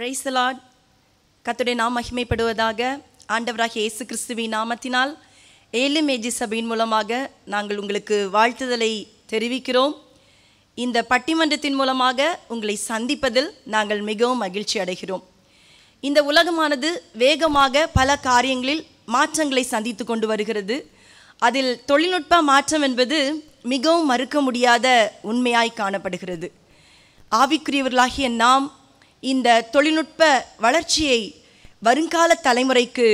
Praise the Lord. கர்த்தருடைய நாமம் மகிமைப்படுவதாக. ஆண்டவராகிய இயேசு கிறிஸ்துவின் நாமத்தினால் ஏலும் ஏஜி சபையின் மூலமாக நாங்கள் உங்களுக்கு வாழ்த்துதலை தெரிவிக்கிறோம். இந்த பட்டிமன்றத்தின் மூலமாக உங்களை சந்திப்பதில் நாங்கள் மிகவும் மகிழ்ச்சி அடைகிறோம். இந்த உலகமானது வேகமாக பல காரியங்களில் மாற்றங்களை சந்தித்து கொண்டு வருகிறது. அதில் தொழில்நுட்ப மாற்றம் என்பது மிகவும் மறுக்க முடியாத உண்மையாய் காணப்படுகிறது. ஆவிக்குரியவர்களாகிய நாம் இந்த தொழில்நுட்ப வளர்ச்சியை வருங்கால தலைமுறைக்கு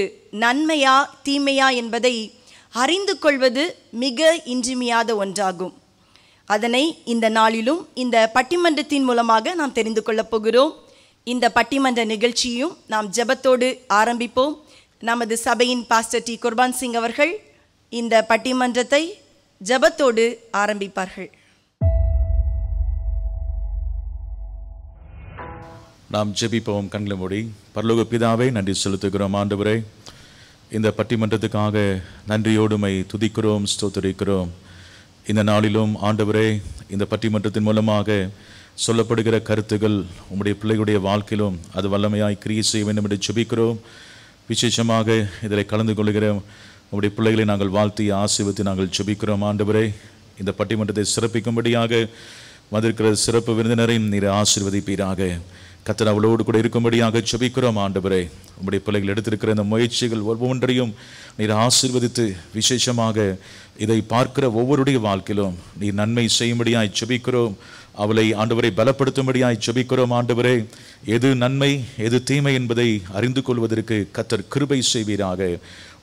நன்மையா தீமையா என்பதை அறிந்து கொள்வது மிக இன்றியமையாத ஒன்றாகும். அதனை இந்த நாளிலும் இந்த பட்டிமன்றத்தின் மூலமாக நாம் தெரிந்து கொள்ளப் போகிறோம். இந்த பட்டிமன்ற நிகழ்ச்சியும் நாம் ஜெபத்தோடு ஆரம்பிப்போம். நமது சபையின் பாஸ்டர் டி குர்பான் சிங் அவர்கள் இந்த பட்டிமன்றத்தை ஜெபத்தோடு ஆரம்பிப்பார்கள். நாம் ஜெபிப்போம். கண்களை மூடி. பரலோக பிதாவே, நன்றி செலுத்துகிறோம். ஆண்டவரே, இந்த பட்டிமன்றத்துக்காக நன்றியோடுமை துதிக்கிறோம், ஸ்தோத்திரிக்கிறோம். இந்த நாளிலும் ஆண்டவரே, இந்த பட்டிமன்றத்தின் மூலமாக சொல்லப்படுகிற கருத்துக்கள் உம்முடைய பிள்ளைகளுடைய வாழ்க்கையிலும் அது வல்லமையாய் கிரியை செய்ய வேண்டும் என்று ஜெபிக்கிறோம். விசேஷமாக இதில் கலந்து கொள்கிற உம்முடைய பிள்ளைகளை நாங்கள் வாழ்த்தி ஆசீர்வதித்து நாங்கள் ஜெபிக்கிறோம். ஆண்டவரே, இந்த பட்டிமன்றத்தை சிறப்பிக்கும்படியாக வந்திருக்கிற சிறப்பு விருந்தினரையும் நீர் ஆசீர்வதிப்பீராக. கர்த்தர் அவளோடு கூட இருக்கும்படியாக ஜெபிக்கிறோம். ஆண்டவரே, உம்முடைய பிள்ளைகள் எடுத்திருக்கிற இந்த முயற்சிகள் ஒவ்வொன்றையும் நீர் ஆசீர்வதித்து விசேஷமாக இதை பார்க்கிற ஒவ்வொருடைய வாழ்க்கையிலும் நீர் நன்மை செய்யும்படியாய் ஜெபிக்கிறோம். அவளை ஆண்டவரை பலப்படுத்தும்படியாய் ஜெபிக்கிறோம். ஆண்டவரே, எது நன்மை எது தீமை என்பதை அறிந்து கொள்வதற்கு கர்த்தர் கிருபை செய்வீராக.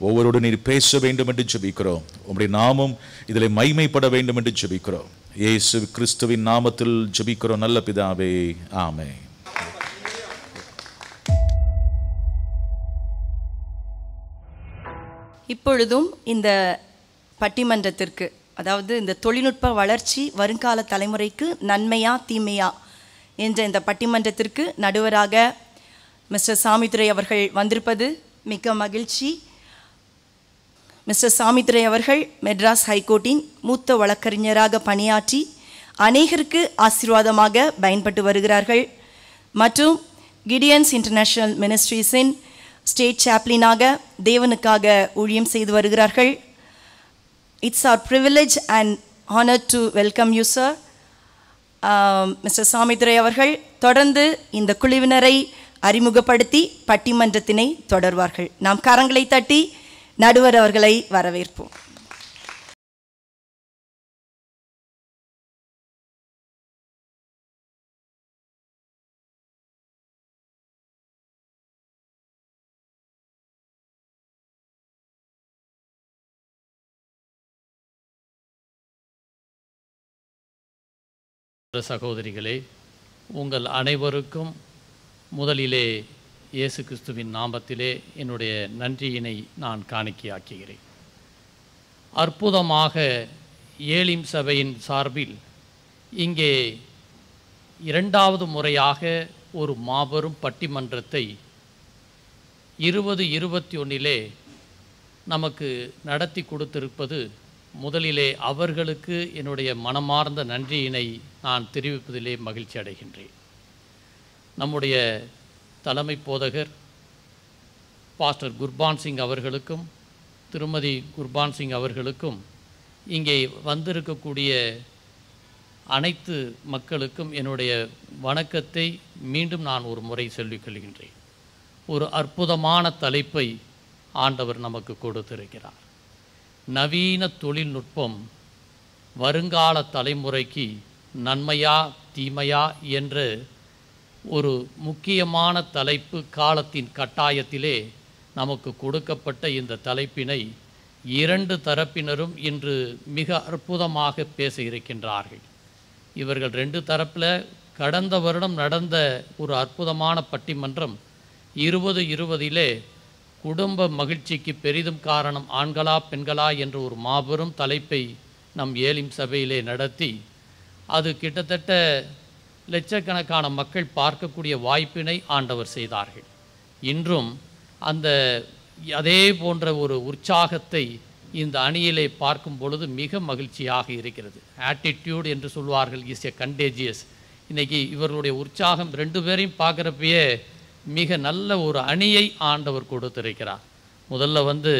ஒவ்வொருடு நீர் பேச வேண்டும் என்று ஜெபிக்கிறோம். உம்முடைய நாமம் இதில் மகிமைப்பட வேண்டும் என்று ஜெபிக்கிறோம். இயேசு கிறிஸ்துவின் நாமத்தில் ஜெபிக்கிறோம் நல்ல பிதாவே, ஆமென். இப்பொழுதும் இந்த பட்டிமன்றத்திற்கு, அதாவது இந்த தொழில்நுட்ப வளர்ச்சி வருங்கால தலைமுறைக்கு நன்மையா தீமையா என்ற இந்த பட்டிமன்றத்திற்கு நடுவராக மிஸ்டர் சாமித்துரை அவர்கள் வந்திருப்பது மிக்க மகிழ்ச்சி. மிஸ்டர் சாமித்துரை அவர்கள் மெட்ராஸ் ஹைகோர்ட்டின் மூத்த வழக்கறிஞராக பணியாற்றி அநேகருக்கு ஆசீர்வாதமாக பயன்பட்டு வருகிறார்கள். மற்றும் கிடியன்ஸ் இன்டர்நேஷனல் மினிஸ்ட்ரீஸின் ஸ்டேட் சாப்ளினாக தேவனுக்காக ஊழியம் செய்து வருகிறார்கள். It's our privilege and honor to welcome you, sir. Mister Samidurai அவர்கள் தொடர்ந்து இந்த குழுவினரை அறிமுகப்படுத்தி பட்டிமன்றத்தினை தொடர்வார்கள். நாம் கரங்களை தட்டி நடுவர் அவர்களை வரவேற்போம். சகோதரிகளே, உங்கள் அனைவருக்கும் முதலிலே இயேசு கிறிஸ்துவின் நாமத்திலே என்னுடைய நன்றியினை நான் காணிக்கையாக்குகிறேன். அற்புதமாக ஏலிம் சபையின் சார்பில் இங்கே இரண்டாவது முறையாக ஒரு மாபெரும் பட்டிமன்றத்தை 2021 நமக்கு நடத்தி கொடுத்திருப்பது முதலிலே அவர்களுக்கு என்னுடைய மனமார்ந்த நன்றியினை நான் தெரிவிப்பதிலே மகிழ்ச்சி அடைகின்றேன். நம்முடைய தலைமை போதகர் பாஸ்டர் குர்பான் சிங் அவர்களுக்கும் திருமதி குர்பான் சிங் அவர்களுக்கும் இங்கே வந்திருக்கக்கூடிய அனைத்து மக்களுக்கும் என்னுடைய வணக்கத்தை மீண்டும் நான் ஒரு முறை சொல்லிக் கொள்கின்றேன். ஒரு அற்புதமான தலைப்பை ஆண்டவர் நமக்கு கொடுத்திருக்கிறார். நவீன தொழில்நுட்பம் வருங்கால தலைமுறைக்கு நன்மையா தீமையா என்ற ஒரு முக்கியமான தலைப்பு காலத்தின் கட்டாயத்திலே நமக்கு கொடுக்கப்பட்ட இந்த தலைப்பினை இரண்டு தரப்பினரும் இன்று மிக அற்புதமாக பேச இருக்கின்றார்கள். இவர்கள் ரெண்டு தரப்பில் கடந்த வருடம் நடந்த ஒரு அற்புதமான பட்டிமன்றம் 2020 குடும்ப மகிழ்ச்சிக்கு பெரிதும் காரணம் ஆண்களா பெண்களா என்ற ஒரு மாபெரும் தலைப்பை நம் ஏலிம் சபையிலே நடத்தி அது கிட்டத்தட்ட லட்சக்கணக்கான மக்கள் பார்க்கக்கூடிய வாய்ப்பினை ஆண்டவர் செய்தார்கள். இன்றும் அதே போன்ற ஒரு உற்சாகத்தை இந்த அணியிலே பார்க்கும் பொழுது மிக மகிழ்ச்சியாக இருக்கிறது. ஆட்டிடியூட் என்று சொல்வார்கள், இஸ் எ கண்டேஜியஸ். இன்றைக்கி இவர்களுடைய உற்சாகம் ரெண்டு பேரையும் பார்க்குறப்பயே மிக நல்ல ஒரு அணியை ஆண்டவர் கொடுத்திருக்கிறார். முதல்ல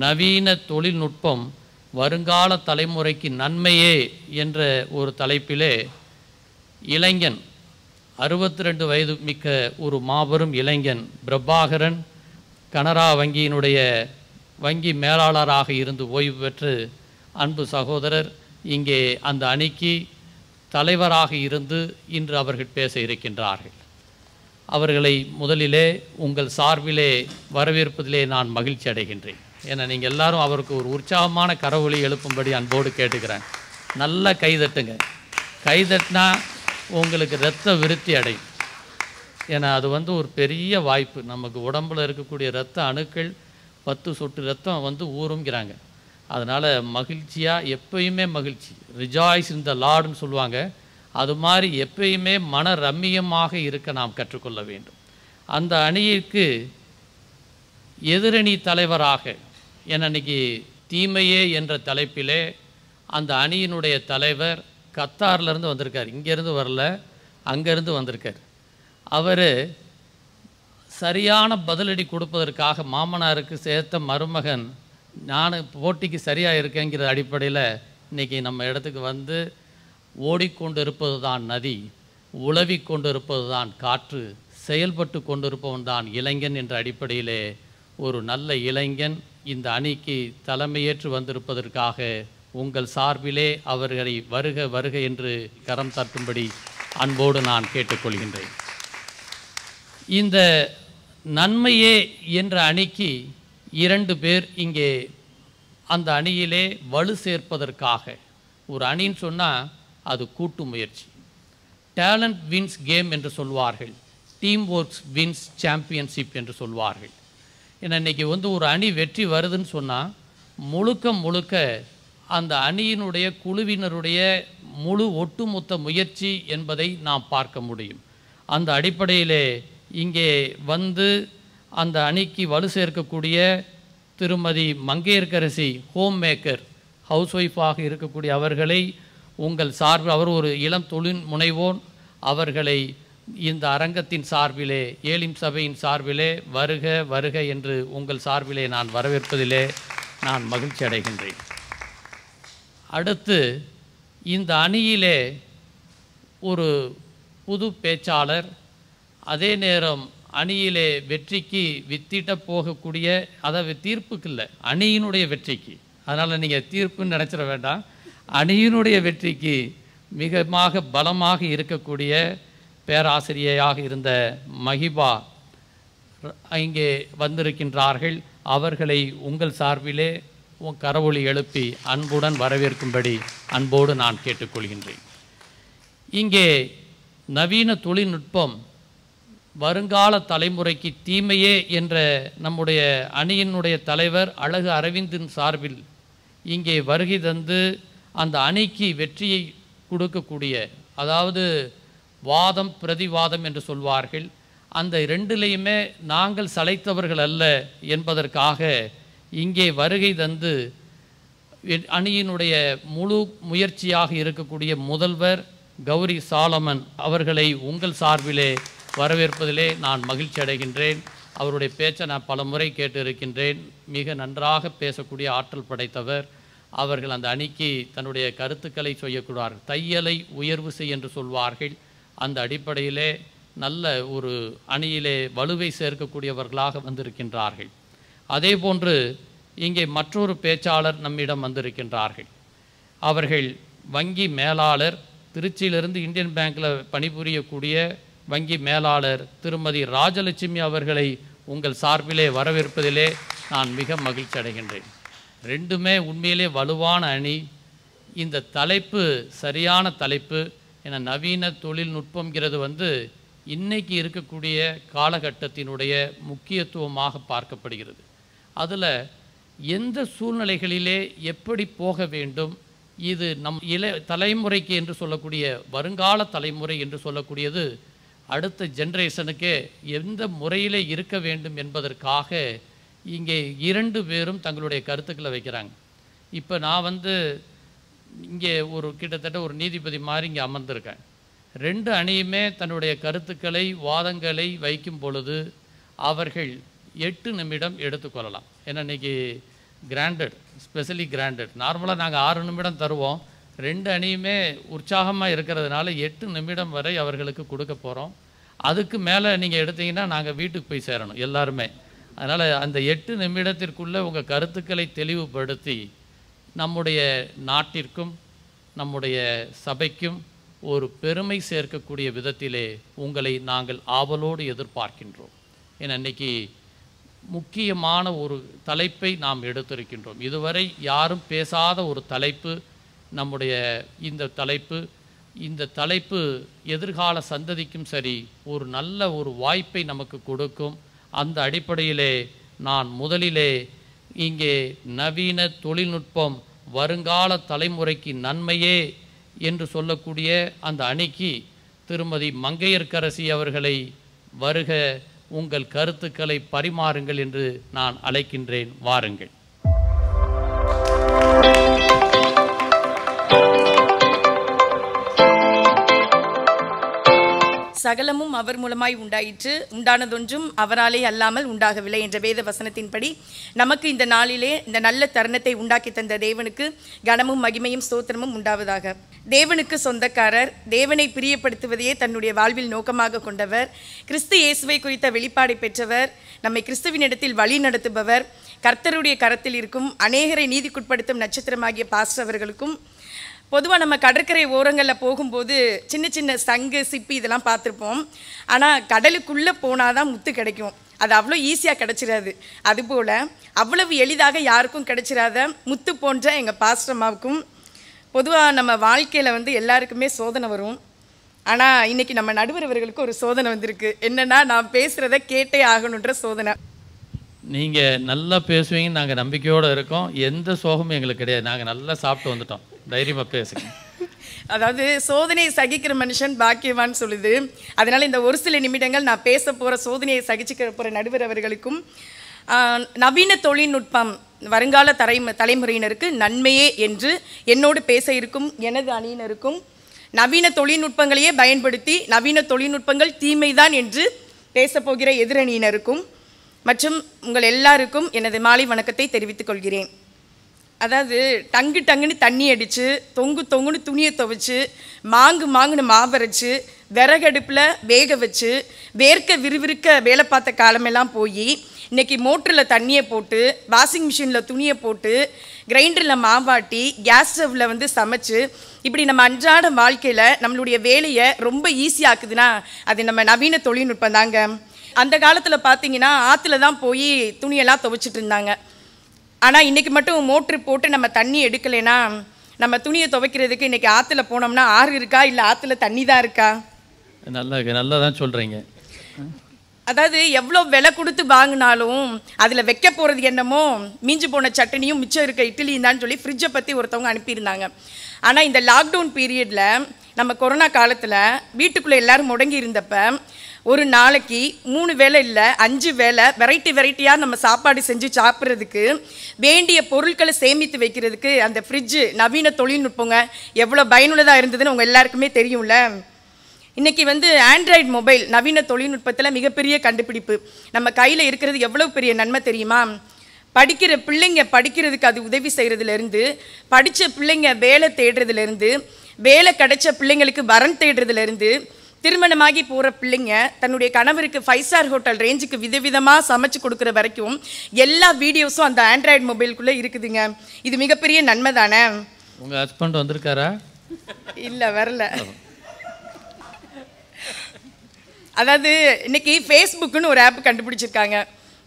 நவீன தொழில்நுட்பம் வருங்கால தலைமுறைக்கு நன்மையே என்ற ஒரு தலைப்பிலே இளைஞன் 62 வயது மிக்க ஒரு மாபெரும் இளைஞன் பிரபாகரன் கனரா வங்கியினுடைய வங்கி மேலாளராக இருந்து ஓய்வு பெற்று அன்பு சகோதரர் இங்கே அந்த அணிக்கு தலைவராக இருந்து இன்று அவர்கள் பேச இருக்கின்றார்கள். அவர்களை முதலிலே உங்கள் சார்பிலே வரவேற்பதிலே நான் மகிழ்ச்சி அடைகின்றேன். ஏன்னா நீங்கள் எல்லாரும் அவருக்கு ஒரு உற்சாகமான கரவொலி எழுப்பும்படி அன்போடு கேட்டுக்கிறேன். நல்லா கைதட்டுங்க. கைதட்டினா உங்களுக்கு இரத்த விருத்தி அடையும். ஏன்னா அது ஒரு பெரிய வாய்ப்பு. நமக்கு உடம்பில் இருக்கக்கூடிய இரத்த அணுக்கள் 10 சொட்டு ரத்தம் ஊறுங்கிறாங்க. அதனால் மகிழ்ச்சியாக எப்பயுமே மகிழ்ச்சி, ரிஜாய்ஸ் இன் த லார்டுன்னு சொல்லுவாங்க. அது மாதிரி எப்பயுமே மன ரம்மியமாக இருக்க நாம் கற்றுக்கொள்ள வேண்டும். அந்த அணிக்கு எதிரணி தலைவராக இன்னைக்கு தீமையே என்ற தலைப்பிலே அந்த அணியினுடைய தலைவர் கத்தார்லேருந்து வந்திருக்கார். இங்கேருந்து வரல, அங்கேருந்து வந்திருக்கார். அவர் சரியான பதிலடி கொடுப்பதற்காக மாமனாருக்கு சேர்த்த மருமகன் நான் போட்டிக்கு சரியாக இருக்கேங்கிற அடிப்படையில் இன்றைக்கி நம்ம இடத்துக்கு ஓடிக்கொண்டு இருப்பது தான் நதி, உழவி கொண்டு இருப்பது தான் காற்று, செயல்பட்டு கொண்டிருப்பவன் தான் இளைஞன் என்ற அடிப்படையிலே ஒரு நல்ல இளைஞன் இந்த அணிக்கு தலைமையேற்று வந்திருப்பதற்காக உங்கள் சார்பிலே அவர்களை வருக வருக என்று கரம் தட்டும்படி அன்போடு நான் கேட்டுக்கொள்கின்றேன். இந்த நன்மையே என்ற அணிக்கு 2 பேர் இங்கே அந்த அணியிலே வலு சேர்ப்பதற்காக. ஒரு அணின்னு சொன்னால் அது கூட்டு முயற்சி. டேலண்ட் வின்ஸ் கேம் என்று சொல்வார்கள், டீம் ஒர்க்ஸ் வின்ஸ் சாம்பியன்ஷிப் என்று சொல்வார்கள். ஏன்னா இன்றைக்கி ஒரு அணி வெற்றி வருதுன்னு சொன்னால் முழுக்க அந்த அணியினுடைய குழுவினருடைய முழு ஒட்டுமொத்த முயற்சி என்பதை நாம் பார்க்க முடியும். அந்த அடிப்படையிலே இங்கே அந்த அணிக்கு வலு சேர்க்கக்கூடிய திருமதி மங்கையர்கரசி ஹோம் மேக்கர், ஹவுஸ் ஒய்ஃபாக இருக்கக்கூடிய அவர்களை உங்கள் சார்பில், அவர் ஒரு இளம் தொழில் முனைவோன், அவர்களை இந்த அரங்கத்தின் சார்பிலே, ஏலிம் சபையின் சார்பிலே வருக வருக என்று உங்கள் சார்பிலே நான் வரவேற்பதிலே நான் மகிழ்ச்சி அடைகின்றேன். அடுத்து இந்த அணியிலே ஒரு புது பேச்சாளர், அதே நேரம் அணியிலே வெற்றிக்கு வித்திட்ட போகக்கூடிய, அதாவது தீர்ப்புக்கு இல்லை, அணியினுடைய வெற்றிக்கு, அதனால் நீங்கள் தீர்ப்புன்னு நினச்சிட வேண்டாம், அணியினுடைய வெற்றிக்கு மிகமாக பலமாக இருக்கக்கூடிய பேராசிரியையாக இருந்த மகிபா இங்கே வந்திருக்கின்றார்கள். அவர்களை உங்கள் சார்பிலே கரவொலி எழுப்பி அன்புடன் வரவேற்கும்படி அன்போடு நான் கேட்டுக்கொள்கின்றேன். இங்கே நவீன தொழில்நுட்பம் வருங்கால தலைமுறைக்கு தீமையே என்ற நம்முடைய அணியினுடைய தலைவர் அழகு அரவிந்தின் சார்பில் இங்கே வருகை தந்து அந்த அணிக்கு வெற்றியை கொடுக்கக்கூடிய, அதாவது வாதம் பிரதிவாதம் என்று சொல்வார்கள், அந்த 2லையுமே நாங்கள் சளைத்தவர்கள் அல்ல என்பதற்காக இங்கே வருகை தந்து அணியினுடைய முழு முயற்சியாக இருக்கக்கூடிய முதல்வர் கௌரி சாலமன் அவர்களை உங்கள் சார்பிலே வரவேற்பதிலே நான் மகிழ்ச்சி அடைகின்றேன். அவருடைய பேச்சை நான் பல முறை கேட்டு இருக்கின்றேன். மிக நன்றாக பேசக்கூடிய ஆற்றல் படைத்தவர். அவர்கள் அந்த அணிக்கு தன்னுடைய கருத்துக்களை சொல்லக்கூடார்கள். தையலை உயர்வு செய் என்று சொல்வார்கள். அந்த அடிப்படையிலே நல்ல ஒரு அணியிலே வலுவை சேர்க்கக்கூடியவர்களாக வந்திருக்கின்றார்கள். அதே போன்று இங்கே மற்றொரு பேச்சாளர் நம்மிடம் வந்திருக்கின்றார்கள். அவர்கள் வங்கி மேலாளர், திருச்சியிலிருந்து இந்தியன் பேங்க்கில் பணிபுரியக்கூடிய வங்கி மேலாளர் திருமதி ராஜலட்சுமி அவர்களை உங்கள் சார்பிலே வரவேற்பதிலே நான் மிக மகிழ்ச்சி அடைகின்றேன். 2மே உண்மையிலே வலுவான அணி. இந்த தலைப்பு சரியான தலைப்பு. என நவீன தொழில்நுட்பங்கிறது இன்னைக்கு இருக்கக்கூடிய காலகட்டத்தினுடைய முக்கியத்துவமாக பார்க்கப்படுகிறது. அதில் எந்த சூழ்நிலைகளிலே எப்படி போக வேண்டும், இது நம் தலைமுறைக்கு என்று சொல்லக்கூடிய வருங்கால தலைமுறை என்று சொல்லக்கூடியது அடுத்த ஜென்ரேஷனுக்கு எந்த முறையிலே இருக்க வேண்டும் என்பதற்காக இங்கே 2 பேரும் தங்களுடைய கருத்துக்களை வைக்கிறாங்க. இப்போ நான் இங்கே ஒரு கிட்டத்தட்ட ஒரு நீதிபதி மாதிரி இங்கே அமர்ந்திருக்கேன். 2 அணியுமே தன்னுடைய கருத்துக்களை வாதங்களை வைக்கும் பொழுது அவர்கள் 8 நிமிடம் எடுத்துக்கொள்ளலாம். ஏன்னா இன்றைக்கி கிராண்டட், ஸ்பெஷலி கிராண்டட். நார்மலாக நாங்கள் 6 நிமிடம் தருவோம். 2 அணியுமே உற்சாகமாக இருக்கிறதுனால 8 நிமிடம் வரை அவர்களுக்கு கொடுக்க போகிறோம். அதுக்கு மேலே நீங்கள் எடுத்தீங்கன்னா நாங்கள் வீட்டுக்கு போய் சேரணும் எல்லாருமே. அதனால் அந்த 8 நிமிடத்திற்குள்ளே உங்கள் கருத்துக்களை தெளிவுபடுத்தி நம்முடைய நாட்டிற்கும் நம்முடைய சபைக்கும் ஒரு பெருமை சேர்க்கக்கூடிய விதத்திலே உங்களை நாங்கள் ஆவலோடு எதிர்பார்க்கின்றோம். ஏன்னா இன்றைக்கி முக்கியமான ஒரு தலைப்பை நாம் எடுத்திருக்கின்றோம். இதுவரை யாரும் பேசாத ஒரு தலைப்பு நம்முடைய இந்த தலைப்பு எதிர்கால சந்ததிக்கும் சரி ஒரு நல்ல ஒரு வாய்ப்பை நமக்கு கொடுக்கும். அந்த அடிப்படையிலே நான் முதலிலே இங்கே நவீன தொழில்நுட்பம் வருங்கால தலைமுறைக்கு நன்மையே என்று சொல்லக்கூடிய அந்த அணிக்கு திருமதி மங்கையர்க்கரசி அவர்களை வருக, உங்கள் கருத்துக்களை பரிமாறுங்கள் என்று நான் அழைக்கின்றேன். வாருங்கள். சகலமும் அவர் மூலமாய் உண்டாயிற்று, உண்டானதொன்றும் அவராலே அல்லாமல் உண்டாகவில்லை என்ற வேத வசனத்தின்படி நமக்கு இந்த நாளிலே இந்த நல்ல தருணத்தை உண்டாக்கி தந்த தேவனுக்கு கனமும் மகிமையும் ஸ்தோத்திரமும் உண்டாவதாக. தேவனுக்கு சொந்தக்காரர், தேவனை பிரியப்படுத்துவதையே தன்னுடைய வாழ்வில் நோக்கமாக கொண்டவர், கிறிஸ்து இயேசுவை குறித்த வெளிப்பாடை பெற்றவர், நம்மை கிறிஸ்துவினிடத்தில் வழி நடத்துபவர், கர்த்தருடைய கரத்தில் இருக்கும் அநேகரை நீதிக்குட்படுத்தும் நட்சத்திரமாகிய பாஸ்டர் அவர்களுக்கும், பொதுவாக நம்ம கடற்கரை ஓரங்களில் போகும்போது சின்ன சின்ன சங்கு சிப்பி இதெல்லாம் பார்த்துருப்போம். ஆனால் கடலுக்குள்ளே போனால் தான் முத்து கிடைக்கும். அது அவ்வளோ ஈஸியாக கிடச்சிடாது. அதுபோல் அவ்வளவு எளிதாக யாருக்கும் கிடைச்சிடாத முத்து போன்ற எங்கள் பாஸ்டர்மாவுக்கும், பொதுவாக நம்ம வாழ்க்கையில் எல்லாருக்குமே சோதனை வரும். ஆனால் இன்றைக்கி நம்ம நடுவர் அவர்களுக்கு ஒரு சோதனை வந்திருக்கு. என்னென்னா, நான் பேசுகிறத கேட்டே ஆகணுன்ற சோதனை. நீங்கள் நல்லா பேசுவீங்கன்னு நாங்கள் நம்பிக்கையோடு இருக்கோம். எந்த சோகமும் எங்களுக்கு கிடையாது. நாங்கள் நல்லா சாப்பிட்டு வந்துட்டோம். தைரியமாக பேசுங்க. அதாவது சோதனையை சகிக்கிற மனுஷன் பாக்கியவான்னு சொல்லுது. அதனால் இந்த ஒரு சில நிமிடங்கள் நான் பேச போகிற சோதனையை சகிச்சுக்க போகிற நடுவர் அவர்களுக்கும், நவீன தொழில்நுட்பம் வருங்கால தலைமுறையினருக்கு நன்மையே என்று என்னோடு பேச இருக்கும் எனது அணியினருக்கும், நவீன தொழில்நுட்பங்களையே பயன்படுத்தி நவீன தொழில்நுட்பங்கள் தீமைதான் என்று பேசப்போகிற எதிரணியினருக்கும் மற்றும் உங்கள் எல்லாருக்கும் எனது மாலை வணக்கத்தை தெரிவித்துக் கொள்கிறேன். அதாவது டங்குன்னு தண்ணி அடித்து, தொங்குன்னு துணியை துவைச்சு, மாங்குன்னு மாவரைச்சு, விறகடுப்பில் வேக வச்சு, வேர்க்க விறுவிறுக்க வேலை பார்த்த காலமெல்லாம் போய் இன்றைக்கி மோட்டரில் தண்ணியை போட்டு, வாஷிங் மிஷினில் துணியை போட்டு, கிரைண்டரில் மாவாட்டி, கேஸ் ஸ்டவ்வில் சமைச்சு, இப்படி நம்ம அன்றாட வாழ்க்கையில் நம்மளுடைய வேலையை ரொம்ப ஈஸியாக்குதுன்னா அது நம்ம நவீன தொழில்நுட்பம் தாங்க. அந்த காலத்தில் பார்த்தீங்கன்னா ஆற்றுல தான் போய் துணியெல்லாம் துவைச்சிட்டு இருந்தாங்க. ஆனால் இன்றைக்கி மட்டும் மோட்ரு போட்டு நம்ம தண்ணி எடுக்கலைன்னா நம்ம துணியை துவைக்கிறதுக்கு இன்றைக்கி ஆற்றுல போனோம்னா ஆறு இருக்கா, இல்லை ஆற்றுல தண்ணி தான் இருக்கா? நல்லா தான் சொல்கிறீங்க. அதாவது எவ்வளோ விலை கொடுத்து வாங்கினாலும் அதில் வைக்க போகிறது என்னமோ மீஞ்சு போன சட்னியும் மிச்சம் இருக்க இட்லியும் தான் சொல்லி ஃப்ரிட்ஜை பற்றி ஒருத்தவங்க அனுப்பியிருந்தாங்க. ஆனால் இந்த லாக்டவுன் பீரியடில் நம்ம கொரோனா காலத்தில் வீட்டுக்குள்ளே எல்லோரும் முடங்கி இருந்தப்போ ஒரு நாளைக்கு 3 வேளை இல்லை 5 வேளை வெரைட்டியாக நம்ம சாப்பாடு செஞ்சு சாப்பிட்றதுக்கு வேண்டிய பொருட்களை சேமித்து வைக்கிறதுக்கு அந்த ஃப்ரிட்ஜு நவீன தொழில்நுட்பங்க எவ்வளோ பயனுள்ளதாக இருந்ததுன்னு உங்கள் எல்லாருக்குமே தெரியும்ல. இன்றைக்கி ஆண்ட்ராய்டு மொபைல் நவீன தொழில்நுட்பத்தில் மிகப்பெரிய கண்டுபிடிப்பு. நம்ம கையில் இருக்கிறது எவ்வளோ பெரிய நன்மை தெரியுமா? படிக்கிற பிள்ளைங்க படிக்கிறதுக்கு அது உதவி செய்கிறதுலேருந்து, படித்த பிள்ளைங்க வேலை தேடுறதுலேருந்து, வேலை கிடைச்ச பிள்ளைங்களுக்கு வரன் தேடுறதுலேருந்து, திருமணமாகி போகிற பிள்ளைங்க தன்னுடைய கணவருக்கு 5 ஸ்டார் ஹோட்டல் ரேஞ்சுக்கு விதவிதமாக சமைச்சு கொடுக்குற வரைக்கும் எல்லா வீடியோஸும் அந்த ஆண்ட்ராய்டு மொபைலுக்குள்ளே இருக்குதுங்க. இது மிகப்பெரிய நன்மை தானே? உங்கள் ஹஸ்பண்ட் வந்திருக்காரா? இல்லை, வரல. அதாவது இன்னைக்கு ஃபேஸ்புக்குன்னு ஒரு ஆப் கண்டுபிடிச்சிருக்காங்க.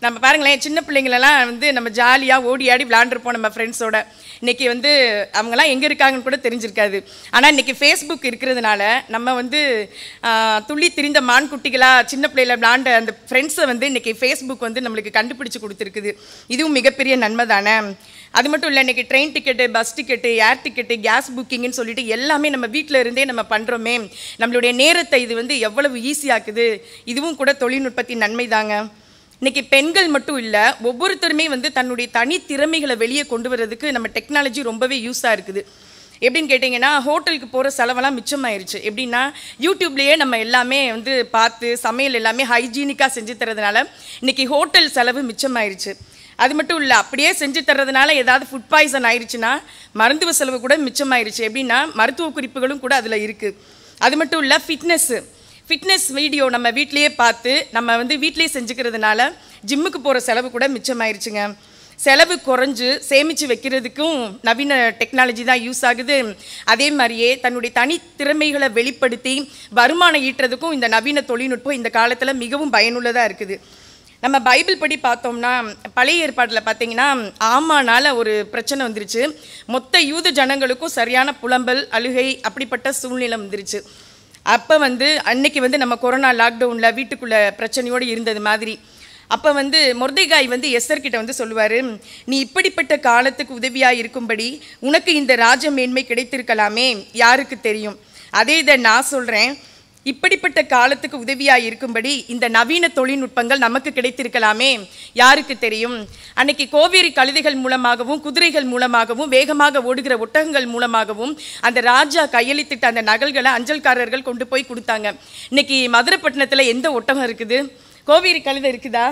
நம்ம பாருங்களேன், சின்ன பிள்ளைங்களெல்லாம் நம்ம ஜாலியாக ஓடி ஆடி விளாண்டுருப்போம் நம்ம ஃப்ரெண்ட்ஸோட. இன்றைக்கி அவங்களாம் எங்கே இருக்காங்கன்னு கூட தெரிஞ்சிருக்காது. ஆனால் இன்றைக்கி ஃபேஸ்புக் இருக்கிறதுனால நம்ம துள்ளி திரிந்த மான்குட்டிகளாக சின்ன பிள்ளையில விளாண்ட அந்த ஃப்ரெண்ட்ஸை இன்றைக்கி ஃபேஸ்புக் நம்மளுக்கு கண்டுபிடிச்சி கொடுத்துருக்குது. இதுவும் மிகப்பெரிய நன்மை தானே? அது மட்டும் இல்லை, இன்றைக்கி ட்ரெயின் டிக்கெட்டு, பஸ் டிக்கெட்டு, ஏர் டிக்கெட்டு, கேஸ் புக்கிங்னு சொல்லிட்டு எல்லாமே நம்ம வீட்டில் இருந்தே நம்ம பண்ணுறோமே. நம்மளுடைய நேரத்தை இது எவ்வளவு ஈஸியாக்குது. இதுவும் கூட தொழில்நுட்பத்தின் நன்மை தாங்க. இன்றைக்கி பெண்கள் மட்டும் இல்லை, ஒவ்வொருத்தருமே தன்னுடைய தனி திறமைகளை வெளியே கொண்டு வர்றதுக்கு நம்ம டெக்னாலஜி ரொம்பவே யூஸாக இருக்குது. எப்படின்னு கேட்டிங்கன்னா, ஹோட்டலுக்கு போகிற செலவெல்லாம் மிச்சமாயிருச்சு. எப்படின்னா, யூடியூப்லேயே நம்ம எல்லாமே வந்து பார்த்து சமையல் எல்லாமே ஹைஜீனிக்காக செஞ்சு தரதுனால இன்றைக்கி ஹோட்டல் செலவு மிச்சமாயிருச்சு. அது மட்டும் இல்லை, அப்படியே செஞ்சு தர்றதுனால ஏதாவது ஃபுட் பாய்சன் ஆயிடுச்சுன்னா மருத்துவ செலவு கூட மிச்சமாயிருச்சு. எப்படின்னா, மருத்துவ குறிப்புகளும் கூட அதில் இருக்குது. அது மட்டும் இல்லை, ஃபிட்னஸ் வீடியோ நம்ம வீட்லேயே பார்த்து நம்ம வந்து வீட்லேயே செஞ்சுக்கிறதுனால ஜிம்முக்கு போகிற செலவு கூட மிச்சமாயிருச்சுங்க. செலவு குறைஞ்சு சேமித்து வைக்கிறதுக்கும் நவீன டெக்னாலஜி தான் யூஸ் ஆகுது. அதே மாதிரியே தன்னுடைய தனித்திறமைகளை வெளிப்படுத்தி வருமானம் ஈட்டுறதுக்கும் இந்த நவீன தொழில்நுட்பம் இந்த காலத்தில் மிகவும் பயனுள்ளதாக இருக்குது. நம்ம பைபிள் படி பார்த்தோம்னா, பழைய ஏற்பாட்டில் பார்த்தீங்கன்னா ஆமானால் ஒரு பிரச்சனை வந்துருச்சு. மொத்த யூத ஜனங்களுக்கும் சரியான புலம்பல், அழுகை, அப்படிப்பட்ட சூழ்நிலை வந்துருச்சு. அப்போ வந்து அன்னைக்கு வந்து நம்ம கொரோனா லாக்டவுனில் வீட்டுக்குள்ளே பிரச்சனையோடு இருந்தது மாதிரி, அப்போ வந்து மொர்தெகாய் வந்து எஸ்தர்கிட்ட வந்து சொல்லுவார், நீ இப்படிப்பட்ட காலத்துக்கு உதவியாக இருக்கும்படி உனக்கு இந்த ராஜ மேன்மை கிடைத்திருக்கலாமே, யாருக்கு தெரியும். அதே இதை நான் சொல்கிறேன், இப்படிப்பட்ட காலத்துக்கு உதவியாக இருக்கும்படி இந்த நவீன தொழில்நுட்பங்கள் நமக்கு கிடைத்திருக்கலாமே, யாருக்கு தெரியும். அன்னைக்கு கோவேரி கழுதைகள் மூலமாகவும் குதிரைகள் மூலமாகவும் வேகமாக ஓடுகிற ஒட்டகங்கள் மூலமாகவும் அந்த ராஜா கையெழுத்திட்ட அந்த நகல்களை அஞ்சல்காரர்கள் கொண்டு போய் கொடுத்தாங்க. இன்னைக்கு மதுரைப்பட்டினத்தில் எந்த ஒட்டகம் இருக்குது? கோவேரி கழுதை இருக்குதா?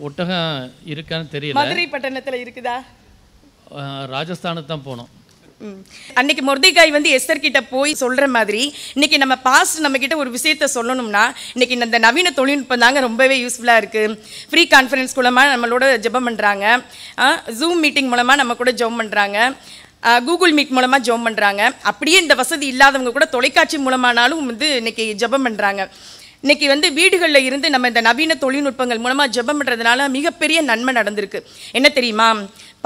ஒட்டகம் இருக்கான்னு தெரியல. மதுரை பட்டணத்தில் இருக்குதா? ராஜஸ்தானுக்கு தான் போனோம். அன்னைக்கு மொர்தெகாய் வந்து எஸ்தர் கிட்ட போய் சொல்கிற மாதிரி இன்னைக்கு நம்ம பாஸ்ட் நம்ம கிட்ட ஒரு விஷயத்த சொல்லணும்னா இன்னைக்கு இந்த நவீன தொழில்நுட்பம் தாங்க ரொம்பவே யூஸ்ஃபுல்லாக இருக்குது. ஃப்ரீ கான்ஃபரன்ஸ் மூலமாக நம்மளோட ஜெபம் பண்ணுறாங்க, ஜூம் மீட்டிங் மூலமாக நம்ம கூட ஜெபம் பண்ணுறாங்க, கூகுள் மீட் மூலமாக ஜெபம் பண்ணுறாங்க. அப்படியே இந்த வசதி இல்லாதவங்க கூட தொலைக்காட்சி மூலமானாலும் வந்து இன்னைக்கு ஜெபம் பண்ணுறாங்க. இன்றைக்கி வந்து வீடுகளில் இருந்து நம்ம இந்த நவீன தொழில்நுட்பங்கள் மூலமாக ஜெபம் பண்ணுறதுனால மிகப்பெரிய நன்மை நடந்திருக்கு. என்ன தெரியுமா?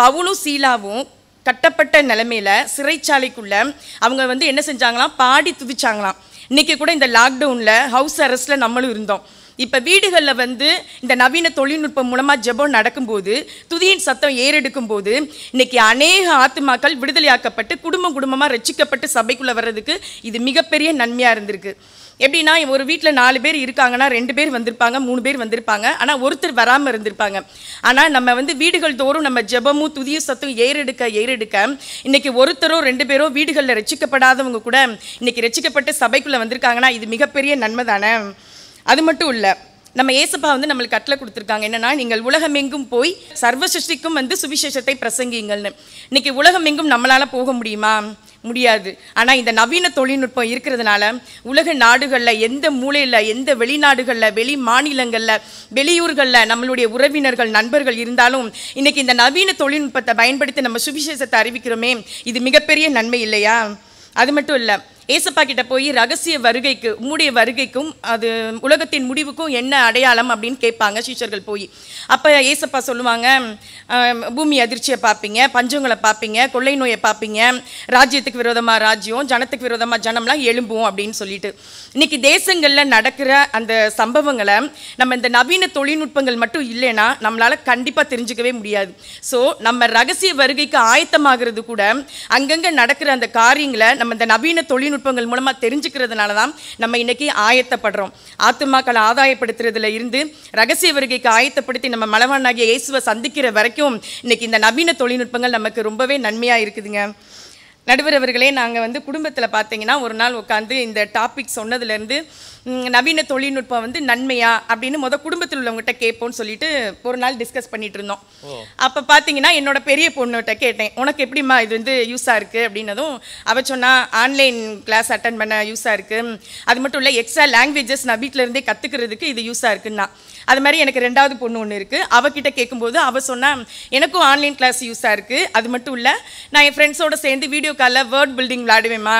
பவுலும் சீலாவும் கட்டப்பட்ட நிலைமையில் சிறைச்சாலைக்குள்ளே அவங்க வந்து என்ன செஞ்சாங்களாம்? பாடி துதிச்சாங்களாம். இன்றைக்கி கூட இந்த லாக்டவுனில் ஹவுஸ் அரெஸ்ட்டில் நம்மளும் இருந்தோம். இப்போ வீடுகளில் வந்து இந்த நவீன தொழில்நுட்பம் மூலமாக ஜெபம் நடக்கும்போது, துதியின் சத்தம் ஏறெடுக்கும் போது இன்றைக்கி அநேக ஆத்துமாக்கள் விடுதலையாக்கப்பட்டு குடும்பமாக ரட்சிக்கப்பட்டு சபைக்குள்ளே வர்றதுக்கு இது மிகப்பெரிய நன்மையாக இருந்திருக்கு. எப்படின்னா, ஒரு வீட்டில் 4 பேர் இருக்காங்கன்னா 2 பேர் வந்திருப்பாங்க, 3 பேர் வந்திருப்பாங்க, ஆனால் ஒருத்தர் வராமல் இருந்திருப்பாங்க. ஆனால் நம்ம வந்து வீடுகள் தோறும் நம்ம ஜெபமும் துதியும் சத்தம் ஏறெடுக்க இன்றைக்கி ஒருத்தரோ 2 பேரோ வீடுகளில் ரட்சிக்கப்படாதவங்க கூட இன்றைக்கி ரட்சிக்கப்பட்டு சபைக்குள்ளே வந்திருக்காங்கன்னா இது மிகப்பெரிய நன்மை தானே. அது மட்டும் இல்லை, நம்ம ஏசப்பா வந்து நம்மளுக்கு கட்டளை கொடுத்துருக்காங்க. என்னென்னா, நீங்கள் உலகமெங்கும் போய் சர்வ சிருஷ்டிக்கும் வந்து சுவிசேஷத்தை பிரசங்கிங்கள்னு. இன்றைக்கி உலகமெங்கும் நம்மளால் போக முடியுமா? முடியாது. ஆனால் இந்த நவீன தொழில்நுட்பம் இருக்கிறதுனால உலக நாடுகளில் எந்த மூலையில், எந்த வெளிநாடுகளில், வெளி மாநிலங்களில், வெளியூர்களில் நம்மளுடைய உறவினர்கள், நண்பர்கள் இருந்தாலும் இன்றைக்கி இந்த நவீன தொழில்நுட்பத்தை பயன்படுத்தி நம்ம சுவிசேஷத்தை அறிவிக்கிறோமே, இது மிகப்பெரிய நன்மை இல்லையா? அது மட்டும் இல்லை, ஏசப்பா கிட்ட போய் ரகசிய வருகைக்கு, உம்முடைய வருகைக்கும் அது உலகத்தின் முடிவுக்கும் என்ன அடையாளம் அப்படின்னு கேட்பாங்க சீஷர்கள் போய். அப்போ ஏசப்பா சொல்லுவாங்க, பூமி அதிர்ச்சியை பார்ப்பீங்க, பஞ்சங்களை பார்ப்பீங்க, கொள்ளை நோயை பார்ப்பீங்க, ராஜ்யத்துக்கு விரோதமாக ராஜ்யம், ஜனத்துக்கு விரோதமாக ஜனம்லாம் எழும்பும் அப்படின்னு சொல்லிட்டு. இன்றைக்கி தேசங்களில் நடக்கிற அந்த சம்பவங்களை நம்ம இந்த நவீன தொழில்நுட்பங்கள் மட்டும் இல்லைன்னா நம்மளால் கண்டிப்பாக தெரிஞ்சுக்கவே முடியாது. ஸோ நம்ம ரகசிய வருகைக்கு ஆயத்தமாகிறது கூட அங்கங்கே நடக்கிற அந்த காரியங்களை நம்ம இந்த நவீன தொழில்நுட்பங்கள் மூலமாக தெரிஞ்சுக்கிறதுனால தான் நம்ம இன்றைக்கி ஆயத்தப்படுறோம். ஆத்துமாக்களை ஆதாயப்படுத்துறதுல இருந்து ரகசிய வருகைக்கு ஆயத்தப்படுத்தி நம்ம மலவானாகிய இயேசுவை சந்திக்கிற வரைக்கும் இன்றைக்கி இந்த நவீன தொழில்நுட்பங்கள் நமக்கு ரொம்பவே நன்மையாக இருக்குதுங்க. நடுவர் அவர்களே, நாங்கள் வந்து குடும்பத்தில் பார்த்தீங்கன்னா ஒரு நாள் உட்காந்து இந்த டாபிக் சொன்னதுலேருந்து நவீன தொழில்நுட்பம் வந்து நன்மையா அப்படின்னு குடும்பத்தில் உள்ளவங்ககிட்ட கேட்போம்னு சொல்லிட்டு ஒரு நாள் டிஸ்கஸ் பண்ணிட்டு இருந்தோம். அப்போ பார்த்தீங்கன்னா என்னோட பெரிய பொண்ணுகிட்ட கேட்டேன், உனக்கு எப்படிம்மா இது வந்து யூஸாக இருக்குது அப்படின்னதும் அவ சொன்னா, ஆன்லைன் கிளாஸ் அட்டன் பண்ண யூஸாக இருக்குது, அது மட்டும் இல்லை எக்ஸ்ட்ரா லாங்குவேஜஸ் நான் வீட்டில் இருந்தே கற்றுக்கிறதுக்கு இது யூஸாக இருக்குன்னா. அது மாதிரி எனக்கு 2வது பொண்ணு ஒன்று இருக்குது, அவகிட்ட கேட்கும்போது அவள் சொன்னால் எனக்கும் ஆன்லைன் கிளாஸ் யூஸாக இருக்குது, அது மட்டும் இல்லை நான் என் ஃப்ரெண்ட்ஸோடு சேர்ந்து வீடியோ காலில் வேர்ட் பில்டிங் விளையாடுவேம்மா,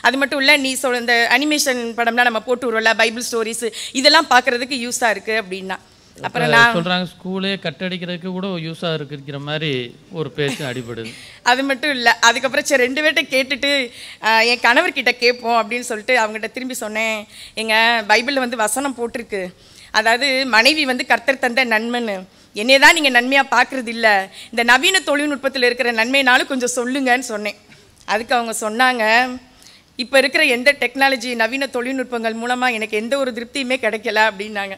அது மட்டும் இல்லை நீ சொல்ல இந்த அனிமேஷன் படம்லாம் நம்ம போட்டு விடுவோம்ல, பைபிள் ஸ்டோரிஸ், இதெல்லாம் பார்க்குறதுக்கு யூஸாக இருக்குது அப்படின்னா. அப்புறம் நான் சொல்கிறாங்க ஸ்கூலே கட்டடிக்கிறதுக்கு கூட யூஸாக இருக்கிற மாதிரி ஒரு பேச்சு அடிபடுது. அது மட்டும் இல்லை, அதுக்கப்புறம் சரி 2 பேர்கிட்ட கேட்டுட்டு என் கணவர்கிட்ட கேட்போம் அப்படின்னு சொல்லிட்டு அவங்ககிட்ட திரும்பி சொன்னேன், எங்கள் பைபிளில் வந்து வசனம் போட்டிருக்கு, அதாவது மனைவி வந்து கர்த்தர் தந்த நன்மைன்னு, என்னைய தான் நீங்கள் நன்மையாக பார்க்குறது இல்லை, இந்த நவீன தொழில்நுட்பத்தில் இருக்கிற நன்மைனாலும் கொஞ்சம் சொல்லுங்கன்னு சொன்னேன். அதுக்கு அவங்க சொன்னாங்க, இப்போ இருக்கிற எந்த டெக்னாலஜி நவீன தொழில்நுட்பங்கள் மூலமாக எனக்கு எந்த ஒரு திருப்தியுமே கிடைக்கல அப்படின்னாங்க.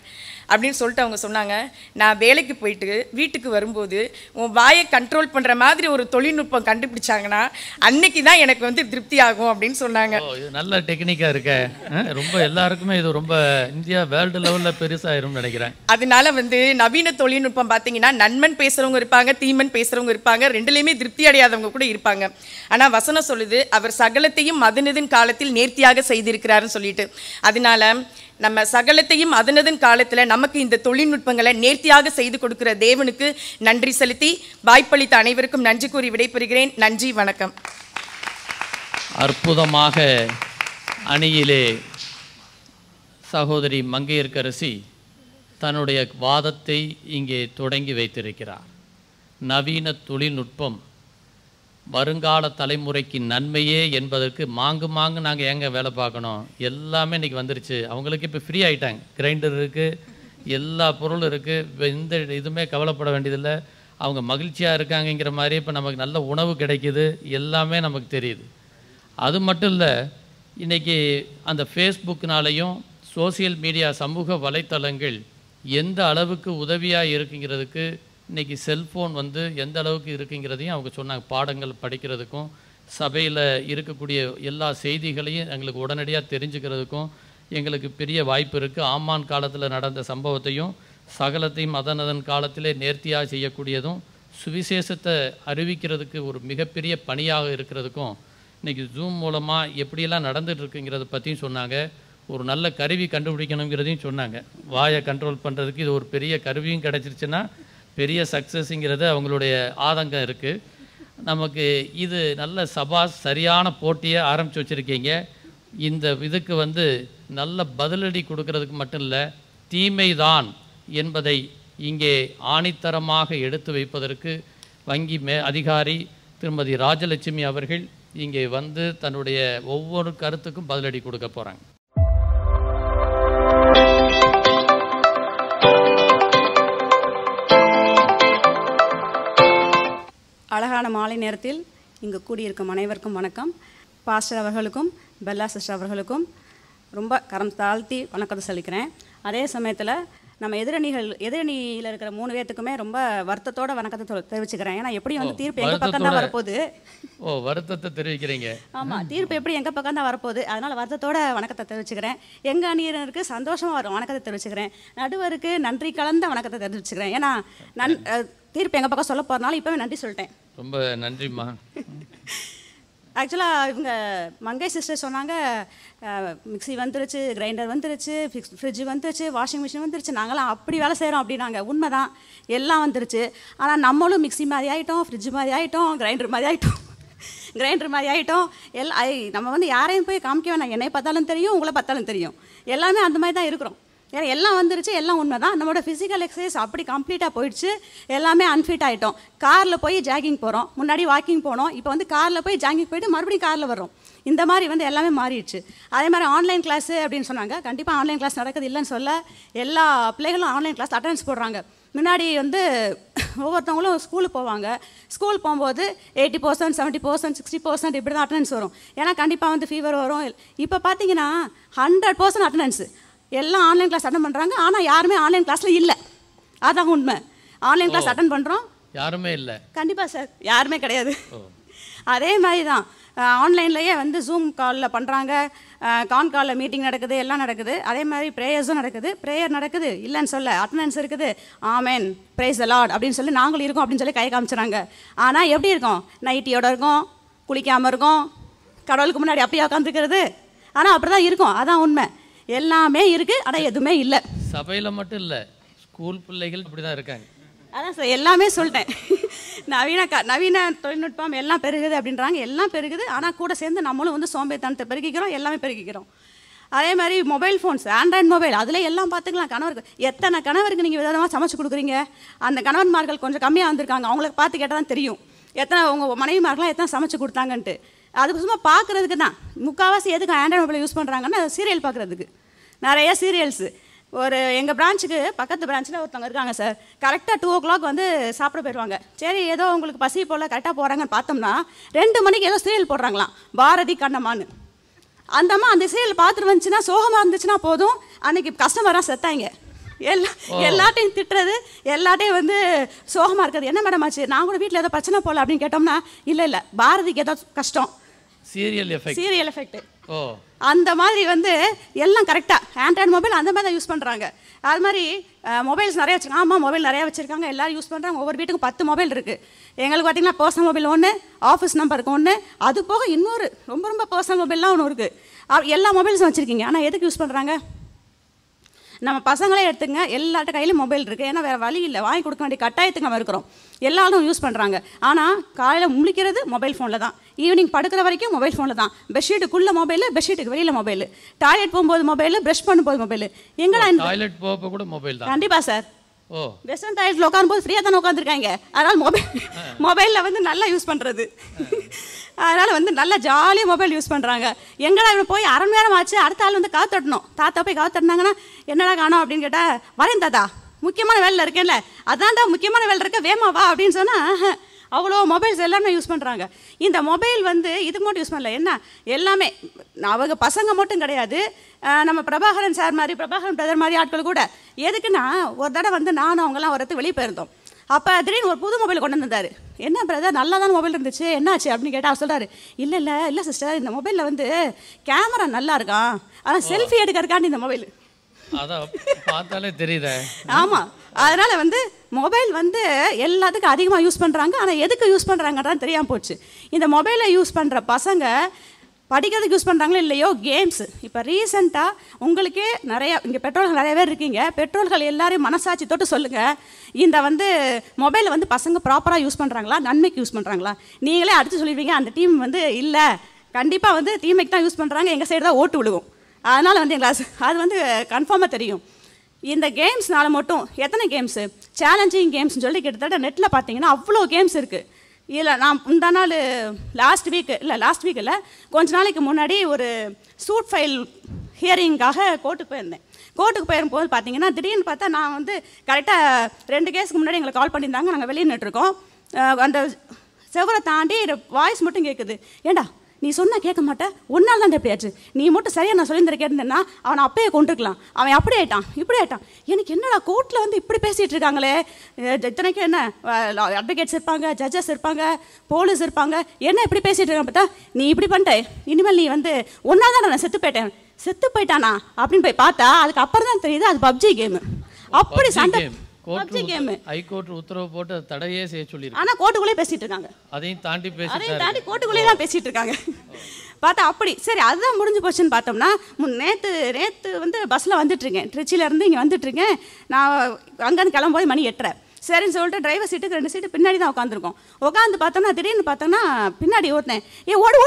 அப்படின்னு சொல்லிட்டு அவங்க சொன்னாங்க, நான் வேலைக்கு போயிட்டு வீட்டுக்கு வரும்போது உன் வாயை கண்ட்ரோல் பண்ணுற மாதிரி ஒரு தொழில்நுட்பம் கண்டுபிடிச்சாங்கன்னா அன்னைக்கு தான் எனக்கு வந்து திருப்தி ஆகும் அப்படின்னு சொன்னாங்க. இது நல்ல டெக்னிக்காக இருக்க, ரொம்ப எல்லாருக்குமே இது ரொம்ப இந்தியா வேர்ல்டு லெவலில் பெருசாயிரும்னு நினைக்கிறேன். அதனால வந்து நவீன தொழில்நுட்பம் பார்த்தீங்கன்னா நன்மன் பேசுகிறவங்க இருப்பாங்க, தீமன் பேசுகிறவங்க இருப்பாங்க, ரெண்டுலேயுமே திருப்தி அடையாதவங்க கூட இருப்பாங்க. ஆனால் வசனம் சொல்லுது, அவர் சகலத்தையும் அதனதின் காலத்தில் நேர்த்தியாக செய்திருக்கிறாருன்னு சொல்லிட்டு. அதனால நம்ம சகலத்தையும் அதனதின் காலத்தில் நமக்கு இந்த தொழில்நுட்பங்களை நேர்த்தியாக செய்து கொடுக்கிற தேவனுக்கு நன்றி செலுத்தி வாய்ப்பளித்த அனைவருக்கும் நன்றி கூறி விடைபெறுகிறேன். நன்றி, வணக்கம். அற்புதமாக அணியிலே சகோதரி மங்கையர்க்கரசி தன்னுடைய வாதத்தை இங்கே தொடங்கி வைத்திருக்கிறார். நவீன தொழில்நுட்பம் வருங்கால தலைமுறைக்கு நன்மையே என்பதற்கு மாங்கு நாங்கள் ஏங்க வேலை பார்க்கணும், எல்லாமே இன்றைக்கி வந்துருச்சு. அவங்களுக்கு இப்போ ஃப்ரீ ஆகிட்டாங்க, கிரைண்டர் இருக்குது, எல்லா பொருளும் இருக்குது, எந்த இதுவுமே கவலைப்பட வேண்டியதில்லை. அவங்க மகிழ்ச்சியாக இருக்காங்கங்கிற மாதிரி இப்போ நமக்கு நல்ல உணவு கிடைக்கிது, எல்லாமே நமக்கு தெரியுது. அது மட்டும் இல்லை, இன்றைக்கி அந்த ஃபேஸ்புக்னாலையும் சோசியல் மீடியா சமூக வலைத்தளங்கள் எந்த அளவுக்கு உதவியாக இருக்குங்கிறதுக்கு இன்றைக்கி செல்ஃபோன் வந்து எந்த அளவுக்கு இருக்குங்கிறதையும் அவங்க சொன்னாங்க. பாடங்கள் படிக்கிறதுக்கும் சபையில் இருக்கக்கூடிய எல்லா செய்திகளையும் எங்களுக்கு உடனடியாக தெரிஞ்சுக்கிறதுக்கும் எங்களுக்கு பெரிய வாய்ப்பு இருக்குது. ஆமான் காலத்தில் நடந்த சம்பவத்தையும் சகலத்தையும் அதனதன் காலத்திலே நேர்த்தியாக செய்யக்கூடியதும் சுவிசேஷத்தை அறிவிக்கிறதுக்கு ஒரு மிகப்பெரிய பணியாக இருக்கிறதுக்கும் இன்றைக்கி ஜூம் மூலமாக எப்படியெல்லாம் நடந்துகிட்ருக்குங்கிறத பற்றியும் சொன்னாங்க. ஒரு நல்ல கருவி கண்டுபிடிக்கணுங்கிறதையும் சொன்னாங்க. வாயை கண்ட்ரோல் பண்ணுறதுக்கு இது ஒரு பெரிய கருவியும் கிடச்சிருச்சுன்னா பெரிய சக்ஸஸ்ங்கிறது அவங்களுடைய ஆதங்கம் இருக்குது. நமக்கு இது நல்ல சபா சரியான போட்டியை ஆரம்பித்து வச்சுருக்கீங்க. இந்த இதுக்கு வந்து நல்ல பதிலடி கொடுக்கறதுக்கு மட்டும் இல்லை, தீமைதான் என்பதை இங்கே ஆணித்தரமாக எடுத்து வைப்பதற்கு வங்கி அதிகாரி திருமதி ராஜலட்சுமி அவர்கள் இங்கே வந்து தன்னுடைய ஒவ்வொரு கருத்துக்கும் பதிலடி கொடுக்க போகிறாங்க. அழகான மாலை நேரத்தில் இங்கு கூடியிருக்கும் அனைவருக்கும் வணக்கம். பாஸ்டர் அவர்களுக்கும் பெல்லா சிஸ்டர் அவர்களுக்கும் ரொம்ப கரம் தாழ்த்தி வணக்கத்தை சொல்லிக்கிறேன். அதே சமயத்தில் நம்ம எதிரணியில் இருக்கிற 3 பேர்த்துக்குமே ரொம்ப வருத்தத்தோட வணக்கத்தை தெரிவிச்சுக்கிறேன். ஏன்னா எப்படியும் வந்து தீர்ப்பு எங்கள் பக்கம் தான் வரப்போகுது. வருத்தத்தை தெரிவிக்கிறீங்க. ஆமாம், தீர்ப்பு எப்படி எங்கள் பக்கம் தான் வரப்போகுது. அதனால் வருத்தத்தோட வணக்கத்தை தெரிவிச்சுக்கிறேன். எங்கள் அணியினருக்கு சந்தோஷமாக வரும் வணக்கத்தை தெரிவிச்சுக்கிறேன். நடுவருக்கு நன்றி கலந்த வணக்கத்தை தெரிவிச்சுக்கிறேன். ஏன்னா தீர்ப்பு எங்கள் பக்கம் சொல்ல போகிறனால இப்போவே நன்றி சொல்லிட்டேன். ரொம்ப நன்றிம்மா. ஆக்சுவலாக இவங்க மங்கை சிஸ்டர் சொன்னாங்க, மிக்சி வந்துருச்சு, கிரைண்டர் வந்துருச்சு, ஃப்ரிட்ஜ் வந்துருச்சு, வாஷிங் மிஷின் வந்துருச்சு, நாங்களாம் அப்படி வேலை செய்கிறோம் அப்படின்னாங்க. உண்மைதான், எல்லாம் வந்துருச்சு. ஆனால் நம்மளும் மிக்சி மாதிரி ஆகிட்டோம், ஃப்ரிட்ஜ் மாதிரி ஆகிட்டோம், கிரைண்டர் மாதிரி ஆகிட்டோம். நம்ம வந்து யாரையும் போய் காமிக்க வேணாம். என்னை பார்த்தாலும் தெரியும், உங்களை பார்த்தாலும் தெரியும். எல்லாமே அந்த மாதிரி தான் இருக்கிறோம். ஏன்னா எல்லாம் வந்துருச்சு, எல்லாம் உண்மை தான். நம்மளோட ஃபிசிக்கல் எக்ஸசைஸ் அப்படி கம்ப்ளீட்டாக போயிடுச்சு. எல்லாமே அன்ஃபிட் ஆகிட்டோம். காரில் போய் ஜாகிங் போகிறோம், முன்னாடி வாக்கிங் போனோம், இப்போ வந்து காரில் போய் ஜாகிங் போயிட்டு மறுபடியும் காரில் வர்றோம். இந்த மாதிரி வந்து எல்லாமே மாறிடுச்சு. அதே மாதிரி ஆன்லைன் கிளாஸு அப்படின்னு சொன்னாங்க. கண்டிப்பாக ஆன்லைன் கிளாஸ் நடக்குது இல்லைன்னு சொல்ல, எல்லா பிள்ளைகளும் ஆன்லைன் கிளாஸ் அட்டெண்டன்ஸ் போடுறாங்க. முன்னாடி வந்து ஒவ்வொருத்தவங்களும் ஸ்கூலுக்கு போவாங்க. ஸ்கூல் போகும்போது 80%, 70%, 60% இப்படி தான் அட்டெண்டன்ஸ் வரும். ஏன்னா கண்டிப்பாக வந்து ஃபீவர் வரும். இப்போ பார்த்தீங்கன்னா 100% அட்டெண்டன்ஸு. எல்லாம் ஆன்லைன் கிளாஸ் அட்டன் பண்ணுறாங்க. ஆனால் யாருமே ஆன்லைன் கிளாஸில் இல்லை. அதான் உண்மை. ஆன்லைன் கிளாஸ் அட்டன் பண்ணுறோம், யாருமே இல்லை. கண்டிப்பாக சார், யாருமே கிடையாது. அதே மாதிரி தான் ஆன்லைன்லேயே வந்து ஜூம் காலில் பண்ணுறாங்க, கான் காலில் மீட்டிங் நடக்குது, எல்லாம் நடக்குது. அதே மாதிரி ப்ரேயர்ஸும் நடக்குது. ப்ரேயர் நடக்குது இல்லைன்னு சொல்ல, அட்டெண்டன்ஸ் இருக்குது. ஆமேன், ப்ரைஸ் தி லார்ட் அப்படின்னு சொல்லி நாங்களும் இருக்கோம் அப்படின்னு சொல்லி கை காமிச்சுறாங்க. ஆனால் எப்படி இருக்கோம்? நைட்டியோட இருக்கோம், குளிக்காமல் இருக்கோம், கடவுளுக்கு முன்னாடி அப்படியே உட்காந்துக்கிறது. ஆனால் அப்படி தான் இருக்கும். அதான் உண்மை. எல்லாமே இருக்குது, ஆனால் எதுவுமே இல்லை. சபையில் மட்டும் இல்லை, ஸ்கூல் பிள்ளைகள் அப்படி தான் இருக்காங்க. அதான் சார், எல்லாமே சொல்லிட்டேன். நவீன தொழில்நுட்பம் எல்லாம் பெருகுது அப்படின்றாங்க. எல்லாம் பெருகுது, ஆனால் கூட சேர்ந்து நம்மளும் வந்து சோம்பேறித்தனத்தை பெருக்கிக்கிறோம், எல்லாமே பெருக்கிக்கிறோம். அதே மாதிரி மொபைல் ஃபோன்ஸ், ஆண்ட்ராய்டு மொபைல், அதில் எல்லாம் பார்த்துக்கலாம். கணவருக்கு எத்தனை கணவருக்கு நீங்கள் விதமாக சமைச்சு கொடுக்குறீங்க? அந்த கணவன்மார்கள் கொஞ்சம் கம்மியாக வந்திருக்காங்க. அவங்களுக்கு பார்த்து கேட்டால் தான் தெரியும் எத்தனை உங்கள் மனைவிமார்கள்லாம் எத்தனை சமைச்சு கொடுத்தாங்கன்ட்டு. அது சும்மா பார்க்குறதுக்கு தான். முக்கால்வாசி எதுக்கு ஆண்ட்ராய்டு மொபைல் யூஸ் பண்ணுறாங்கன்னா சீரியல் பார்க்குறதுக்கு. நிறைய சீரியல்ஸு. ஒரு எங்கள் பிரான்ச்சுக்கு பக்கத்து பிரான்ச்சில் ஒருத்தவங்க இருக்காங்க சார். கரெக்டாக 2 o'clock வந்து சாப்பிட போயிடுவாங்க. சரி, ஏதோ உங்களுக்கு பசி போல் கரெக்டாக போகிறாங்கன்னு பார்த்தோம்னா 2 மணிக்கு ஏதோ சீரியல் போடுறாங்களாம், பாரதி கண்ணம்மான்னு. அந்த அம்மா அந்த சீரியல் பார்த்துட்டு வந்துச்சுன்னா, சோகமாக இருந்துச்சுன்னா போதும், அன்றைக்கி கஸ்டமராக செத்தாங்க. எல்லாட்டையும் திட்டுறது, எல்லாட்டையும் வந்து சோகமாக இருக்கிறது. என்ன மேடம் ஆச்சு, நான் கூட வீட்டில் ஏதோ பிரச்சனை போகல அப்படின்னு கேட்டோம்னா, இல்லை பாரதிக்கு ஏதோ கஷ்டம், சீரியல் எஃபெக்ட். அந்த மாதிரி வந்து எல்லாம் கரெக்டாக ஆண்ட்ராய்டு மொபைல் அந்த மாதிரி தான் யூஸ் பண்ணுறாங்க. அது மாதிரி மொபைல்ஸ் நிறையா வச்சுருக்காங்க. ஆமாம், மொபைல் நிறையா வச்சுருக்காங்க, எல்லோரும் யூஸ் பண்ணுறாங்க. ஒவ்வொரு வீட்டுக்கும் 10 மொபைல் இருக்குது. எங்களுக்கு பார்த்திங்கன்னா பர்சனல் மொபைல் ஒன்று, ஆஃபீஸ் நம்பருக்கு ஒன்று, அது போக இன்னொரு ரொம்ப பர்சனல் மொபைல்லாம் ஒன்று இருக்குது. எல்லா மொபைல்ஸும் வச்சுருக்கீங்க, ஆனால் எதுக்கு யூஸ் பண்ணுறாங்க? நம்ம பசங்களே எடுத்துங்க, எல்லார்ட்ட கையிலும் மொபைல் இருக்குது. ஏன்னா வேறு வழி இல்லை, வாங்கி கொடுக்க வேண்டிய கட்டாயத்துக்கு நம்ம இருக்கிறோம். எல்லாரும் யூஸ் பண்ணுறாங்க. ஆனால் காலையில் முழிக்கிறது மொபைல் ஃபோனில் தான், ஈவினிங் படுக்கிற வரைக்கும் மொபைல் ஃபோனில் தான். பெட்ஷீட்டுக்குள்ளே மொபைல், பெட்ஷீட்டுக்கு வெளியில் மொபைல், டாய்லெட் போகும்போது மொபைல், ப்ரஷ் பண்ணும்போது மொபைல். எங்கடா டாய்லெட் போக கூட மொபைல் தான். கண்டிப்பாக சார். வெஸ்டர்ன் டாய்லெட்டில் உட்காரும்போது ஃப்ரீயாக தானே உட்காந்துருக்காங்க. அதனால் மொபைலில் வந்து நல்லா யூஸ் பண்ணுறது. அதனால் வந்து நல்லா ஜாலியாக மொபைல் யூஸ் பண்ணுறாங்க. எங்கடா இவன் போய் அரை மணி நேரம் ஆச்சு, அடுத்த ஆள் வந்து காத்து தட்டணும். தாத்தா போய் காத்து தட்டினாங்கன்னா என்னடா காணோம் அப்படின்னு கேட்டால், வரேன் தாத்தா, முக்கியமான வேலையில் இருக்கேன்ல, அதான்டா முக்கியமான வேலை இருக்க, வேமா வா அப்படின்னு சொன்னால் அவ்வளோ மொபைல்ஸ் எல்லாமே யூஸ் பண்ணுறாங்க. இந்த மொபைல் வந்து இதுக்கு மட்டும் யூஸ் பண்ணல, என்ன எல்லாமே அவங்க பசங்க மட்டும் கிடையாது, நம்ம பிரபாகரன் சார் மாதிரி, பிரபாகரன் பிரதர் மாதிரி ஆட்கள் கூட. எதுக்குன்னா, ஒரு தடவை வந்து நானும் அவங்கெல்லாம் ஒரு இடத்துக்கு வெளியே போயிருந்தோம். அப்போ திடீர்னு ஒரு புது மொபைல் கொண்டு வந்தார். என்ன பிரதர், நல்லா தான் மொபைல் இருந்துச்சு, என்னாச்சு அப்படின்னு கேட்டால் அவர் சொல்கிறார், இல்லை சிஸ்டர், இந்த மொபைலில் வந்து கேமரா நல்லா இருக்கான், ஆனால் செல்ஃபி எடுக்கிறக்காண்டி இந்த மொபைல். அதான் பார்த்தாலே தெரியுது. ஆமாம், அதனால் வந்து மொபைல் வந்து எல்லாத்துக்கும் அதிகமாக யூஸ் பண்ணுறாங்க. ஆனால் எதுக்கு யூஸ் பண்ணுறாங்கன்றான்னு தெரியாமல் போச்சு. இந்த மொபைலை யூஸ் பண்ணுற பசங்க படிக்கிறதுக்கு யூஸ் பண்ணுறாங்களோ இல்லையோ, கேம்ஸு. இப்போ ரீசெண்டாக உங்களுக்கே நிறையா இங்கே பெற்றோர்கள் நிறைய பேர் இருக்கீங்க, பெற்றோர்கள் எல்லாரையும் மனசாட்சி தொட்டு சொல்லுங்கள், இந்த வந்து மொபைலை வந்து பசங்க ப்ராப்பராக யூஸ் பண்ணுறாங்களா, நன்மைக்கு யூஸ் பண்ணுறாங்களா? நீங்களே அடுத்து சொல்லிடுவீங்க, அந்த டீம் வந்து இல்லை, கண்டிப்பாக வந்து தீமைக்கு தான் யூஸ் பண்ணுறாங்க, எங்கள் சைடு தான் ஓட்டு விழுகும். அதனால் வந்து எங்களுக்கு அது வந்து கன்ஃபார்மாக தெரியும். இந்த கேம்ஸ்னால மட்டும் எத்தனை கேம்ஸு, சேலஞ்சிங் கேம்ஸ்னு சொல்லி கிட்டத்தட்ட நெட்டில் பார்த்தீங்கன்னா அவ்வளோ கேம்ஸ் இருக்குது. இல்லை, நான் இந்த நாள் லாஸ்ட் வீக் இல்லை கொஞ்ச நாளைக்கு முன்னாடி ஒரு சூட் ஃபைல் ஹியரிங்காக கோர்ட்டுக்கு போயிருந்தேன். கோர்ட்டுக்கு போயிருக்கும்போது பார்த்தீங்கன்னா திடீர்னு பார்த்தா நான் வந்து கரெக்டாக 2 கேஸுக்கு முன்னாடி எங்களுக்கு கால் பண்ணியிருந்தாங்க. நாங்கள் வெளியே நின்றுருக்கோம். அந்த செவரை தாண்டி வாய்ஸ் மட்டும் கேட்குது, ஏண்டா நீ சொன்னால் கேட்க மாட்டேன், ஒன்றால் தான் எப்படியாச்சு, நீ மட்டும் சரியாக நான் சொல்லியிருந்திருக்கேன்னா அவனை அப்பயே கொண்டிருக்கலாம், அவன் அப்படி ஆயிட்டான் இப்படி ஆயிட்டான். எனக்கு என்னடா கோர்ட்டில் வந்து இப்படி பேசிகிட்டு இருக்காங்களே, இத்தனைக்கும் என்ன அட்வொகேட்ஸ் இருப்பாங்க, ஜட்ஜஸ் இருப்பாங்க, போலீஸ் இருப்பாங்க, என்ன இப்படி பேசிகிட்டு இருக்காங்க. பார்த்தா நீ இப்படி பண்ணிட்ட, இனிமேல் நீ வந்து ஒன்றா தான் நான் செத்து போயிட்டானா அப்படின்னு போய் பார்த்தா அதுக்கு அப்புறம் தான் தெரியுது அது பப்ஜி கேமு. அப்படி சண்டை, பப்ஜி கேமு. ஹைகோர்ட் உத்தரவு போட்டு தடையே செய்ய சொல்லியிருக்காங்க. ஆனால் கோர்ட்டுக்குள்ளே பேசிட்டு இருக்காங்க, அதையும் தாண்டி கோர்ட்டுக்குள்ளே தான் பேசிட்டு இருக்காங்க. பார்த்தா அப்படி சரி, அதுதான் முடிஞ்சு போச்சுன்னு பார்த்தோம்னா, நேற்று வந்து பஸ்ஸில் வந்துட்டுருக்கேன், திருச்சியிலேருந்து இங்கே வந்துட்டுருக்கேன். நான் அங்கேருந்து கிளம்போது மணி 8:30. சரின்னு சொல்லிட்டு டிரைவர் சீட்டுக்கு 2 சீட்டு பின்னாடி தான் உட்காந்துருக்கோம். உட்காந்து பார்த்தோம்னா திடீர்னு பார்த்தோம்னா பின்னாடி ஓட்டினேன், ஓடு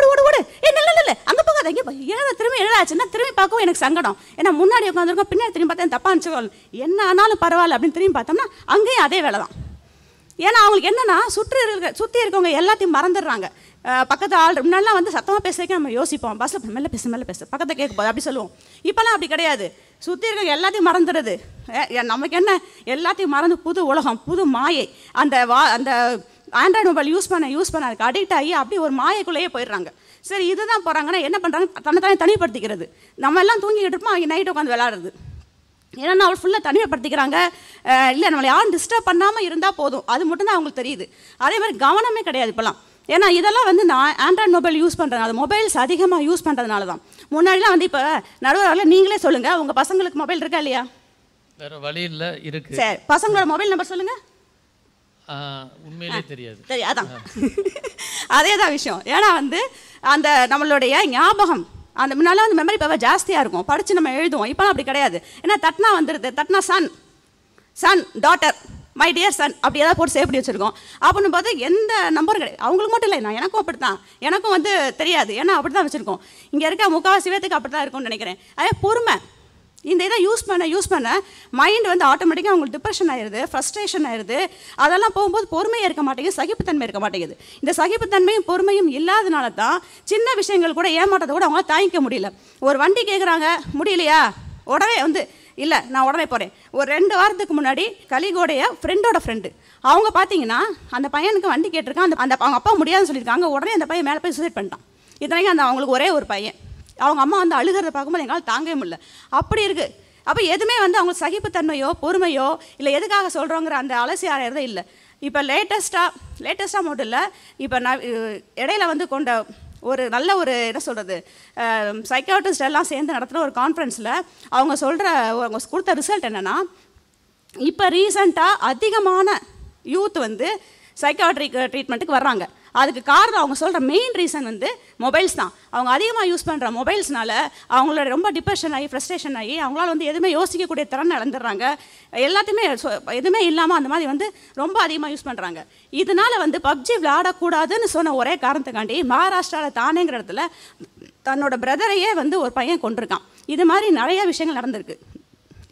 இல்லை அங்கே போகாத, இங்கே ஏன்னா திரும்பி எழாச்சுன்னா திரும்பி பார்க்கவும் எனக்கு சங்கடம். ஏன்னா முன்னாடி உட்காந்துருக்கோம், பின்னாடி திரும்பி பார்த்தா தப்பாக இருந்துச்சு, என்ன ஆனாலும் பரவாயில்ல அப்படின்னு திரும்பி பார்த்தோம்னா அங்கேயும் அதே வேலை தான். ஏன்னா அவங்களுக்கு என்னென்னா சுற்றி இருக்கவங்க எல்லாத்தையும் மறந்துடுறாங்க. பக்கத்து ஆள் முன்னாடிலாம் வந்து சத்தமாக பேசுறதுக்கு நம்ம யோசிப்போம், பஸ்ஸில் மெல்ல பேசு பக்கத்தை கேட்க போது அப்படி சொல்லுவோம். இப்போலாம் அப்படி கிடையாது, சுற்றி இருக்க எல்லாத்தையும் மறந்துடுது. நமக்கு என்ன, எல்லாத்தையும் மறந்து புது உலகம், புது மாயை. அந்த ஆண்ட்ராய்டு மொபைல் யூஸ் பண்ண அதுக்கு அடிக்ட் ஆகி அப்படி ஒரு மாயக்குள்ளேயே போயிடுறாங்க. சரி, இதுதான் போகிறாங்கன்னா என்ன பண்ணுறாங்க, தன்னை தனிப்படுத்திக்கிறது. நம்ம எல்லாம் தூங்கிக்கிட்டு இருப்போம், அவங்க நைட்டு உட்காந்து விளாடுறது. ஏன்னா அவள் ஃபுல்லாக தனிமைப்படுத்திக்கிறாங்க. இல்லை, நம்மளை யாரும் டிஸ்டர்ப் பண்ணாமல் இருந்தால் போதும், அது மட்டும்தான் அவங்களுக்கு தெரியுது. அதே மாதிரி கவனமே கிடையாது இப்போலாம். ஏன்னா இதெல்லாம் வந்து நான் ஆண்ட்ராய்டு மொபைல் யூஸ் பண்ணுறதுனால, மொபைல்ஸ் அதிகமாக யூஸ் பண்ணுறதுனால தான். முன்னாடிலாம் வந்து இப்போ நடுவரில் நீங்களே சொல்லுங்கள், உங்கள் பசங்களுக்கு மொபைல் இருக்கா இல்லையா? வேறு வழி இல்லை, இருக்குது. சரி, பசங்களோட மொபைல் நம்பர் சொல்லுங்கள். உண்மையிலே தெரியாது. சரி, அதான் அதே தான் விஷயம். ஏன்னா வந்து அந்த நம்மளுடைய ஞாபகம், அந்த முன்னால வந்து மெமரி பவர் ஜாஸ்தியாக இருக்கும், படித்து நம்ம எழுதுவோம். இப்போலாம் அப்படி கிடையாது. ஏன்னா தட்னா வந்துடுது, தட்னா son daughter, my dear son அப்படி ஏதாவது போட்டு சேவ் பண்ணி வச்சுருக்கோம். அப்படின்னு பார்த்து எந்த நம்பரும் கிடையாது. அவங்களுக்கு மட்டும் இல்லை, நான் எனக்கும் அப்படி தான், எனக்கும் வந்து தெரியாது. ஏன்னா அப்படி தான் வச்சுருக்கோம். இங்கே இருக்க முக்கால்வாசி பேத்துக்கு அப்படி தான் இருக்கும்னு நினைக்கிறேன். அதே பொறுமை, இந்த இதை யூஸ் பண்ண மைண்ட் வந்து ஆட்டோமேட்டிக்காக அவங்களுக்கு டிப்ரெஷன் ஆயிடுது, ஃப்ரஸ்ட்ரேஷன் ஆயிடுது. அதெல்லாம் போகும்போது பொறுமையாக இருக்க மாட்டேங்குது, சகிப்புத்தன்மை இருக்க மாட்டேங்குது. இந்த சகிப்புத்தன்மையும் பொறுமையும் இல்லாதனால தான் சின்ன விஷயங்கள் கூட ஏமாற்றத்தை கூட அவங்களால தாங்கிக்க முடியல. ஒரு வண்டி கேட்குறாங்க, முடியலையா, உடனே வந்து இல்லை நான் உடனே போகிறேன். ஒரு 2 வாரத்துக்கு முன்னாடி கலிகோடைய ஃப்ரெண்டோட ஃப்ரெண்டு அவங்க பார்த்தீங்கன்னா அந்த பையனுக்கு வண்டி கேட்டிருக்கான். அந்த அவங்க அப்பா முடியாதுன்னு சொல்லியிருக்காங்க. உடனே அந்த பையன் மேலே போய் சூசைட் பண்ணிட்டான். இத்தனைக்கும் அவங்களுக்கு ஒரே ஒரு பையன். அவங்க அம்மா வந்து அழுகிறத பார்க்கும்போது எங்களால் தாங்கவே முடியல. அப்படி இருக்குது. அப்போ எதுவுமே வந்து அவங்களுக்கு சகிப்புத்தன்மையோ பொறுமையோ இல்லை எதுக்காக சொல்கிறோங்கிற அந்த அலசி ஆராயறதே இல்லை. இப்போ லேட்டஸ்ட்டாக மட்டும் இல்லை, இப்போ இடையில வந்து கொண்ட ஒரு நல்ல ஒரு என்ன சொல்கிறது சைக்காட்ரிஸ்ட் எல்லாம் சேர்ந்து நடத்துகிற ஒரு கான்ஃபரன்ஸில் அவங்க கொடுத்த ரிசல்ட் என்னென்னா, இப்போ ரீசண்டாக அதிகமான யூத் வந்து சைக்காட்ரிக் ட்ரீட்மெண்ட்டுக்கு வர்றாங்க. அதுக்கு காரணம் அவங்க சொல்கிற மெயின் ரீசன் வந்து மொபைல்ஸ் தான். அவங்க அதிகமாக யூஸ் பண்ணுற மொபைல்ஸ்னால அவங்களோட ரொம்ப டிப்ரெஷன் ஆகி ஃப்ரஸ்ட்ரேஷன் ஆகி அவங்களால வந்து எதுவுமே யோசிக்கக்கூடிய திறன் இழந்துடுறாங்க. எல்லாத்தையுமே எதுவுமே இல்லாமல் அந்த மாதிரி வந்து ரொம்ப அதிகமாக யூஸ் பண்ணுறாங்க. இதனால் வந்து பப்ஜி விளையாடக்கூடாதுன்னு சொன்ன ஒரே காரணத்துக்காண்டி மகாராஷ்டிராவில் தானேங்கிற இடத்துல தன்னோட பிரதரையே வந்து ஒரு பையன் கொண்டிருக்கான். இது மாதிரி நிறைய விஷயங்கள் நடந்திருக்கு.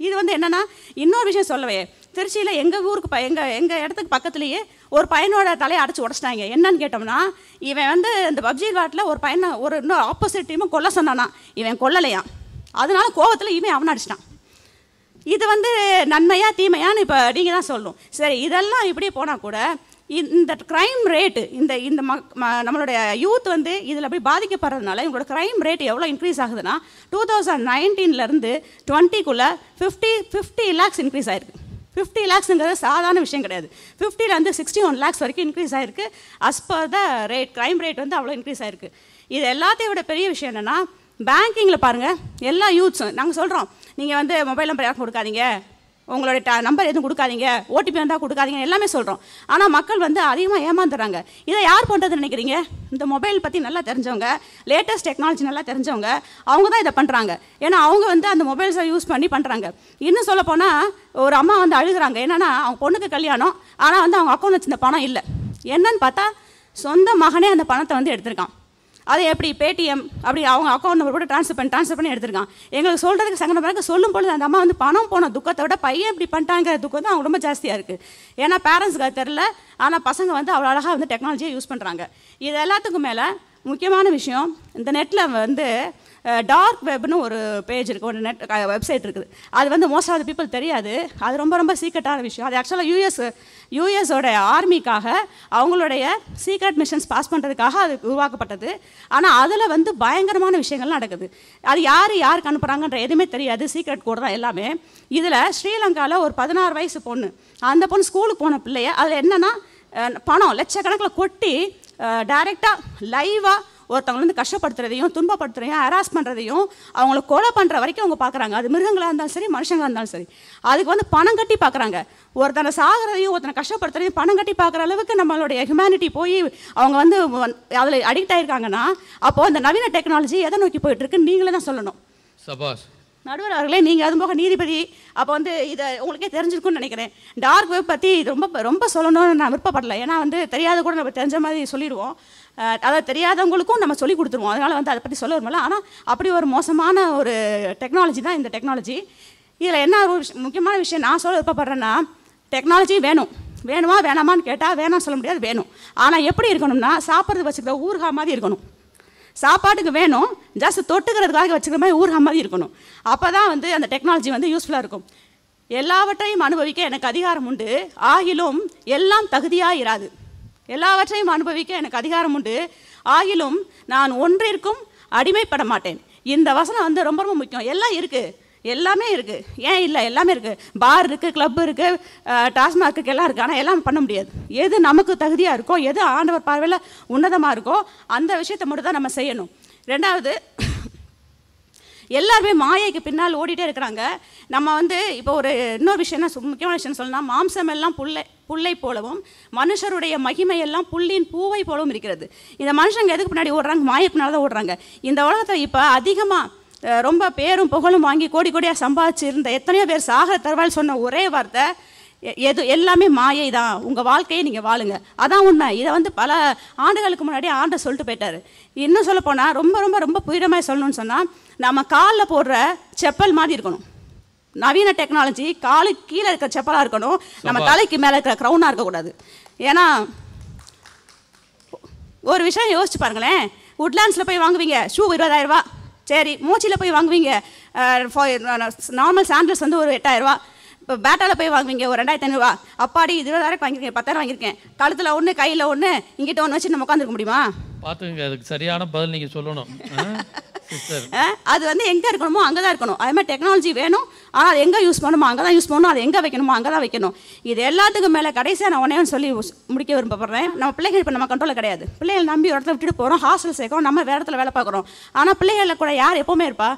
இது வந்து என்னென்னா, இன்னொரு விஷயம் சொல்லவே, திருச்சியில் எங்கள் ஊருக்கு எங்கள் இடத்துக்கு பக்கத்துலேயே ஒரு பையனோட தலையை அடிச்சு உடச்சிட்டாங்க. என்னன்னு கேட்டோம்னா, இவன் வந்து இந்த பப்ஜி விளையாட்டில் ஒரு பையனை இன்னும் ஆப்போசிட் டீமும் கொல்ல சொன்னானா, இவன் கொல்லலையாம். அதனால கோவத்தில் இவன் அவனை அடிச்சிட்டான். இது வந்து நன்மையா தீமையான்னு இப்போ நீங்கள் தான் சொல்லணும். சரி, இதெல்லாம் இப்படியே போனால் கூட இந்த க்ரைம் ரேட்டு இந்த நம்மளுடைய யூத் வந்து இதில் அப்படி பாதிக்கப்படுறதுனால இவங்களோட க்ரைம் ரேட் எவ்வளோ இன்க்ரீஸ் ஆகுதுன்னா 2019 20க்குள்ளே 50 lakhs இன்க்ரீஸ் ஆகிருக்கு. 50 lakhsங்கிறது சாதாரண விஷயம் கிடையாது. 50லேருந்து 61 lakhs வரைக்கும் இன்க்ரீஸ் ஆகிருக்கு. As per the rate crime rate வந்து அவ்வளோ இன்க்ரீஸ் ஆகிருக்கு. இது எல்லாத்தையும் விட பெரிய விஷயம் என்னென்னா, பேங்கிங்கில் பாருங்கள், எல்லா யூத்ஸும் நாங்கள் சொல்கிறோம், நீங்கள் வந்து மொபைல் நம்பர் யாருக்கும் கொடுக்காதீங்க, உங்களுடைய நம்பர் எதுவும் கொடுக்காதீங்க, ஓடிபி வந்தால் கொடுக்காதீங்க, எல்லாமே சொல்கிறோம். ஆனால் மக்கள் வந்து அதிகமாக ஏமாந்துடுறாங்க. இதை யார் பண்ணுறதுன்னு நினைக்கிறீங்க? இந்த மொபைல் பற்றி நல்லா தெரிஞ்சவங்க, லேட்டஸ்ட் டெக்னாலஜி நல்லா தெரிஞ்சவங்க, அவங்க தான் இதை பண்ணுறாங்க. ஏன்னா அவங்க வந்து அந்த மொபைல்ஸை யூஸ் பண்ணி பண்ணுறாங்க. இன்னும் சொல்லப்போனால் ஒரு அம்மா வந்து அழுகிறாங்க. என்னென்னா, அவங்க பொண்ணுக்கு கல்யாணம், ஆனால் வந்து அவங்க அக்கௌண்ட் வச்சிருந்த பணம் இல்லை. என்னன்னு பார்த்தா சொந்த மகனே அந்த பணத்தை வந்து எடுத்திருக்கான். அது எப்படி பேடிஎம் அப்படி அவங்க அக்கௌண்ட் நம்பர் கூட ட்ரான்ஸ்ஃபர் பண்ணி எடுத்திருக்கான். எங்களுக்கு சொல்கிறதுக்கு சங்கடம் பிறகு சொல்லும் பொழுது அந்த அம்மா வந்து பணம் போன துக்கத்தை விட பையன் இப்படி பண்ணிட்டாங்கிற துக்கம் தான் அவங்க ரொம்ப ஜாஸ்தியாக இருக்குது. ஏன்னா பேரண்ட்ஸுக்கு அது தெரில, ஆனால் பசங்க வந்து அவ்வளோ அழகாக வந்து டெக்னாலஜியை யூஸ் பண்ணுறாங்க. இது எல்லாத்துக்கும் மேலே முக்கியமான விஷயம், இந்த நெட்டில் வந்து டார்க் வெப்னு ஒரு பேஜ் இருக்குது, ஒரு வெப்சைட் இருக்குது. அது வந்து மோஸ்ட் ஆஃப் த பீப்புள் தெரியாது. அது ரொம்ப ரொம்ப சீக்ரெட்டான விஷயம். அது ஆக்சுவலாக யூஎஸோட ஆர்மிக்காக அவங்களுடைய சீக்ரெட் மிஷன்ஸ் பாஸ் பண்ணுறதுக்காக அது உருவாக்கப்பட்டது. ஆனால் அதில் வந்து பயங்கரமான விஷயங்கள்லாம் நடக்குது. அது யாருக்கு அனுப்புகிறாங்கன்ற எதுவுமே தெரியாது. சீக்ரெட் கோட் தான் எல்லாமே. இதில் ஸ்ரீலங்காவில் ஒரு 16 வயசு பொண்ணு, அந்த பொண்ணு ஸ்கூலுக்கு போன பிள்ளைய அதில் என்னென்னா பணம் லட்சக்கணக்கில் கொட்டி டைரெக்டாக லைவாக ஒருத்தவங்க வந்து கஷ்டப்படுத்துறதையும் துன்பப்படுத்துறதையும் ஹராஸ் பண்ணுறதையும் அவங்கள கொலை பண்ணுற வரைக்கும் அவங்க பார்க்குறாங்க. அது மிருகங்களாக இருந்தாலும் சரி, மனுஷங்களாக இருந்தாலும் சரி. அதுக்கு வந்து பணம் கட்டி பார்க்குறாங்க. ஒருத்தனை சாகிறதையும் ஒருத்தனை கஷ்டப்படுத்துறதையும் பணம் கட்டி பார்க்குற அளவுக்கு நம்மளுடைய ஹியூமனிட்டி போய் அவங்க வந்து அதில் அடிக்ட் ஆகிருக்காங்கன்னா, அப்போது அந்த நவீன டெக்னாலஜி எதை நோக்கி போயிட்டுருக்குன்னு நீங்களே தான் சொல்லணும். சபாஷ் நடுவர் அவர்களே, நீங்கள் அது போக நீதிபதி, அப்போ வந்து இதை உங்களுக்கே தெரிஞ்சிருக்குன்னு நினைக்கிறேன். டார்க் வெப் பற்றி ரொம்ப ரொம்ப சொல்லணும்னு நான் விருப்பப்படலை. ஏன்னா வந்து தெரியாத கூட நம்ம தெரிஞ்ச மாதிரி சொல்லிடுவோம். அதை தெரியாதவங்களுக்கும் நம்ம சொல்லி கொடுத்துருவோம். அதனால் வந்து அதை பற்றி சொல்ல வருமில்ல. ஆனால் அப்படி ஒரு மோசமான ஒரு டெக்னாலஜி தான் இந்த டெக்னாலஜி. இதில் என்ன ஒரு முக்கியமான விஷயம் நான் சொல்ல விருப்பப்படுறேன்னா, டெக்னாலஜி வேணுமா வேணாமான்னு கேட்டால் வேணாம் சொல்ல முடியாது, வேணும். ஆனால் எப்படி இருக்கணும்னா, சாப்பிட்றது வச்சுக்கிற ஊறுகாய் மாதிரி இருக்கணும். சாப்பாட்டுக்கு வேணும், ஜஸ்ட் தொட்டுக்கிறதுக்காக வச்சுக்கிற மாதிரி ஊறுகாய் மாதிரி இருக்கணும். அப்போ தான் வந்து அந்த டெக்னாலஜி வந்து யூஸ்ஃபுல்லாக இருக்கும். எல்லாவற்றையும் அனுபவிக்க எனக்கு அதிகாரம் உண்டு, ஆகிலும் எல்லாம் தகுதியாக இராது. எல்லாவற்றையும் அனுபவிக்க எனக்கு அதிகாரம் உண்டு, ஆகிலும் நான் ஒன்றிற்கும் அடிமைப்பட மாட்டேன். இந்த வசனம் வந்து ரொம்ப ரொம்ப முக்கியம். எல்லாம் இருக்குது, எல்லாமே இருக்குது. ஏன் இல்லை? எல்லாமே இருக்குது. பார் இருக்குது, கிளப் இருக்குது, டாஸ்மாக் இருக்குது, எல்லாம் இருக்குது. ஆனால் எல்லாம் பண்ண முடியாது. எது நமக்கு தகுதியாக இருக்கோ, எது ஆண்டவர் பார்வையில் உன்னதமாக இருக்கோ அந்த விஷயத்தை மட்டும் தான் நம்ம செய்யணும். ரெண்டாவது, எல்லாருமே மாயைக்கு பின்னால் ஓடிட்டே இருக்கிறாங்க. நம்ம வந்து இப்போ ஒரு இன்னொரு விஷயம் என்ன முக்கியமான விஷயம் சொல்லணும்னா, மாம்சம் எல்லாம் புல்லை போலவும் மனுஷருடைய மகிமையெல்லாம் புல்லின் பூவை போலவும் இருக்கிறது. இந்த மனுஷங்க எதுக்கு பின்னாடி ஓடுறாங்க? மாயைக்கு பின்னால் தான் ஓடுறாங்க. இந்த உலகத்தை இப்போ அதிகமாக ரொம்ப பேரும் புகழும் வாங்கி கோடியாக சம்பாதிச்சு இருந்த எத்தனையோ பேர் சாகிற தருவாள் சொன்ன ஒரே வார்த்தை, எல்லாமே மாயை தான், உங்கள் வாழ்க்கையை நீங்கள் வாழுங்க, அதான் உண்மை. இதை வந்து பல ஆண்டுகளுக்கு முன்னாடி ஆண்டை சொல்லிட்டு போயிட்டார். இன்னும் சொல்லப்போனால் ரொம்ப ரொம்ப ரொம்ப புரிதமாக சொல்லணும்னு சொன்னால், நம்ம காலில் போடுற செப்பல் மாதிரி இருக்கணும். நவீன டெக்னாலஜி காலுக்கு கீழே இருக்கிற செப்பலாக இருக்கணும், நம்ம தலைக்கு மேலே இருக்கிற க்ரௌனாக இருக்கக்கூடாது. ஏன்னா ஒரு விஷயம் யோசிச்சு பாருங்களேன், உட்லாண்ட்ஸில் போய் வாங்குவீங்க ஷூ 20,000 ரூபா. சரி, மூச்சியில் போய் வாங்குவீங்க நார்மல் சாண்டல்ஸ் வந்து ஒரு 8,000 ரூபா. இப்போ பேட்டாவில் போய் வாங்குவீங்க ஒரு 2,500 ரூபா. அப்பாடி 20,000 வாங்கியிருக்கேன், 10,000 வாங்கியிருக்கேன். கழுத்தில் ஒன்று, கையில் ஒன்று, இங்கிட்ட ஒன்று வச்சு நம்ம உட்காந்துருக்க முடியுமா? பார்த்துங்க, அதுக்கு சரியான பதில் நீங்கள் சொல்லணும். அது வந்து எங்கே இருக்கணுமோ அங்கே தான் இருக்கணும். அதே மாதிரி டெக்னாலஜி வேணும், ஆனால் அது எங்கே யூஸ் பண்ணணுமோ அங்கே தான் யூஸ் பண்ணணும், அது எங்கே வைக்கணுமோ அங்கே தான் வைக்கணும். இது எல்லாத்துக்கும் மேலே கடைசியாக நான் ஒன்றே சொல்லி முடிக்க விரும்பப்படுறேன். நம்ம பிள்ளைகள் இப்போ நம்ம கண்ட்ரோலில் கிடையாது. பிள்ளைகள் நம்பி ஒரு இடத்துல விட்டுட்டு போகிறோம், ஹாஸ்டல் சேர்க்கிறோம், நம்ம வேறு இடத்துல வேலை பார்க்குறோம். ஆனால் பிள்ளைகளில் கூட யார் எப்போவுமே இருப்பா?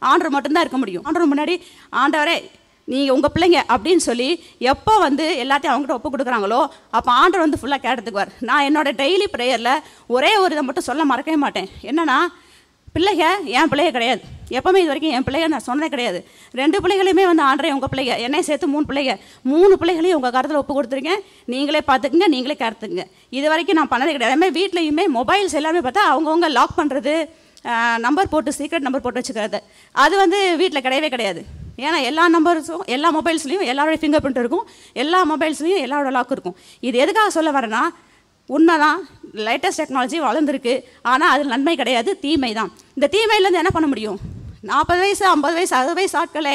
ஆண்டவர் மட்டும்தான் இருக்க முடியும். ஆண்டவர் முன்னாடி ஆண்டவரே நீங்கள் உங்கள் பிள்ளைங்க அப்படின்னு சொல்லி எப்போ வந்து எல்லாத்தையும் அவங்ககிட்ட ஒப்பு கொடுக்குறாங்களோ அப்போ ஆண்டவர் வந்து ஃபுல்லாக கேட்டதுக்குவார். நான் என்னோடய டெய்லி ப்ரேயரில் ஒரே ஒரு இதை மட்டும் சொல்ல மறக்கவே மாட்டேன். என்னென்னா, பிள்ளைங்க என் பிள்ளைய கிடையாது, எப்போவுமே இது வரைக்கும் என் பிள்ளைங்க நான் சொன்னதே கிடையாது. 2 பிள்ளைகளையுமே வந்து ஆண்டரே உங்கள் பிள்ளைங்க, என்னையும் சேர்த்து 3 பிள்ளைங்க, 3 பிள்ளைகளையும் உங்கள் கருத்தில் ஒப்பு கொடுத்துருங்க, நீங்களே பார்த்துக்குங்க, நீங்களே கருத்துக்குங்க. இது வரைக்கும் நான் பண்ணதே கிடையாது. அதேமாதிரி வீட்லையுமே மொபைல்ஸ் எல்லாமே பார்த்தா அவங்கவுங்க லாக் பண்ணுறது, நம்பர் போட்டு சீக்ரெட் நம்பர் போட்டு வச்சுக்கிறது, அது வந்து வீட்டில் கிடையவே கிடையாது. ஏன்னா எல்லா நம்பர்ஸும் எல்லா மொபைல்ஸ்லேயும் எல்லாரோட ஃபிங்கர் பிரிண்ட் இருக்கும், எல்லா மொபைல்ஸ்லேயும் எல்லாரோட லாக் இருக்கும். இது எதுக்காக சொல்ல வரேன்னா, உண்மைதான் லேட்டஸ்ட் டெக்னாலஜி வளர்ந்துருக்கு, ஆனால் அது நன்மை கிடையாது, தீமை தான். இந்த தீமையிலேருந்து என்ன பண்ண முடியும்? 40 வயசு 50 வயசு 60 வயசு ஆட்களே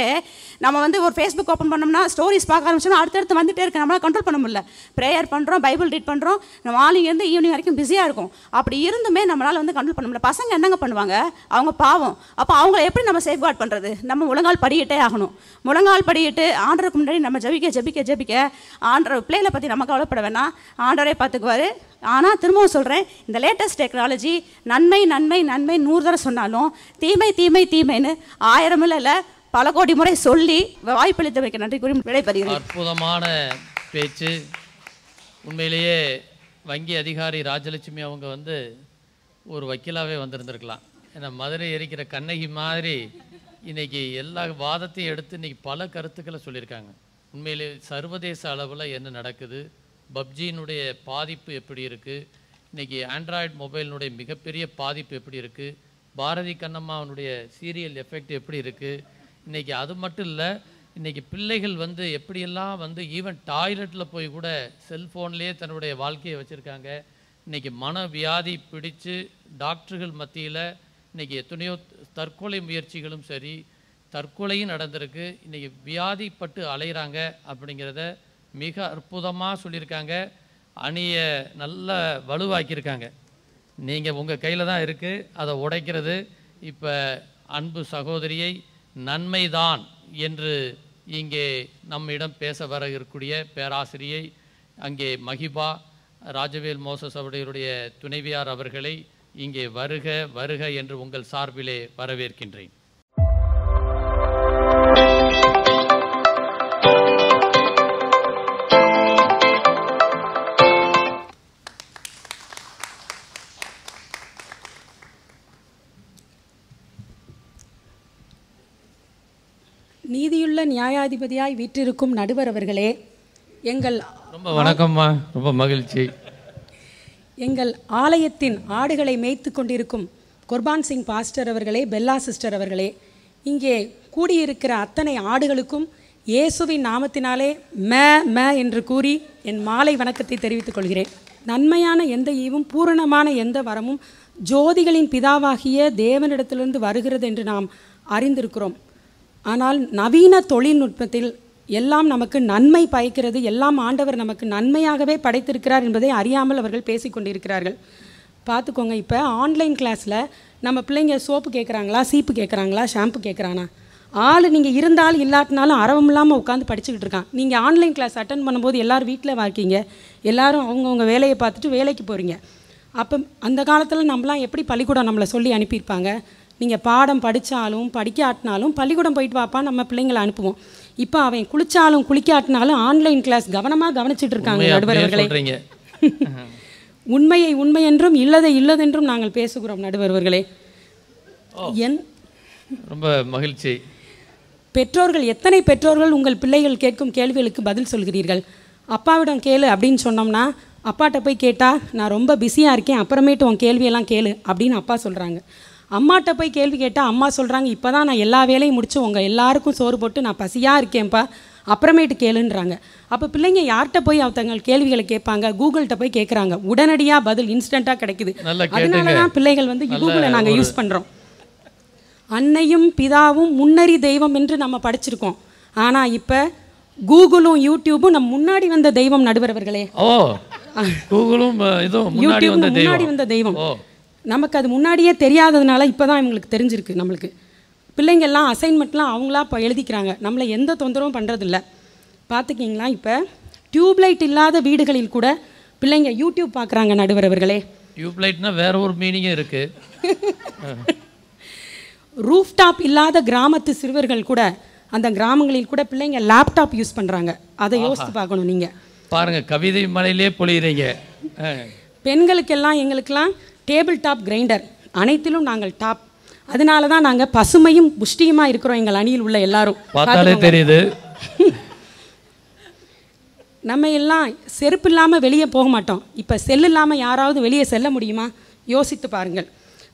நம்ம வந்து ஒரு ஃபேஸ்புக் ஓப்பன் பண்ணோம்னா ஸ்டோரிஸ் பார்க்க ஆரம்பிச்சோம்னா அடுத்தடுத்து வந்துகிட்டே இருக்கு, நம்மளால் கண்ட்ரோல் பண்ண முடியல. ப்ரேயர் பண்ணுறோம், பைபிள் ரீட் பண்ணுறோம், மார்னிங்லேருந்து ஈவினிங் வரைக்கும் பிஸியாக இருக்கும். அப்படி இருந்துமே நம்மளால் வந்து கண்ட்ரோல் பண்ண முடியல. பசங்க என்னங்க பண்ணுவாங்க? அவங்க பாவம். அப்போ அவங்கள எப்படி நம்ம சேஃப்கார்ட் பண்ணுறது? நம்ம முழங்கால் படியிட்டே ஆகணும். முழங்கால் படியிட்டு ஆண்டருக்கு முன்னாடி நம்ம ஜபிக்க ஆண்டர் பிள்ளைகளை பற்றி நம்ம கவலைப்பட வேணாம், ஆண்டவரே பார்த்துக்குவார். ஆனால் திரும்பவும் சொல்கிறேன், இந்த லேட்டஸ்ட் டெக்னாலஜி நன்மை நன்மை நன்மை 100 தடவை சொன்னாலும் தீமை தீமை தீமைன்னு 1000 இல்லை பல கோடி முறை சொல்லி வாய்ப்பளித்து வைக்க நன்றி கூறி விடைபெறுகிறேன். அற்புதமான பேச்சு. உண்மையிலேயே வங்கி அதிகாரி ராஜலட்சுமி அவங்க வந்து ஒரு வக்கீலாகவே வந்திருந்திருக்கலாம். ஏன்னா மதுரை எரிக்கிற கண்ணகி மாதிரி இன்றைக்கி எல்லா வாதத்தையும் எடுத்து இன்றைக்கி பல கருத்துக்களை சொல்லியிருக்காங்க. உண்மையிலே சர்வதேச அளவில் என்ன நடக்குது, பப்ஜியினுடைய பாதிப்பு எப்படி இருக்குது, இன்றைக்கி ஆண்ட்ராய்டு மொபைலினுடைய மிகப்பெரிய பாதிப்பு எப்படி இருக்குது, பாரதி கண்ணம்மாவனுடைய சீரியல் எஃபெக்ட் எப்படி இருக்குது. இன்றைக்கி அது மட்டும் இல்லை, இன்றைக்கி பிள்ளைகள் வந்து எப்படியெல்லாம் வந்து ஈவன் டாய்லெட்டில் போய் கூட செல்ஃபோன்லேயே தன்னுடைய வாழ்க்கையை வச்சுருக்காங்க. இன்றைக்கி மனவியாதி பிடிச்சு டாக்டர்கள் மத்தியில் இன்றைக்கி எத்தனையோ தற்கொலை முயற்சிகளும் சரி, தற்கொலையும் நடந்திருக்கு. இன்றைக்கி வியாதிப்பட்டு அலைகிறாங்க அப்படிங்கிறத மிக அற்புதமாக சொல்லியிருக்காங்க. அணியை நல்ல வலுவாக்கியிருக்காங்க. நீங்கள் உங்கள் கையில் தான் இருக்குது அதை உடைக்கிறது. இப்போ அன்பு சகோதரியை நன்மைதான் என்று இங்கே நம்மிடம் பேச வர இருக்கக்கூடிய பேராசிரியை அங்கே மகிபா ராஜவேல் மோசஸ் அவருடைய துணைவியார் அவர்களை இங்கே வருக வருக என்று உங்கள் சார்பிலே வரவேற்கின்றேன். நீதியுள்ள நியாயாதிபதியாய் வீற்றிருக்கும் நடுவர் அவர்களே, எங்கள் ரொம்ப வணக்கம்மா, ரொம்ப மகிழ்ச்சி. எங்கள் ஆலயத்தின் ஆடுகளை மேய்த்து கொண்டிருக்கும் குர்பான் சிங் பாஸ்டர் அவர்களே, பெல்லா சிஸ்டர் அவர்களே, இங்கே கூடியிருக்கிற அத்தனை ஆடுகளுக்கும் இயேசுவின் நாமத்தினாலே ம என்று கூறி என் மாலை வணக்கத்தை தெரிவித்துக் கொள்கிறேன். நன்மையான எந்த ஈவும் பூரணமான எந்த வரமும் ஜோதிகளின் பிதாவாகிய தேவனிடத்திலிருந்து வருகிறது என்று நாம் அறிந்திருக்கிறோம். ஆனால் நவீன தொழில்நுட்பத்தில் எல்லாம் நமக்கு நன்மை பயக்கிறது, எல்லாம் ஆண்டவர் நமக்கு நன்மையாகவே படைத்திருக்கிறார் என்பதை அறியாமல் அவர்கள் பேசி கொண்டிருக்கிறார்கள். பார்த்துக்கோங்க, இப்போ ஆன்லைன் கிளாஸில் நம்ம பிள்ளைங்க சோப்பு கேட்குறாங்களா, சீப்பு கேட்குறாங்களா, ஷாம்பு கேட்குறானா, ஆள் நீங்கள் இருந்தாலும் இல்லாட்டினாலும் அரவம் இல்லாமல் உட்காந்து படிச்சுக்கிட்டு இருக்கான். நீங்கள் ஆன்லைன் கிளாஸ் அட்டன் பண்ணும்போது எல்லோரும் வீட்டில் வாக்கிங்க, எல்லோரும் அவங்கவுங்க வேலையை பார்த்துட்டு வேலைக்கு போகிறீங்க. அப்போ அந்த காலத்தில் நம்மளாம் எப்படி பள்ளிக்கூடம் நம்மளை சொல்லி அனுப்பியிருப்பாங்க, நீங்கள் பாடம் படித்தாலும் படிக்காட்டினாலும் பள்ளிக்கூடம் போயிட்டு வாப்பா நம்ம பிள்ளைங்களை அனுப்புவோம். இப்போ அவன் குளிச்சாலும் குளிக்காட்டினாலும் ஆன்லைன் கிளாஸ் கவனமாக கவனிச்சுட்டு இருக்காங்க நடுவர்களே. உண்மையை உண்மை என்றும் இல்லதை இல்லதென்றும் நாங்கள் பேசுகிறோம் நடுவர்களே. ரொம்ப மகிழ்ச்சி. பெற்றோர்கள், எத்தனை பெற்றோர்கள் உங்கள் பிள்ளைகள் கேட்கும் கேள்விகளுக்கு பதில் சொல்கிறீர்கள்? அப்பாவிடம் கேளு அப்படின்னு சொன்னோம்னா அப்பாட்ட போய் கேட்டால் நான் ரொம்ப பிஸியாக இருக்கேன், அப்புறமேட்டு உன் கேள்வியெல்லாம் கேளு அப்படின்னு அப்பா சொல்கிறாங்க. அம்மாட்ட போய் கேள்வி கேட்டால் அம்மா சொல்கிறாங்க இப்போ தான் நான் எல்லா வேலையும் முடித்து உங்கள் எல்லாருக்கும் சோறு போட்டு நான் பசியாக இருக்கேன்ப்பா, அப்புறமேட்டு கேளுன்றாங்க. அப்போ பிள்ளைங்க யார்கிட்ட போய் தங்கள் கேள்விகளை கேட்பாங்க? கூகுள்கிட்ட போய் கேட்குறாங்க, உடனடியாக பதில் இன்ஸ்டண்ட்டாக கிடைக்குது. அதனால தான் பிள்ளைகள் வந்து கூகுளை நாங்கள் யூஸ் பண்ணுறோம். அன்னையும் பிதாவும் முன்னறி தெய்வம் என்று நம்ம படிச்சிருக்கோம். ஆனால் இப்போ கூகுளும் யூடியூபும் நம்ம முன்னாடி வந்த தெய்வம் நடுவர்களே. கூகுளும் யூடியூப் முன்னாடி வந்த தெய்வம். நமக்கு அது முன்னாடியே தெரியாததுனால இப்போ தான் இவங்களுக்கு தெரிஞ்சிருக்கு. நம்மளுக்கு பிள்ளைங்கள்லாம் அசைன்மெண்ட்லாம் அவங்களா இப்போ எழுதிக்கிறாங்க, நம்மளை எந்த தொந்தரவும் பண்ணுறதில்ல. பார்த்துக்கிங்களா? இப்போ டியூப்லைட் இல்லாத வீடுகளில் கூட பிள்ளைங்க யூடியூப் பார்க்குறாங்க நடுவர் அவர்களே. டியூப்லைட்னா வேற ஒரு மீனிங்கே இருக்குது. ரூஃப்டாப் இல்லாத கிராமத்து சிறுவர்கள் கூட, அந்த கிராமங்களில் கூட பிள்ளைங்க லேப்டாப் யூஸ் பண்ணுறாங்க. அதை யோசித்து பார்க்கணும் நீங்கள். பாருங்க, கவிதை மலையிலே பொழியிறீங்க. பெண்களுக்கெல்லாம் எங்களுக்கெல்லாம் டேபிள் டாப் கிரைண்டர், அனைத்திலும் நாங்கள் டாப். அதனால தான் நாங்கள் பசுமையும் புஷ்டியுமாக இருக்கிறோம் எங்கள் அணியில் உள்ள எல்லாரும். பார்த்தாலே தெரியுது. நம்ம எல்லாம் செருப்பு இல்லாமல் வெளியே போக மாட்டோம். இப்போ செல் இல்லாமல் யாராவது வெளியே செல்ல முடியுமா? யோசித்து பாருங்கள்.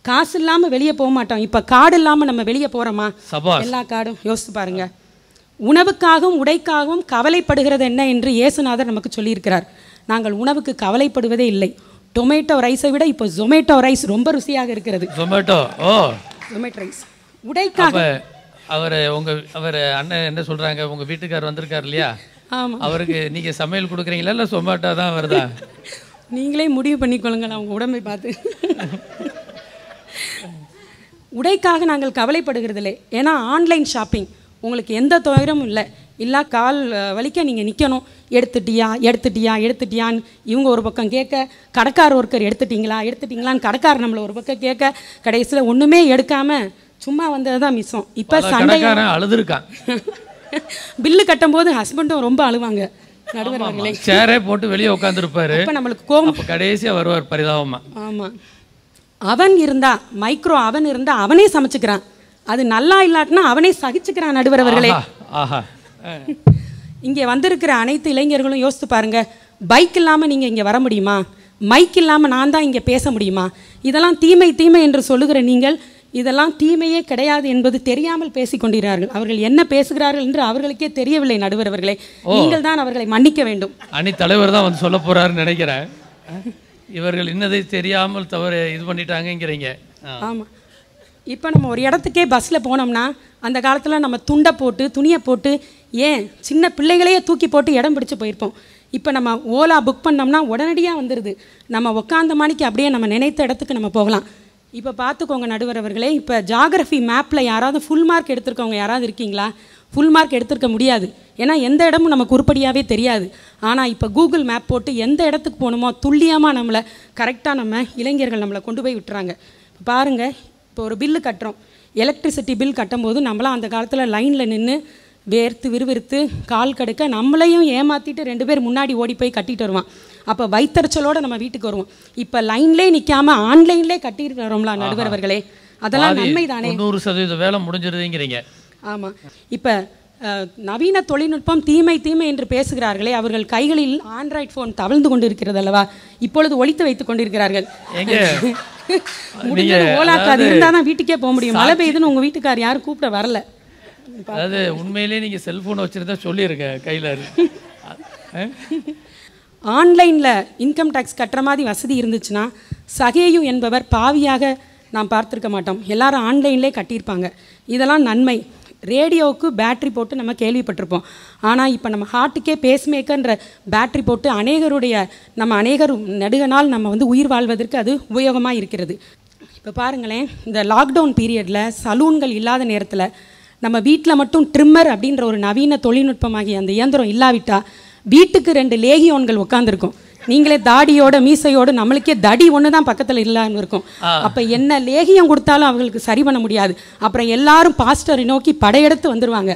காசு இல்லாமல் வெளியே போக மாட்டோம். இப்போ கார்டு இல்லாமல் நம்ம வெளியே போகிறோமா? எல்லா கார்டும் யோசித்து பாருங்கள். உணவுக்காகவும் உடைக்காகவும் கவலைப்படுகிறது என்ன என்று இயேசுநாதர் நமக்கு சொல்லியிருக்கிறார். நாங்கள் உணவுக்கு கவலைப்படுவதே இல்லை. டொமேட்டோ ரைஸை விட இப்போ ஜொமேட்டோ ரைஸ் ரொம்ப ருசியாக இருக்கிறது. ஜொமேட்டோ ரைஸ். உடைக்காக அவர் அண்ணன் என்ன சொல்கிறாங்க, உங்கள் வீட்டுக்கார் வந்திருக்கார் இல்லையா? ஆமாம். அவருக்கு நீங்கள் சமையல் கொடுக்குறீங்களா இல்லை ஜொமேட்டோ தான் வருதா? நீங்களே முடிவு பண்ணிக்கொள்ளுங்கள் அவங்க உடம்பை பார்த்து. உடைக்காக நாங்கள் கவலைப்படுகிறதில்லை. ஏன்னா ஆன்லைன் ஷாப்பிங் உங்களுக்கு எந்த துயரமும் இல்லை. கால் வலிக்க நீங்கள் நிற்கணும். எடுத்துட்டியான்னு இவங்க ஒரு பக்கம் கேட்க, கடைக்கார ஒருத்தர் எடுத்துட்டிங்களான்னு கடைக்காரர் நம்மளை ஒரு பக்கம் கேட்க, கடைசியில் ஒன்றுமே எடுக்காமல் சும்மா வந்தது தான் மிஸ்ஸம். இப்போ சண்டைக்காரன் அழுதுருக்கான். பில்லு கட்டும்போது ஹஸ்பண்டும் ரொம்ப அழுவாங்க. நடுவர்களே சேரே போட்டு வெளியே உட்காந்துருப்பாரு. இப்போ நம்மளுக்கு கோபம், கடைசியாக வருவார் பரிதாபமா. ஆமாம். அவன் இருந்தா, மைக்ரோ அவன் இருந்தா அவனே சமைச்சுக்கிறான். அது நல்லா இல்லாட்டினா அவனே சகிச்சுக்கிறான். நடுவர் அவர்களே, இங்கே வந்திருக்கிற அனைத்து இளைஞர்களும் யோசித்து பாருங்க. பைக் இல்லாமல் நீங்கள் இங்கே வர முடியுமா? மைக் இல்லாமல் நான் தான் இங்கே பேச முடியுமா? இதெல்லாம் தீமை என்று சொல்லுகிற நீங்கள், இதெல்லாம் தீமையே கிடையாது என்பது தெரியாமல் பேசிக்கொண்டிருக்கிறார்கள். அவர்கள் என்ன பேசுகிறார்கள் என்று அவர்களுக்கே தெரியவில்லை. நடுவர் அவர்களே, நீங்கள் தான் அவர்களை மன்னிக்க வேண்டும். அணி தலைவர் தான் வந்து சொல்ல போறாருன்னு நினைக்கிறேன். இவர்கள் இன்னதை தெரியாமல் தவறு இது பண்ணிட்டாங்கிறீங்க. ஆமாம். இப்போ நம்ம ஒரு இடத்துக்கே பஸ்ஸில் போனோம்னா, அந்த காலத்தில் நம்ம துண்டை போட்டு துணியை போட்டு, ஏன் சின்ன பிள்ளைகளையே தூக்கி போட்டு இடம் பிடிச்சி போயிருப்போம். இப்போ நம்ம ஓலா புக் பண்ணோம்னா உடனடியாக வந்துடுது. நம்ம உட்காந்த மணிக்கு அப்படியே நம்ம நினைத்த இடத்துக்கு நம்ம போகலாம். இப்போ பார்த்துக்கோங்க நடுவர் அவர்களே, இப்போ ஜாகிரஃபி மேப்பில் யாராவது ஃபுல் மார்க் எடுத்திருக்கவங்க யாராவது இருக்கீங்களா? ஃபுல் மார்க் எடுத்திருக்க முடியாது. ஏன்னா எந்த இடமும் நமக்கு உருப்படியாகவே தெரியாது. ஆனால் இப்போ கூகுள் மேப் போட்டு எந்த இடத்துக்கு போகணுமோ துல்லியமாக நம்மளை கரெக்டாக நம்ம இளைஞர்கள் நம்மளை கொண்டு போய் விட்டுறாங்க. இப்போ பாருங்கள், இப்போ ஒரு பில்லு கட்டுறோம், எலக்ட்ரிசிட்டி பில் கட்டும்போது நம்மளாம் அந்த காலத்தில் லைனில் நின்று வேர்த்து விறுவிறுத்து கால் கடுக்க நம்மளையும் ஏமாற்றிட்டு 2 பேர் முன்னாடி ஓடி போய் கட்டிட்டு வருவான். அப்போ வைத்தறிச்சலோடு நம்ம வீட்டுக்கு வருவோம். இப்போ லைன்லேயே நிற்காம ஆன்லைன்லேயே கட்டிட்டு வரோம்ல நடுவர் அவர்களே, அதெல்லாம் நன்மை தானே? 100% வேலை முடிஞ்சிருதுங்கிறீங்க. ஆமாம். இப்போ நவீன தொழில்நுட்பம் தீமை என்று பேசுகிறார்களே, அவர்கள் கைகளில் ஆண்ட்ராய்ட் ஃபோன் தவழ்ந்து கொண்டு இருக்கிறது அல்லவா? இப்பொழுது ஒழித்து வைத்துக் கொண்டிருக்கிறார்கள். முடிஞ்சது ஓலாக்கு அது இருந்தால் தான் வீட்டுக்கே போக முடியும். மழை பெய்யுதுன்னு உங்கள் வீட்டுக்கார் யாரும் கூப்பிட வரல. அதாவது உண்மையிலேயே நீங்கள் செல்ஃபோனை வச்சுருந்தா சொல்லியிருக்கேன் கையில். ஆன்லைனில் இன்கம் டேக்ஸ் கட்டுற மாதிரி வசதி இருந்துச்சுன்னா சகேயு என்பவர் பாவியாக நாம் பார்த்துருக்க மாட்டோம். எல்லாரும் ஆன்லைன்லேயே கட்டியிருப்பாங்க. இதெல்லாம் நன்மை. ரேடியோவுக்கு பேட்ரி போட்டு நம்ம கேள்விப்பட்டிருப்போம். ஆனால் இப்போ நம்ம ஹார்ட்டுக்கே பேஸ்மேக்கர்ன்ற பேட்ரி போட்டு அநேகர் நெடுக நாள் நம்ம உயிர் வாழ்வதற்கு அது உபயோகமாக இருக்கிறது. இப்போ பாருங்களேன், இந்த லாக்டவுன் பீரியடில் சலூன்கள் இல்லாத நேரத்தில் நம்ம வீட்டில் மட்டும் ட்ரிம்மர் அப்படின்ற ஒரு நவீன தொழில்நுட்பமாகி அந்த இயந்திரம் இல்லாவிட்டால் வீட்டுக்கு 2 லேகியோன்கள் உட்காந்துருக்கும். நீங்களே தாடியோட மீசையோடு நம்மளுக்கே தடி ஒன்று தான் பக்கத்தில் இல்லாமல் இருக்கும். அப்போ என்ன லேகியம் கொடுத்தாலும் அவங்களுக்கு சரி பண்ண முடியாது. அப்புறம் எல்லாரும் பாஸ்டரை நோக்கி படையெடுத்து வந்துடுவாங்க.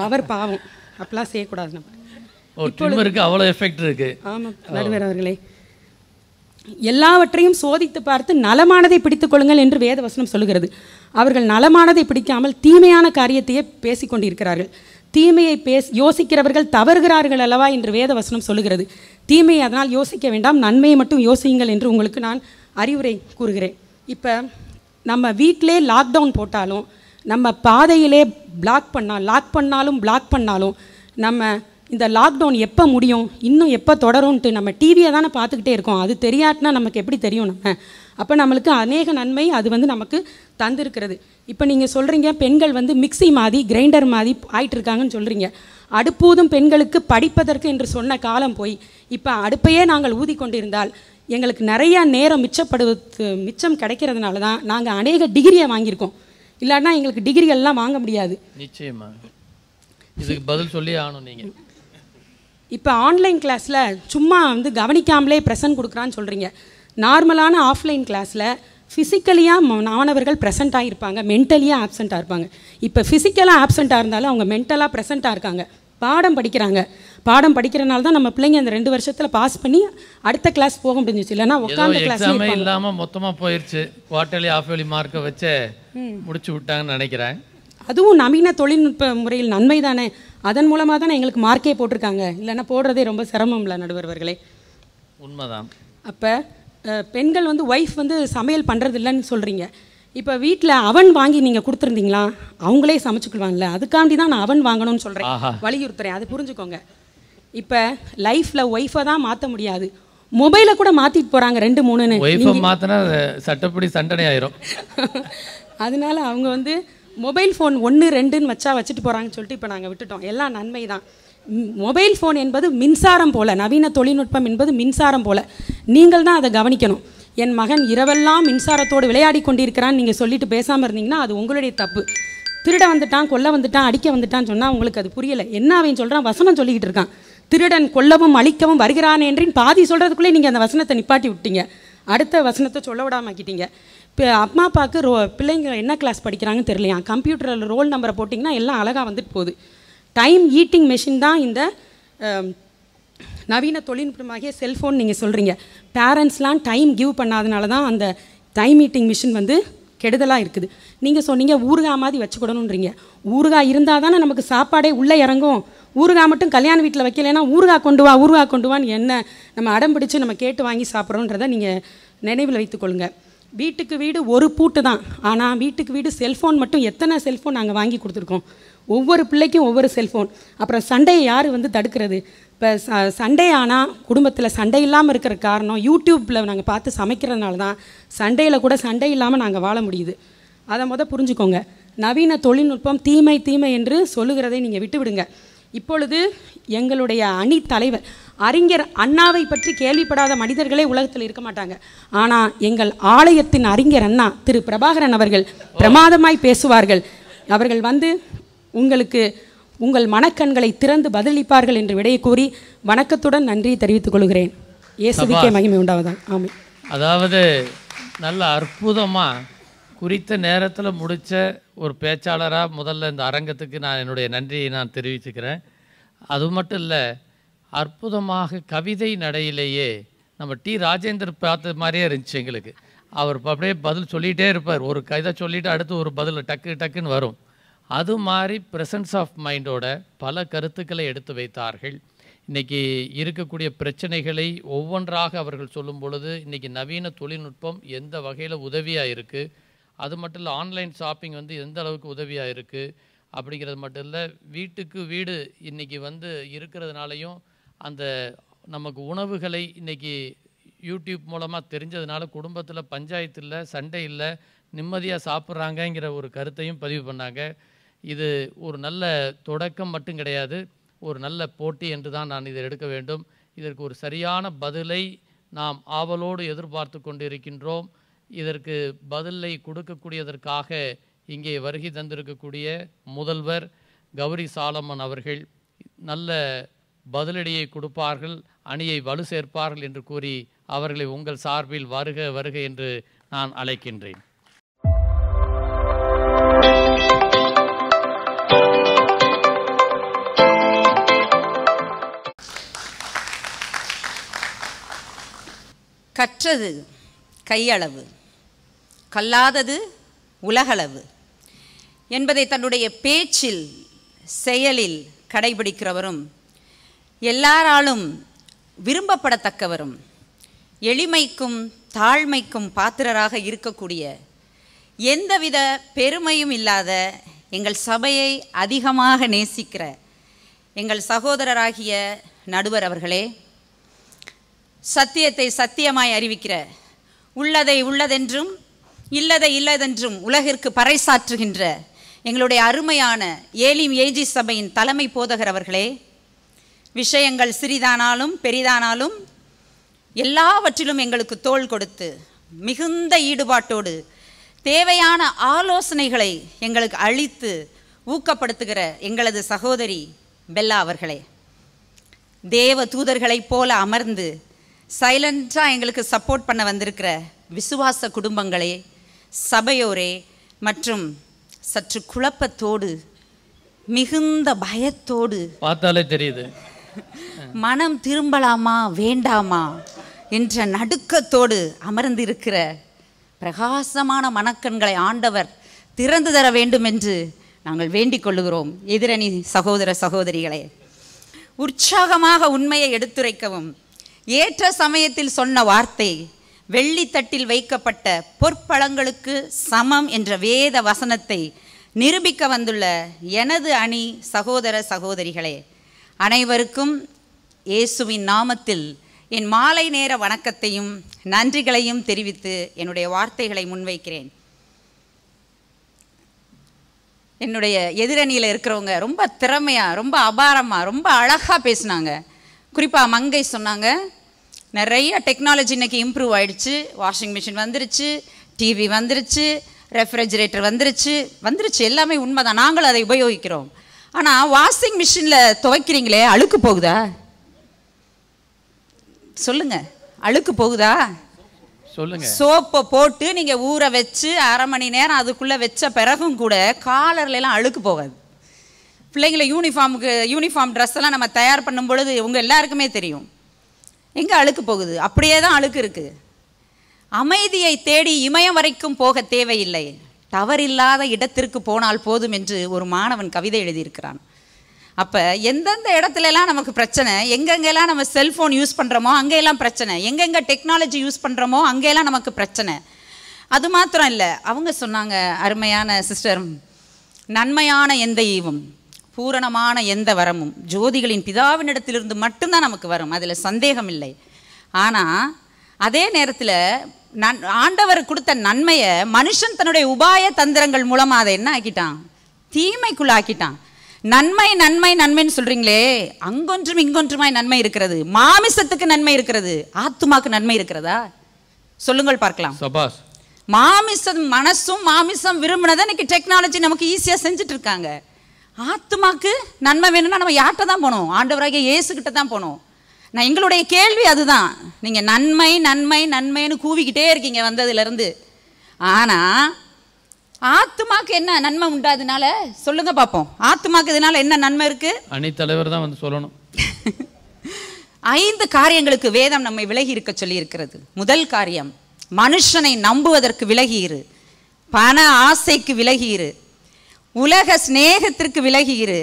அவர் பாவம், அப்படிலாம் செய்யக்கூடாது. நம்ம அவ்வளோ எஃபெக்ட் இருக்கு. ஆமாம் நடுவர் அவர்களே, எல்லாவற்றையும் சோதித்து பார்த்து நலமானதை பிடித்துக் கொள்ளுங்கள் என்று வேத வசனம் சொல்லுகிறது. அவர்கள் நலமானதை பிடிக்காமல் தீமையான காரியத்தையே பேசிக்கொண்டிருக்கிறார்கள். தீமையை யோசிக்கிறவர்கள் தவறுகிறார்கள் அல்லவா என்று வேத வசனம் சொல்லுகிறது. தீமையை அதனால் யோசிக்க வேண்டாம், நன்மையை மட்டும் யோசியுங்கள் என்று உங்களுக்கு நான் அறிவுரை கூறுகிறேன். இப்போ நம்ம வீட்டிலே லாக்டவுன் போட்டாலும், நம்ம பாதையிலே லாக் பண்ணாலும் நம்ம இந்த லாக்டவுன் எப்போ முடியும், இன்னும் எப்போ தொடரும்ன்ட்டு நம்ம டிவியை தானே பார்த்துக்கிட்டே இருக்கோம். அது தெரியாட்டினா நமக்கு எப்படி தெரியும்? அப்போ நம்மளுக்கு அநேக நன்மை அது நமக்கு தந்திருக்கிறது. இப்போ நீங்கள் சொல்கிறீங்க பெண்கள் மிக்சி மாதிரி கிரைண்டர் மாதிரி ஆயிட்டு இருக்காங்கன்னு சொல்கிறீங்க. அடுப்பூதும் பெண்களுக்கு படிப்பதற்கு என்று சொன்ன காலம் போய் இப்போ அடுப்பையே நாங்கள் ஊதி கொண்டிருந்தால் எங்களுக்கு நிறையா நேரம் மிச்சம் கிடைக்கிறதுனால தான் நாங்கள் அநேக டிகிரியை வாங்கியிருக்கோம். இல்லைன்னா எங்களுக்கு டிகிரிகள்லாம் வாங்க முடியாது. நிச்சயமா இதுக்கு பதில் சொல்லி ஆகணும் நீங்கள். இப்போ ஆன்லைன் கிளாஸில் சும்மா வந்து கவனிக்காமலே ப்ரெசன்ட் கொடுக்குறான்னு சொல்கிறீங்க. நார்மலான ஆஃப்லைன் கிளாஸில் ஃபிசிக்கலியாக மாணவர்கள் ப்ரெசண்ட்டாக இருப்பாங்க, மென்டலியாக ஆப்சண்ட்டாக இருப்பாங்க. இப்போ ஃபிசிக்கலாக ஆப்சண்ட்டாக இருந்தாலும் அவங்க மென்டலாக ப்ரெசண்ட்டாக இருக்காங்க, பாடம் படிக்கிறாங்க. பாடம் படிக்கிறனால தான் நம்ம பிள்ளைங்க அந்த 2 வருஷத்தில் பாஸ் பண்ணி அடுத்த கிளாஸ் போக முடிஞ்சிச்சு. இல்லைன்னா உட்காந்து எக்ஸாமே இல்லாமல் மொத்தமாக போயிடுச்சு, குவார்டர்லி ஆஃப்வெலி மார்க்கை வச்சு முடிச்சு விட்டாங்கன்னு நினைக்கிறேன். அதுவும் நவீன தொழில்நுட்ப முறையில் நன்மை தானே, அதன் மூலமாக தானே எங்களுக்கு மார்க்கே போட்டிருக்காங்க. இல்லைன்னா போடுறதே ரொம்ப சிரமம்ல நடுவர்களே. உண்மைதான். அப்போ பெண்கள் வந்து ஒய்ஃப் வந்து சமையல் பண்ணுறது இல்லைன்னு சொல்கிறீங்க. இப்போ வீட்டில் அவன் வாங்கி நீங்கள் கொடுத்துருந்தீங்களா, அவங்களே சமைச்சுக்குவாங்கல்ல, அதுக்காண்டி தான் நான் அவன் வாங்கணும்னு சொல்கிறேன், வலியுறுத்துறேன், அது புரிஞ்சுக்கோங்க. இப்போ லைஃப்பில் ஒய்ஃபை தான் மாற்ற முடியாது, மொபைலை கூட மாற்றிட்டு போகிறாங்க 2 3ன்னு. ஒய்ஃபை மாற்றினா சட்டப்படி தண்டனை ஆயிரும். அதனால அவங்க வந்து மொபைல் ஃபோன் 1 2ன்னு வச்சுட்டு போகிறாங்கன்னு சொல்லிட்டு இப்போ நாங்கள் விட்டுட்டோம். எல்லாம் நன்மை தான். மொபைல் ஃபோன் என்பது மின்சாரம் போல், நவீன தொழில்நுட்பம் என்பது மின்சாரம் போல், நீங்கள் தான் அதை கவனிக்கணும். என் மகன் இரவெல்லாம் மின்சாரத்தோடு விளையாடி கொண்டிருக்கிறான்னு நீங்கள் சொல்லிட்டு பேசாமல் இருந்தீங்கன்னா அது உங்களுடைய தப்பு. திருட வந்துட்டான், கொல்ல வந்துட்டான், அடிக்க வந்துட்டான்னு சொன்னால் உங்களுக்கு அது புரியலை. என்ன அவன் சொல்கிறான், வசனம் சொல்லிக்கிட்டு இருக்கான், திருடன் கொல்லவும் அழிக்கவும் வருகிறான் என்றின் பாதி சொல்கிறதுக்குள்ளே நீங்கள் அந்த வசனத்தை நிப்பாட்டி விட்டீங்க, அடுத்த வசனத்தை சொல்ல விடாமாக்கிட்டீங்க. இப்போ அம்மா அப்பாவுக்கு பிள்ளைங்க என்ன கிளாஸ் படிக்கிறாங்கன்னு தெரியலையா, கம்ப்யூட்டரில் ரோல் நம்பரை போட்டிங்கன்னா எல்லாம் அழகாக வந்துட்டு போகுது. டைம் ஈட்டிங் மெஷின் தான் இந்த நவீன தொழில்நுட்பமாகிய செல்ஃபோன் நீங்கள் சொல்கிறீங்க. பேரண்ட்ஸ்லாம் டைம் கிவ் பண்ணாதனால தான் அந்த டைம் ஈட்டிங் மிஷின் வந்து கெடுதலாக இருக்குது. நீங்கள் சொன்னீங்க ஊறுகாய் மாதிரி வச்சுக்கிடணுன்றீங்க. ஊறுகாய் இருந்தால் தானே நமக்கு சாப்பாடே உள்ளே இறங்கும். ஊறுகாய் மட்டும் கல்யாண வீட்டில் வைக்கலைன்னா ஊறுகாய் கொண்டு வான்னு என்ன நம்ம அடம் பிடிச்சி நம்ம கேட்டு வாங்கி சாப்பிட்றோன்றதை நீங்கள் நினைவில் வைத்துக்கொள்ளுங்க. வீட்டுக்கு வீடு ஒரு பூட்டு தான், ஆனால் வீட்டுக்கு வீடு செல்ஃபோன் மட்டும் எத்தனை செல்ஃபோன் நாங்கள் வாங்கி கொடுத்துருக்கோம். ஒவ்வொரு பிள்ளைக்கும் ஒவ்வொரு செல்ஃபோன். அப்புறம் சண்டையை யார் வந்து தடுக்கிறது? இப்போ சண்டே ஆனால் குடும்பத்தில் சண்டை இல்லாமல் இருக்கிற காரணம் யூடியூப்பில் நாங்கள் பார்த்து சமைக்கிறதுனால தான் சண்டையில் கூட சண்டை இல்லாமல் நாங்கள் வாழ முடியுது. அதை புரிஞ்சுக்கோங்க. நவீன தொழில்நுட்பம் தீமை என்று சொல்லுகிறதை நீங்கள் விட்டுவிடுங்க. இப்பொழுது எங்களுடைய அணி தலைவர் அறிஞர் அண்ணாவை பற்றி கேள்விப்படாத மனிதர்களே உலகத்தில் இருக்க மாட்டாங்க. ஆனால் எங்கள் ஆலயத்தின் அறிஞர் அண்ணா திரு பிரபாகரன் அவர்கள் பிரமாதமாய் பேசுவார்கள். அவர்கள் வந்து உங்களுக்கு உங்கள் மனக்கண்களை திறந்து பதிலளிப்பார்கள் என்று விடையை கூறி வணக்கத்துடன் நன்றி தெரிவித்துக் கொள்கிறேன். இயேசுவுக்கே மகிமை உண்டாவதாக. ஆமென். அதாவது நல்ல அற்புதமாக குறித்த நேரத்தில் முடித்த ஒரு பேச்சாளராக முதல்ல இந்த அரங்கத்துக்கு நான் என்னுடைய நன்றியை நான் தெரிவிச்சுக்கிறேன். அது மட்டும் இல்லை, அற்புதமாக கவிதை நடையிலேயே நம்ம டி ராஜேந்தர் பார்த்த மாதிரியே இருந்துச்சு எங்களுக்கு. அவர் அப்படியே பதில் சொல்லிகிட்டே இருப்பார், ஒரு கதை சொல்லிவிட்டு அடுத்து ஒரு பதில் டக்குன்னு வரும். அது மாதிரி ப்ரெசன்ஸ் ஆஃப் மைண்டோட பல கருத்துக்களை எடுத்து வைத்தார்கள். இன்றைக்கி இருக்கக்கூடிய பிரச்சனைகளை ஒவ்வொன்றாக அவர்கள் சொல்லும் பொழுது இன்றைக்கி நவீன தொழில்நுட்பம் எந்த வகையில் உதவியாக இருக்குது, அது மட்டும் இல்லை ஆன்லைன் ஷாப்பிங் வந்து எந்த அளவுக்கு உதவியாக இருக்குது அப்படிங்கிறது மட்டும் இல்லை, வீட்டுக்கு வீடு இன்றைக்கி வந்து இருக்கிறதுனாலையும் அந்த நமக்கு உணவுகளை இன்றைக்கி யூடியூப் மூலமாக தெரிஞ்சதுனால குடும்பத்தில் பஞ்சாயத்து இல்லை, சண்டை இல்லை, நிம்மதியாக சாப்பிட்றாங்கங்கிற ஒரு கருத்தையும் பதிவு பண்ணாங்க. இது ஒரு நல்ல தொடக்கம் மட்டும் கிடையாது, ஒரு நல்ல போட்டி என்று தான் நான் இதை எடுக்க வேண்டும். இதற்கு ஒரு சரியான பதிலை நாம் ஆவலோடு எதிர்பார்த்து கொண்டிருக்கின்றோம். இதற்கு பதிலை கொடுக்கக்கூடியதற்காக இங்கே வருகை தந்திருக்கக்கூடிய முதல்வர் கௌரி சாலமன் அவர்கள் நல்ல பதிலடியை கொடுப்பார்கள், அணியை வலு சேர்ப்பார்கள் என்று கூறி அவர்களை உங்கள் சார்பில் வருக வருக என்று நான் அழைக்கின்றேன். கற்றது கையளவு, கல்லாதது உலகளவு என்பதை தன்னுடைய பேச்சில் செயலில் கடைபிடிக்கிறவரும் எல்லாராலும் விரும்பப்படத்தக்கவரும் எளிமைக்கும் தாழ்மைக்கும் பாத்திரராக இருக்கக்கூடிய எந்தவித பெருமையும் இல்லாத எங்கள் சபையை அதிகமாக நேசிக்கிற எங்கள் சகோதரராகிய நடுவர் அவர்களே, சத்தியத்தை சத்தியமாய் அறிவிக்கிற, உள்ளதை உள்ளதென்றும் இல்லதை இல்லதென்றும் உலகிற்கு பறைசாற்றுகின்ற எங்களுடைய அருமையான ஏலிம் ஏஜி சபையின் தலைமை போதகர் அவர்களே, விஷயங்கள் சிறிதானாலும் பெரிதானாலும் எல்லாவற்றிலும் எங்களுக்கு தோள் கொடுத்து மிகுந்த ஈடுபாட்டோடு தேவையான ஆலோசனைகளை எங்களுக்கு அளித்து ஊக்கப்படுத்துகிற எங்களது சகோதரி பெல்லா அவர்களே, தேவ தூதர்களைப் போல அமர்ந்து சைலண்டாக எங்களுக்கு சப்போர்ட் பண்ண வந்திருக்கிற விசுவாச குடும்பங்களே, சபையோரே மற்றும் சற்று குழப்பத்தோடு மிகுந்த பயத்தோடு பார்த்தாலே தெரியுது மனம் திரும்பலாமா வேண்டாமா என்ற நடுக்கத்தோடு அமர்ந்திருக்கிற பிரகாசமான மனக்கண்களை ஆண்டவர் திறந்து தர வேண்டும் என்று நாங்கள் வேண்டிக் கொள்ளுகிறோம். எதிரணி சகோதர சகோதரிகளே, உற்சாகமாக உண்மையை எடுத்துரைக்கவும் ஏற்ற சமயத்தில் சொன்ன வார்த்தை வெள்ளித்தட்டில் வைக்கப்பட்ட பொற்பழங்களுக்கு சமம் என்ற வேத வசனத்தை நிரூபிக்க வந்துள்ள எனது அணி சகோதர சகோதரிகளே, அனைவருக்கும் இயேசுவின் நாமத்தில் என் மாலை நேர வணக்கத்தையும் நன்றிகளையும் தெரிவித்து என்னுடைய வார்த்தைகளை முன்வைக்கிறேன். என்னுடைய எதிரணியில் இருக்கிறவங்க ரொம்ப திறமையாக, ரொம்ப அபாரமாக, ரொம்ப அழகாக பேசினாங்க. குறிப்பாக மங்கை சொன்னாங்க, நிறைய டெக்னாலஜி இன்றைக்கி இம்ப்ரூவ் ஆகிடுச்சு. வாஷிங் மிஷின் வந்துருச்சு, டிவி வந்துருச்சு, ரெஃப்ரிஜரேட்டர் வந்துருச்சு, எல்லாமே உண்மைதான், நாங்களும் அதை உபயோகிக்கிறோம். ஆனால் வாஷிங் மிஷினில் துவைக்கிறீங்களே, அழுக்கு போகுதா? சொல்லுங்கள், அழுக்கு போகுதா? சொல்லுங்க. சோப்பை போட்டு நீங்கள் ஊற வச்சு அரை மணி நேரம் அதுக்குள்ளே வச்ச பிறகும் கூட காலர்லாம் அழுக்கு போகாது. பிள்ளைங்களை யூனிஃபார்ம் ட்ரெஸ் எல்லாம் நம்ம தயார் பண்ணும் பொழுது உங்கள் எல்லாருக்குமே தெரியும் எங்கே அழுக்கு போகுது. அப்படியே தான் அழுக்கு இருக்குது. அமைதியை தேடி இமயம் வரைக்கும் போக தேவையில்லை, தவறில்லாத இடத்திற்கு போனால் போதும் என்று ஒரு மாணவன் கவிதை எழுதியிருக்கிறான். அப்போ எந்தெந்த இடத்துலலாம் நமக்கு பிரச்சனை, எங்கெங்கெல்லாம் நம்ம செல்ஃபோன் யூஸ் பண்ணுறோமோ அங்கெல்லாம் பிரச்சனை, எங்கெங்கே டெக்னாலஜி யூஸ் பண்ணுறோமோ அங்கெல்லாம் நமக்கு பிரச்சனை. அது மாத்திரம் இல்லை, அவங்க சொன்னாங்க, அருமையான சிஸ்டர், நன்மையான எந்த ஈவும் பூரணமான எந்த வரமும் ஜோதிகளின் பிதாவினிடத்திலிருந்து மட்டும்தான் நமக்கு வரும், அதில் சந்தேகம் இல்லை. ஆனால் அதே நேரத்தில் ஆண்டவர் கொடுத்த நன்மையை மனுஷன் தன்னுடைய உபாய தந்திரங்கள் மூலமாக அதை என்ன ஆக்கிட்டான், தீமைக்குள்ள ஆக்கிட்டான். நன்மை நன்மை நன்மைன்னு சொல்றீங்களே, அங்கொன்றும் இங்கொன்றுமாய் நன்மை இருக்கிறது. மாமிசத்துக்கு நன்மை இருக்கிறது, ஆத்துமாக்கு நன்மை இருக்கிறதா? சொல்லுங்கள் பார்க்கலாம். சபாஸ். மாமிசம் மனசும் மாமிசம் விரும்பினதை இன்னைக்கு டெக்னாலஜி நமக்கு ஈஸியாக செஞ்சுட்டு இருக்காங்க. ஆத்துமாக்கு நன்மை வேணும்னா நம்ம யார்கிட்ட தான் போகணும்? ஆண்டவராகிய இயேசுகிட்ட தான் போகணும். நான் எங்களுடைய கேள்வி அதுதான். நீங்கள் நன்மை நன்மை நன்மைன்னு கூவிக்கிட்டே இருக்கீங்க வந்ததுலேருந்து. ஆனால் ஆத்துமாக்கு என்ன நன்மை உண்டாதுனால சொல்லுங்க பார்ப்போம். ஆத்துமாக்கு இதனால என்ன நன்மை இருக்கு? அணித்தலைவர் தான் வந்து சொல்லணும். 5 காரியங்களுக்கு வேதம் நம்மை விலகி இருக்க சொல்லி இருக்கிறது. முதல் காரியம், மனுஷனை நம்புவதற்கு விலகியிரு, பண ஆசைக்கு விலகியிரு, உலக சிநேகத்திற்கு விலகியிரு,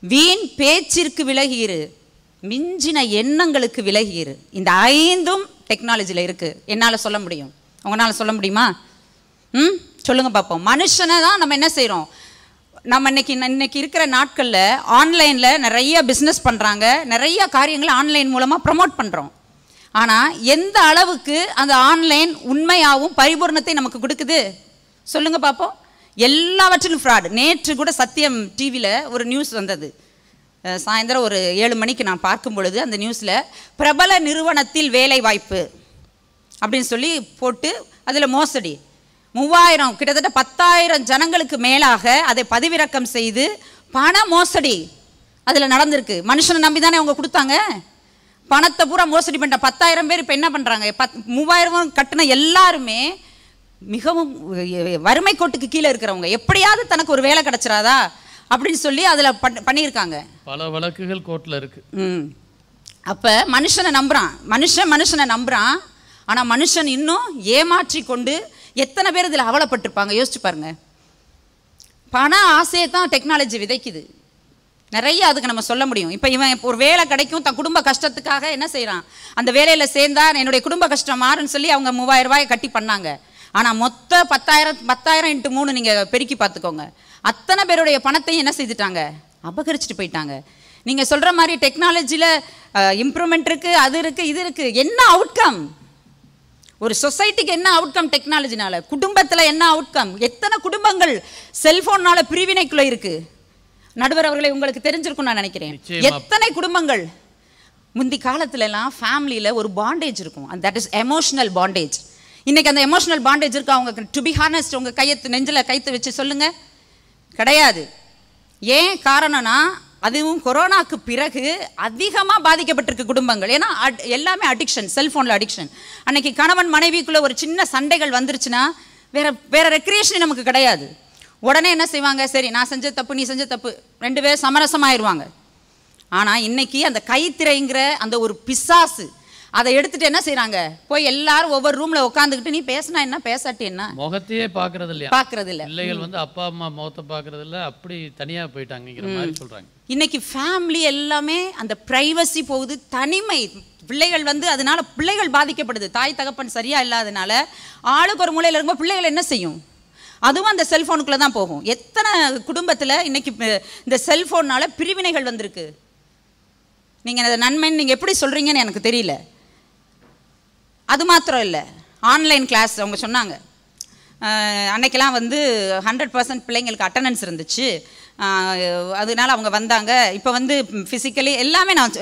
வீண் பேச்சிற்கு விலகியிரு, மிஞ்சின எண்ணங்களுக்கு விலகியிரு. இந்த 5ம் டெக்னாலஜியில் இருக்கு. என்னால் சொல்ல முடியும், உங்களால் சொல்ல முடியுமா? சொல்லுங்க பார்ப்போம். மனுஷனை தான் நம்ம என்ன செய்கிறோம், நம்ம இன்னைக்கு இருக்கிற நாட்களில் ஆன்லைனில் நிறைய பிஸ்னஸ் பண்ணுறாங்க, நிறைய காரியங்களை ஆன்லைன் மூலமாக ப்ரமோட் பண்ணுறோம். ஆனால் எந்த அளவுக்கு அந்த ஆன்லைன் உண்மையாகவும் பரிபூர்ணத்தை நமக்கு கொடுக்குது சொல்லுங்க பார்ப்போம். எல்லாவற்றிலும் ஃப்ராட். நேற்று கூட சத்தியம் டிவியில் ஒரு நியூஸ் வந்தது. சாயந்தரம் ஒரு 7 மணிக்கு நான் பார்க்கும் பொழுது அந்த நியூஸில் பிரபல நிறுவனத்தில் வேலை வாய்ப்பு அப்படின்னு சொல்லி போட்டு அதில் மோசடி 3000 கிட்டத்தட்ட 10,000 ஜனங்களுக்கு மேலாக அதை பதிவிறக்கம் செய்து பண மோசடி அதில் நடந்திருக்கு. மனுஷனை நம்பி தானே அவங்க கொடுத்தாங்க, பணத்தை பூரா மோசடி பண்ணிட்டாங்க. 10,000 பேர் இப்போ என்ன பண்ணுறாங்க, 3000 கட்டின எல்லாருமே மிகவும் வறுமை கோட்டுக்கு கீழே இருக்கிறவங்க, எப்படியாவது தனக்கு ஒரு வேலை கிடைச்சிடாதா அப்படின்னு சொல்லி அதில் பண்ணியிருக்காங்க. பல வழக்குகள் கோர்ட்டில் இருக்கு. அப்போ மனுஷனை நம்புகிறான், மனுஷனை நம்புகிறான். ஆனால் மனுஷன் இன்னும் ஏமாற்றி கொண்டு எத்தனை பேர் இதில் அவலப்பட்டிருப்பாங்க யோசிச்சு பாருங்க. பண ஆசையை தான் டெக்னாலஜி விதைக்குது. நிறைய அதுக்கு நம்ம சொல்ல முடியும். இப்போ இவன் ஒரு வேலை கிடைக்கும், தன் குடும்ப கஷ்டத்துக்காக என்ன செய்கிறான், அந்த வேலையில் சேர்ந்தா என்னுடைய குடும்ப கஷ்டம் மாறுன்னு சொல்லி அவங்க 3000 ரூபாயை கட்டி பண்ணாங்க. ஆனால் மொத்த 10,000 × 3 நீங்கள் பெருக்கி பார்த்துக்கோங்க. அத்தனை பேருடைய பணத்தையும் என்ன செய்துட்டாங்க, அபகரிச்சுட்டு போயிட்டாங்க. நீங்கள் சொல்கிற மாதிரி டெக்னாலஜியில் இம்ப்ரூவ்மெண்ட் இருக்குது, அது இருக்குது, இது இருக்குது. என்ன அவுட்கம், ஒரு சொசைட்டிக்கு என்ன அவுட்கம் டெக்னாலஜினால, குடும்பத்தில் என்ன அவுட்கம்? எத்தனை குடும்பங்கள் செல்போன்னால பிரிவினைக்குள்ளே இருக்குது. நடுவர் அவர்களை உங்களுக்கு தெரிஞ்சிருக்கும் நான் நினைக்கிறேன். எத்தனை குடும்பங்கள் முந்தி காலத்துலலாம் ஃபேமிலியில் ஒரு பாண்டேஜ் இருக்கும், தட் இஸ் எமோஷனல் பாண்டேஜ். இன்றைக்கி அந்த எமோஷனல் பாண்டேஜ் இருக்கா? அவங்க டு பி ஹானஸ்ட் உங்கள் நெஞ்சில் கைத்து வச்சு சொல்லுங்கள், கிடையாது. ஏன் காரணம்னா அதுவும் கொரோனாக்கு பிறகு அதிகமாக பாதிக்கப்பட்டிருக்கு குடும்பங்கள். ஏன்னா எல்லாமே அடிக்ஷன், செல்ஃபோனில் அடிக்ஷன். அன்னைக்கு கணவன் மனைவிக்குள்ளே ஒரு சின்ன சண்டைகள் வந்துருச்சுன்னா வேற ரெக்ரியேஷன் நமக்கு கிடையாது. உடனே என்ன செய்வாங்க, சரி நான் செஞ்ச தப்பு நீ செஞ்ச தப்பு, 2 பேர் சமரசமாயிருவாங்க. ஆனால் இன்னைக்கு அந்த கைத்திரைங்கிற அந்த ஒரு பிசாசு அதை எடுத்துட்டு என்ன செய்யறாங்க, போய் எல்லாரும் ஒவ்வொரு ரூம்ல உட்காந்துக்கிட்டு நீ பேசினா என்ன பேசாட்டி என்ன, முகத்தையே பாக்குறது இல்லையா, பாக்குறது இல்ல. பிள்ளைகள் வந்து அப்பா அம்மா முகத்தை பாக்குறது இல்ல, அப்படி தனியா போயிட்டாங்கிற மாதிரி சொல்றாங்க. இன்னைக்கு ஃபேமிலி எல்லாமே அந்த பிரைவசி போகுது, தனிமை. பிள்ளைகள் வந்து அதனால பிள்ளைகள் பாதிக்கப்படுது. தாய் தகப்பன் சரியா இல்லாதனால ஆளுக்கு ஒரு மூலையில் இருக்கும்போது பிள்ளைகள் என்ன செய்யும், அதுவும் அந்த செல்ஃபோனுக்குள்ளே தான் போகும். எத்தனை குடும்பத்தில் இன்னைக்கு இந்த செல்ஃபோன்னால பிரிவினைகள் வந்திருக்கு. நீங்கள் அதை நன்மைன்னு நீங்கள் எப்படி சொல்கிறீங்கன்னு எனக்கு தெரியல. அது மாத்திரம் இல்லை, ஆன்லைன் கிளாஸ் அவங்க சொன்னாங்க. அன்னைக்கெல்லாம் வந்து 100% பிள்ளைங்களுக்கு அட்டண்டன்ஸ் இருந்துச்சு, அதனால அவங்க வந்தாங்க. இப்போ வந்து ஃபிசிக்கலி எல்லாமே நான்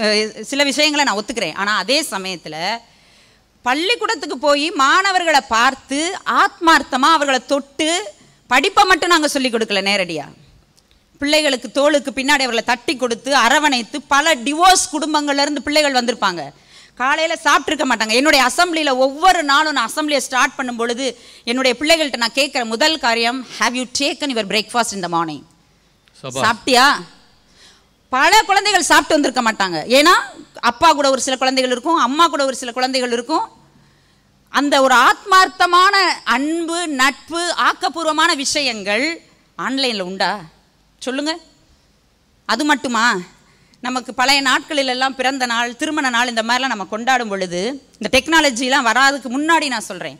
சில விஷயங்களை நான் ஒத்துக்கிறேன். ஆனால் அதே சமயத்தில் பள்ளிக்கூடத்துக்கு போய் மாணவர்களை பார்த்து ஆத்மார்த்தமாக அவர்களை தொட்டு படிப்பை மட்டும் நாங்கள் சொல்லிக் கொடுக்கல, நேரடியாக பிள்ளைகளுக்கு தோளுக்கு பின்னாடி அவர்களை தட்டி கொடுத்து அரவணைத்து. பல டிவோர்ஸ் குடும்பங்கள்லேருந்து பிள்ளைகள் வந்திருப்பாங்க, காலையில் சாப்பிட்ருக்க மாட்டாங்க. என்னுடைய அசம்பிளியில் ஒவ்வொரு நாளும் நான் அசம்பிளியை ஸ்டார்ட் பண்ணும் பொழுது என்னுடைய பிள்ளைகள்கிட்ட நான் கேட்குற முதல் காரியம், have you taken your breakfast in the morning? சாப்பிட்டியா? பல குழந்தைகள் சாப்பிட்டு வந்திருக்க மாட்டாங்க. ஏன்னா அப்பா கூட ஒரு சில குழந்தைகள் இருக்கும், அம்மா கூட ஒரு சில குழந்தைகள் இருக்கும். அந்த ஒரு ஆத்மார்த்தமான அன்பு, நட்பு, ஆக்கப்பூர்வமான விஷயங்கள் ஆன்லைனில் உண்டா சொல்லுங்க? அது மட்டுமா? நமக்கு பழைய நாட்களிலெல்லாம் பிறந்த நாள், திருமண நாள், இந்த மாதிரிலாம் நம்ம கொண்டாடும் பொழுது, இந்த டெக்னாலஜிலாம் வராதுக்கு முன்னாடி நான் சொல்கிறேன்,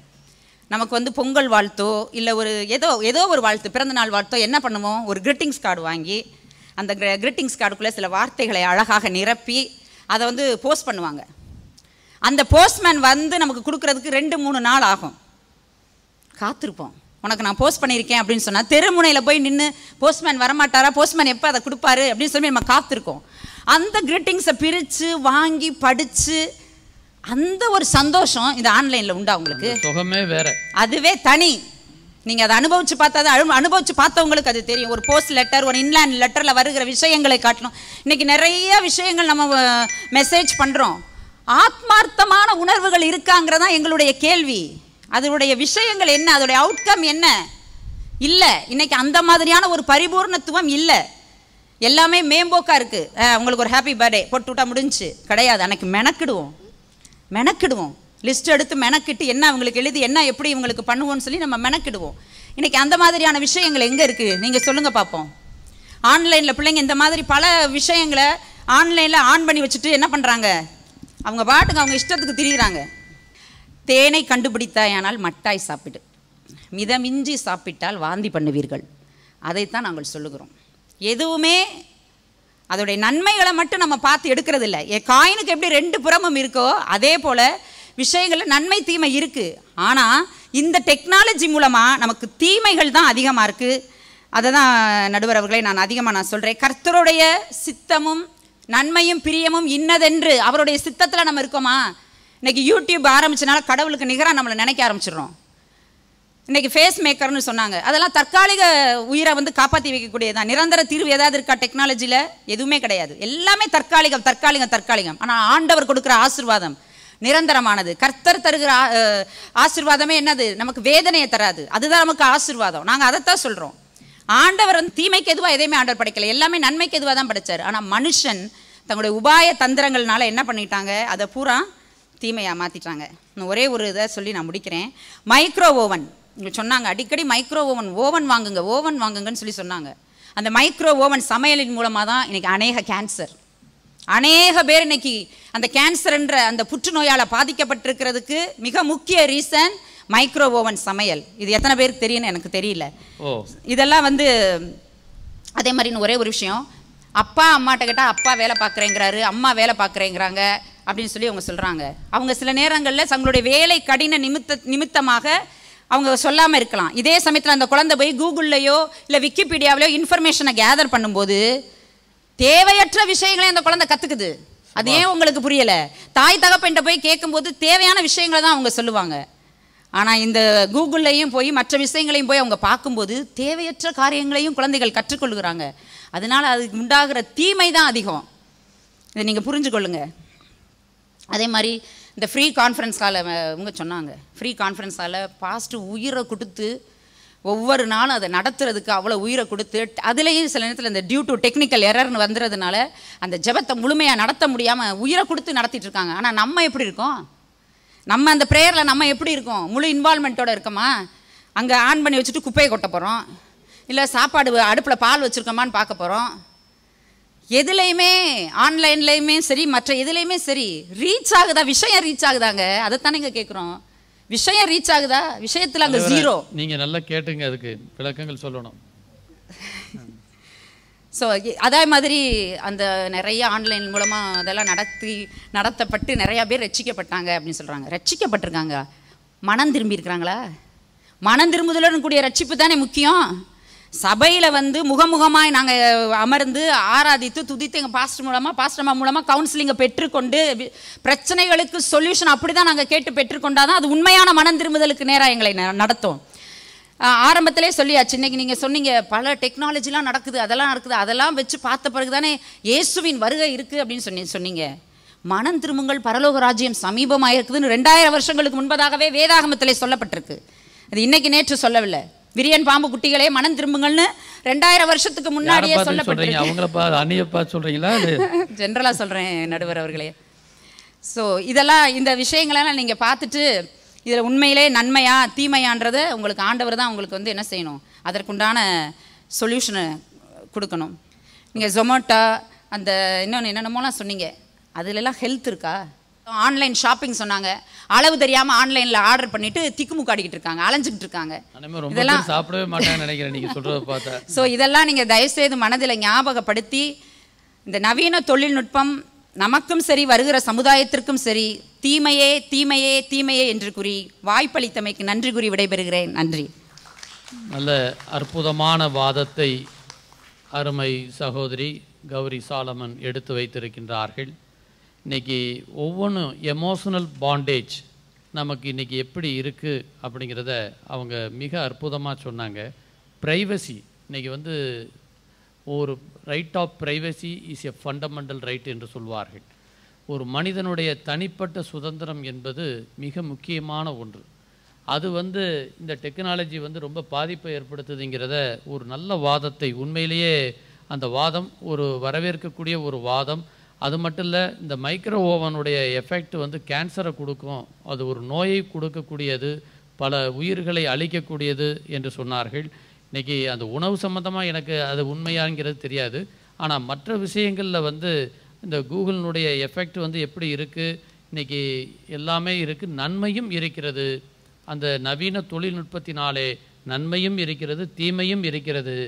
நமக்கு வந்து பொங்கல் வாழ்த்தோ இல்லை ஒரு ஏதோ ஒரு வாழ்த்து, பிறந்த நாள் வாழ்த்தோ என்ன பண்ணுவோம், ஒரு கிரீட்டிங்ஸ் கார்டு வாங்கி அந்த கிரீட்டிங்ஸ் கார்டுக்குள்ளே சில வார்த்தைகளை அழகாக நிரப்பி அதை வந்து போஸ்ட் பண்ணுவாங்க. அந்த போஸ்ட்மேன் வந்து நமக்கு கொடுக்குறதுக்கு 2-3 நாள் ஆகும். காத்திருப்போம், உனக்கு நான் போஸ்ட் பண்ணியிருக்கேன் அப்படின்னு சொன்னால் தெருமுனையில் போய் நின்று போஸ்ட்மேன் வரமாட்டாரா, போஸ்ட்மேன் எப்போ அதை கொடுப்பாரு அப்படின்னு சொல்லி நம்ம காத்திருக்கோம். அந்த கிரீட்டிங்ஸை பிரித்து வாங்கி படித்து அந்த ஒரு சந்தோஷம் இந்த ஆன்லைனில் உண்டா உங்களுக்கு? சுகமே வேற, அதுவே தனி. நீங்கள் அதை அனுபவிச்சு பார்த்தா, அனுபவிச்சு பார்த்தவங்களுக்கு அது தெரியும். ஒரு போஸ்ட் லெட்டர், ஒரு இன்லேண்ட் லெட்டரில் வருகிற விஷயங்களை காட்டணும். இன்றைக்கி நிறைய விஷயங்கள் நம்ம மெசேஜ் பண்ணுறோம். ஆத்மார்த்தமான உணர்வுகள் இருக்காங்கிறதான் எங்களுடைய கேள்வி. அதனுடைய விஷயங்கள் என்ன, அதோடைய அவுட்கம் என்ன? இல்லை, இன்னைக்கு அந்த மாதிரியான ஒரு பரிபூர்ணத்துவம் இல்லை. எல்லாமே மேம்போக்கா இருக்குது. உங்களுக்கு ஒரு ஹாப்பி பர்த்டே போட்டு விட்டா முடிஞ்சு கிடையாது. அன்னைக்கு மெனக்கிடுவோம், லிஸ்ட் எடுத்து மெனக்கிட்டு என்ன அவங்களுக்கு எழுதி என்ன எப்படி இவங்களுக்கு பண்ணுவோம்னு சொல்லி நம்ம மெனக்கிடுவோம். இன்றைக்கி அந்த மாதிரியான விஷயங்கள் எங்கே இருக்குது நீங்கள் சொல்லுங்கள் பார்ப்போம். ஆன்லைனில் பிள்ளைங்க இந்த மாதிரி பல விஷயங்களை ஆன்லைனில் ஆன் பண்ணி வச்சுட்டு என்ன பண்ணுறாங்க, அவங்க பாட்டுக்கு அவங்க இஷ்டத்துக்கு திரிகிறாங்க. தேனை கண்டுபிடித்தாயானால் மட்டாய் சாப்பிடு, மிதமிஞ்சி சாப்பிட்டால் வாந்தி பண்ணுவீர்கள். அதைத்தான் நாங்கள் சொல்லுகிறோம். எதுவுமே அதோடைய நன்மைகளை மட்டும் நம்ம பார்த்து எடுக்கிறது இல்லை. காயினுக்கு எப்படி 2 புறமும் இருக்கோ அதே போல் விஷயங்களில் நன்மை தீமை இருக்குது. ஆனால் இந்த டெக்னாலஜி மூலமாக நமக்கு தீமைகள் தான் அதிகமாக இருக்குது. அதை தான் நடுவர் அவர்களை நான் அதிகமாக சொல்கிறேன். கர்த்தருடைய சித்தமும் நன்மையும் பிரியமும் இன்னதென்று அவருடைய சித்தத்தில் நம்ம இருக்கோமா? இன்றைக்கி யூடியூப் ஆரம்பிச்சனால கடவுளுக்கு நிகராக நம்மளை நினைக்க ஆரம்பிச்சிடுறோம். இன்றைக்கி ஃபேஸ் மேக்கர்னு சொன்னாங்க, அதெல்லாம் தற்காலிக உயிரை வந்து காப்பாற்றி வைக்கக்கூடியதான். நிரந்தர தீர்வு ஏதாவது இருக்கா டெக்னாலஜியில்? எதுவுமே கிடையாது. எல்லாமே தற்காலிகம். ஆனால் ஆண்டவர் கொடுக்குற ஆசீர்வாதம் நிரந்தரமானது. கர்த்தர் தருகிற ஆசீர்வாதமே என்னது, நமக்கு வேதனையை தராது. அதுதான் நமக்கு ஆசீர்வாதம். நாங்கள் அதைத்தான் சொல்கிறோம். ஆண்டவர் வந்து தீமைக்கு எதுவாக எதையுமே ஆண்டவர் படைக்கலை, எல்லாமே நன்மைக்கு எதுவாக தான் படைச்சார். ஆனால் மனுஷன் தங்களுடைய உபாய தந்திரங்கள்னால என்ன பண்ணிட்டாங்க, அதை பூரா தீமையாக மாற்றிட்டாங்க. ஒரே ஒரு இதை சொல்லி நான் முடிக்கிறேன். மைக்ரோ ஓவன் இங்கே சொன்னாங்க, அடிக்கடி மைக்ரோ ஓவன் வாங்குங்கன்னு சொல்லி சொன்னாங்க. அந்த மைக்ரோ ஓவன் சமையலின் மூலமாக தான் இன்றைக்கி அநேக பேர் இன்றைக்கி அந்த கேன்சர்ன்ற அந்த புற்றுநோயால் பாதிக்கப்பட்டிருக்கிறதுக்கு மிக முக்கிய ரீசன் மைக்ரோ ஓவன் சமையல். இது எத்தனை பேருக்கு தெரியும்னு எனக்கு தெரியல. இதெல்லாம் வந்து அதே மாதிரி ஒரே ஒரு விஷயம், அப்பா அம்மாட்ட கேட்டால் அப்பா வேலை பார்க்குறேங்கிறாரு, அம்மா வேலை பார்க்குறேங்கிறாங்க அப்படின்னு சொல்லி அவங்க சொல்கிறாங்க. அவங்க சில நேரங்களில் தங்களுடைய வேலை கடின நிமித்தமாக அவங்க சொல்லாமல் இருக்கலாம். இதே சமயத்தில் அந்த குழந்தை போய் கூகுள்லையோ இல்லை விக்கிபீடியாவிலையோ இன்ஃபர்மேஷனை கேதர் பண்ணும்போது தேவையற்ற விஷயங்களை அந்த குழந்தை கற்றுக்குது. அது ஏன் உங்களுக்கு புரியலை? தாய் தகப்பன்ட்ட போய் கேட்கும்போது தேவையான விஷயங்களை தான் அவங்க சொல்லுவாங்க. ஆனால் இந்த கூகுள்லையும் போய் மற்ற விஷயங்களையும் போய் அவங்க பார்க்கும்போது தேவையற்ற காரியங்களையும் குழந்தைகள் கற்றுக்கொள்கிறாங்க. அதனால் அதுக்கு உண்டாகிற தீமை தான் அதிகம். இதை நீங்கள் புரிஞ்சுக்கொள்ளுங்க. அதே மாதிரி இந்த ஃப்ரீ கான்ஃபரன்ஸ் காலை இவங்க சொன்னாங்க, ஃப்ரீ கான்ஃபரன்ஸ் காலை பாஸ்ட்டு உயிரை கொடுத்து ஒவ்வொரு நாளும் அதை நடத்துறதுக்கு அவ்வளோ உயிரை கொடுத்து, அதுலேயும் சில நேரத்தில் இந்த டியூ டு டெக்னிக்கல் எரர்னு வந்துடுறதுனால அந்த ஜெபத்தை முழுமையாக நடத்த முடியாமல் உயிரை கொடுத்து நடத்திட்டு இருக்காங்க. ஆனால் நம்ம எப்படி இருக்கோம்? நம்ம அந்த ப்ரேயரில் நம்ம எப்படி இருக்கோம்? முழு இன்வால்மெண்ட்டோடு இருக்கோமா? அங்கே ஆன் பண்ணி வச்சுட்டு குப்பையை கொட்ட போகிறோம், இல்லை சாப்பாடு அடுப்பில் பால் வச்சுருக்கோமான்னு பார்க்க போகிறோம். எதுலேயுமே ஆன்லைன்லேயுமே சரி மற்ற எதுலேயுமே சரி ரீச் ஆகுதா? விஷயம் ரீச் ஆகுதாங்க? அதைத்தானே இங்கே கேட்குறோம். விஷயம் ரீச் ஆகுதா? விஷயத்தில் அங்கே ஜீரோ. நீங்கள் நல்லா கேட்டுங்க, அதுக்கு விளக்கங்கள் சொல்லணும். ஸோ அதே மாதிரி அந்த நிறைய ஆன்லைன் மூலமாக அதெல்லாம் நடத்தப்பட்டு நிறையா பேர் ரட்சிக்கப்பட்டாங்க அப்படின்னு சொல்கிறாங்க. ரட்சிக்கப்பட்டிருக்காங்க, மனம் திரும்பியிருக்கிறாங்களா? மனம் திரும்புதலுடன் கூடிய ரட்சிப்பு தானே முக்கியம். சபையில் வந்து முகமுகமாய் நாங்கள் அமர்ந்து ஆராதித்து துதித்து எங்கள் பாஸ்டர்மா மூலமாக கவுன்சிலிங்கை பெற்றுக்கொண்டு பிரச்சனைகளுக்கு சொல்யூஷன் அப்படி தான் நாங்கள் கேட்டு பெற்றுக்கொண்டாதான் அது உண்மையான மனம் திரும்புதலுக்கு நேராக எங்களை நடத்தும். ஆரம்பத்திலே சொல்லியாச்சு. இன்றைக்கி நீங்கள் சொன்னீங்க பல டெக்னாலஜிலாம் நடக்குது, அதெல்லாம் வச்சு பார்த்த பிறகு தானே இயேசுவின் வருகை இருக்குது அப்படின்னு சொன்னீங்க. மனம் திரும்புங்கள் பரலோக ராஜ்யம் சமீபமாக இருக்குதுன்னு 2000 வருஷங்களுக்கு முன்பதாகவே வேதாகமத்திலே சொல்லப்பட்டிருக்கு. அது இன்னைக்கு நேற்று சொல்லவில்லை. விரியன் பாம்பு குட்டிகளே மனம் திரும்புங்கள்னு 2000 வருஷத்துக்கு முன்னாடியே சொல்லப்பட்டிருக்கு. அவங்களப்பா அண்ணியப்பா சொல்கிறீங்களா? ஜென்ரலாக சொல்கிறேன் நடுவர் அவர்களே. ஸோ இதெல்லாம் இந்த விஷயங்களெல்லாம் நீங்கள் பார்த்துட்டு இதில் உண்மையிலே நன்மையா தீமையான்றதை உங்களுக்கு ஆண்டவர் தான் உங்களுக்கு வந்து என்ன செய்யணும், அதற்குண்டான சொல்யூஷனை கொடுக்கணும். நீங்கள் ஜொமேட்டோ அந்த இன்னொன்று என்னென்னமோலாம் சொன்னீங்க, அதுலெல்லாம் ஹெல்த் இருக்கா? ஆன்லைன் ஷாப்பிங் சொன்னாங்க, அளவு தெரியாமல் ஆன்லைனில் ஆர்டர் பண்ணிட்டு திக்குமுக்காடிக்கிட்டு இருக்காங்க, அலைஞ்சிக்கிட்டு இருக்காங்க. இதெல்லாம் சாப்பிடவே மாட்டாங்கன்னு நினைக்கிறேன் நீங்கள் சொல்கிறத பார்த்தா. ஸோ இதெல்லாம் நீங்கள் தயவுசெய்து மனதில் ஞாபகப்படுத்தி இந்த நவீன தொழில்நுட்பம் நமக்கும் சரி வருகிற சமுதாயத்திற்கும் சரி தீமையே தீமையே தீமையே என்று கூறி வாய்ப்பளித்தமைக்கு நன்றி கூறி விடைபெறுகிறேன். நன்றி. நல்ல அற்புதமான வாதத்தை அருமை சகோதரி கௌரி சாலமன் எடுத்து வைத்திருக்கின்றார்கள். இன்றைக்கி ஒவ்வொன்றும் எமோஷனல் பாண்டேஜ் நமக்கு இன்றைக்கி எப்படி இருக்குது அப்படிங்கிறத அவங்க மிக அற்புதமாக சொன்னாங்க. ப்ரைவசி இன்றைக்கி வந்து ஒரு right of privacy is a fundamental right என்று சொல்வார்கள். ஒரு மனிதனுடைய தனிப்பட்ட சுதந்திரம் என்பது மிக முக்கியமான ஒன்று. அது வந்து இந்த டெக்னாலஜி வந்து ரொம்ப பாதிப்பை ஏற்படுத்துதுங்கிறத ஒரு நல்ல வாதத்தை, உண்மையிலேயே அந்த வாதம் ஒரு வரவேற்கக்கூடிய ஒரு வாதம். அது மட்டும் இல்லை, இந்த மைக்ரோ ஓவனுடைய எஃபெக்ட் வந்து கேன்சரை கொடுக்கும், அது ஒரு நோயை கொடுக்கக்கூடியது, பல உயிர்களை அழிக்கக்கூடியது என்று சொன்னார்கள். இன்றைக்கி அந்த உணவு சம்மந்தமாக எனக்கு அது உண்மையாங்கிறது தெரியாது. ஆனால் மற்ற விஷயங்களில் வந்து இந்த கூகுளினுடைய எஃபெக்ட் வந்து எப்படி இருக்குது, இன்றைக்கி எல்லாமே இருக்குது, நன்மையும் இருக்கிறது. அந்த நவீன தொழில்நுட்பத்தினாலே நன்மையும் இருக்கிறது தீமையும் இருக்கிறது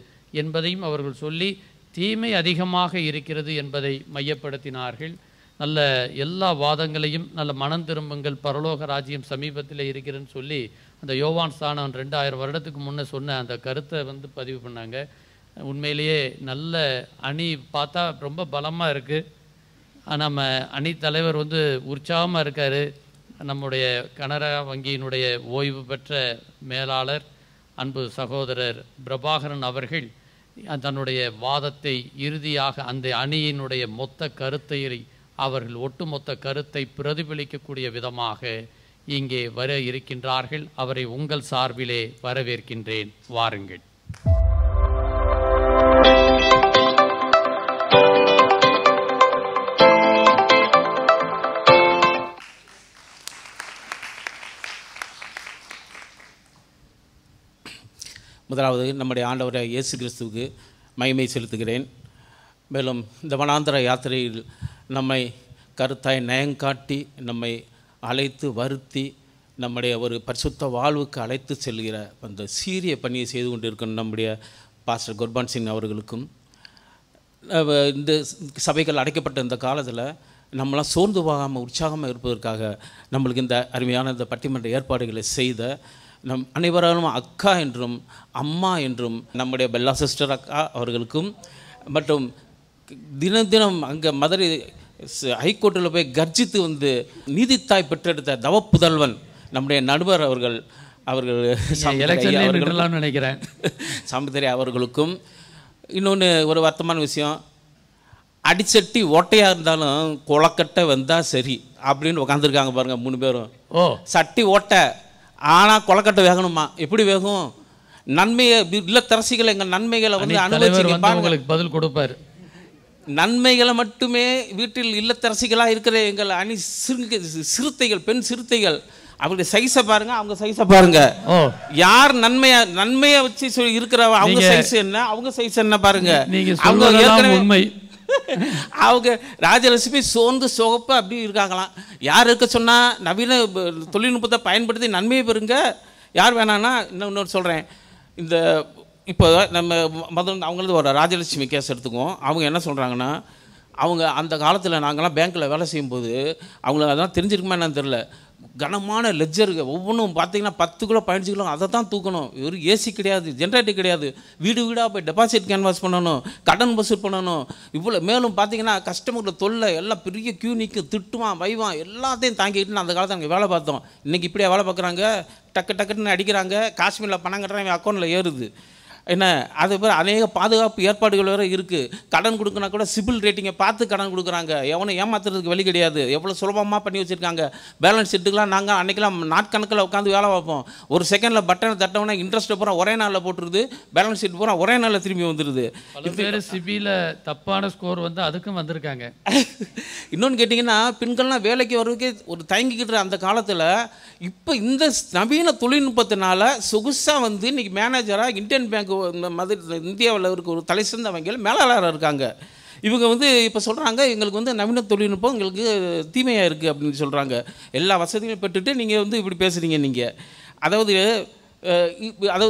என்பதையும் அவர்கள் சொல்லி தீமை அதிகமாக இருக்கிறது என்பதை மையப்படுத்தினார்கள். நல்ல எல்லா வாதங்களையும் நல்ல மனம் திரும்புங்கள் பரலோக ராஜ்யம் சமீபத்தில் இருக்கிறதுன்னு சொல்லி அந்த யோவான் ஸ்தானம் 2000 வருடத்துக்கு முன்னே சொன்ன அந்த கருத்தை வந்து பதிவு பண்ணாங்க. உண்மையிலேயே நல்ல அணி பார்த்தா ரொம்ப பலமாக இருக்குது. நம்ம அணி தலைவர் வந்து உற்சாகமாக இருக்கார். நம்முடைய கனரா வங்கியினுடைய ஓய்வு பெற்ற மேலாளர் அன்பு சகோதரர் பிரபாகரன் அவர்கள் தன்னுடைய வாதத்தை இறுதியாக அந்த அணியினுடைய மொத்த கருத்தை அவர்கள் ஒட்டுமொத்த கருத்தை பிரதிபலிக்கக்கூடிய விதமாக இங்கே வர இருக்கின்றார்கள். அவரை உங்கள் சார்பிலே வரவேற்கின்றேன். வாருங்கள். முதலாவது நம்முடைய ஆண்டவரை இயேசு கிறிஸ்துவுக்கு மகிமை செலுத்துகிறேன். மேலும் இந்த வனாந்தர யாத்திரையில் நம்மை கருத்தாய் நயங்காட்டி நம்மை அழைத்து வருத்தி நம்முடைய ஒரு பரிசுத்த வாழ்வுக்கு அழைத்து செல்கிற அந்த சீரிய பணியை செய்து கொண்டிருக்கும் நம்முடைய பாஸ்டர் குர்பான் சிங் அவர்களுக்கும், இந்த சபைகள் அடைக்கப்பட்ட இந்த காலத்தில் நம்மளாம் சோர்ந்து போகாமல் உற்சாகமாக இருப்பதற்காக நம்மளுக்கு இந்த அருமையான இந்த பட்டிமன்ற ஏற்பாடுகளை செய்த நம் அனைவரும் அக்கா என்றும் அம்மா என்றும் நம்முடைய பெல்லா சிஸ்டர் அக்கா அவர்களுக்கும், மற்றும் தினம் தினம் அங்கே மதுரை ஹைகோர்ட்டில் போய் கர்ஜித்து வந்து நீதித்தாய் பெற்றெடுத்த தவப்புதல்வன் நம்முடைய நடுவர் அவர்கள் நினைக்கிறேன் சாமித்தரி அவர்களுக்கும் இன்னொன்று ஒரு வருத்தமான விஷயம், அடிச்சட்டி ஓட்டையாக இருந்தாலும் கொலக்கட்டை வந்தால் சரி அப்படின்னு உட்காந்துருக்காங்க பாருங்க 3 பேரும். சட்டி ஓட்டை ஆனால் கொலக்கட்டை வேகணுமா? எப்படி வேகும்? நன்மையை இல்லத்தரசிகள் எங்கள் நன்மைகளை வந்து அனுபவிச்சு பதில் கொடுப்பாரு. நன்மைகளை மட்டுமே வீட்டில் இல்லத்தரசிகளாக இருக்கிற எங்கள் அணி சிறுத்தைகள், பெண் சிறுத்தைகள், அவங்களுடைய சைஸை பாருங்க, அவங்க சைஸை பாருங்க. யார் நன்மையை வச்சு இருக்கிற அவங்க சைஸ் என்ன, அவங்க சைஸ் என்ன பாருங்க. அவங்க ஏற்கனவே அவங்க ராஜலட்சுமி சோர்ந்து சோகப்பா அப்படி இருக்காங்களாம். யார் இருக்க சொன்னா நவீன தொழில்நுட்பத்தை பயன்படுத்தி நன்மையை பெறுங்க. யார் வேணான்னா இன்னொன்று சொல்கிறேன், இந்த இப்போ நம்ம முதல்ல அவங்களது ஒரு ராஜலட்சுமி கேஸ் எடுத்துக்குவோம். அவங்க என்ன சொல்கிறாங்கன்னா, அவங்க அந்த காலத்தில் நாங்கள்லாம் பேங்க்கில் வேலை செய்யும்போது அவங்களுக்கு அதெல்லாம் தெரிஞ்சிருக்குமா என்னன்னு தெரில, கனமான லெஜருக்கு ஒவ்வொன்றும் பார்த்தீங்கன்னா 10 கிலோ 15 கிலோ அதை தான் தூக்கணும். ஒரு ஏசி கிடையாது, ஜென்ரேட்டர் கிடையாது, வீடு வீடாக போய் டெபாசிட் கேன்வாஸ் பண்ணணும், கடன் வசூல் பண்ணணும். இவ்வளோ மேலும் பார்த்தீங்கன்னா கஸ்டமர்களை தொல்லை எல்லாம் பெரிய கியூ நிற்கு, திட்டுவான் வைவான் எல்லாத்தையும் தாங்கிட்டு அந்த காலத்தில் நாங்கள் வேலை பார்த்தோம். இன்றைக்கி இப்படியே வேலை பார்க்குறாங்க, டக்குன்னு அடிக்கிறாங்க, காஷ்மீரில் பணம் கட்டுறாங்க, அக்கௌண்ட்டில் ஏறுது. என்ன அது பேர் அநேக பாதுகாப்பு ஏற்பாடுகள் வேறு இருக்குது. கடன் கொடுக்குனா கூட சிபில் ரேட்டிங்கை பார்த்து கடன் கொடுக்குறாங்க. எவனை ஏமாத்துறதுக்கு வழி கிடையாது. எவ்வளோ சுலபமாக பண்ணி வச்சுருக்காங்க. பேலன்ஸ் ஷீட்டுக்கெலாம் நாங்கள் அன்றைக்கெலாம் நாட்கணக்கில் உட்காந்து வேலை பார்ப்போம். ஒரு செகண்டில் பட்டனை தட்டவுனா இன்ட்ரெஸ்ட்டை பூரா ஒரே நாளில் போட்டுருது, பேலன்ஸ் ஷீட் பூரா ஒரே நாளில் திரும்பி வந்துடுது. பேர் சிபியில் தப்பான ஸ்கோர் வந்து அதுக்கும் வந்திருக்காங்க. இன்னொன்று கேட்டிங்கன்னா, பெண்கள்லாம் வேலைக்கு வர்றதுக்கே ஒரு தயங்கிக்கிட்டு அந்த காலத்தில், இப்போ இந்த நவீன தொழில்நுட்பத்தினால சொகுசாக வந்து இன்றைக்கி மேனேஜராக இந்தியன் பேங்க் இந்தியாவில் இருக்க ஒரு தலை சிறந்த வங்கியில் மேலாளராக இருக்காங்க. இவங்க வந்து இப்போ சொல்கிறாங்க, எங்களுக்கு வந்து நவீன தொழில்நுட்பம் எங்களுக்கு தீமையாக இருக்குது அப்படின்னு சொல்கிறாங்க. எல்லா வசதிகளும் பெற்றுட்டு நீங்கள் வந்து இப்படி பேசுகிறீங்க. நீங்கள் அதாவது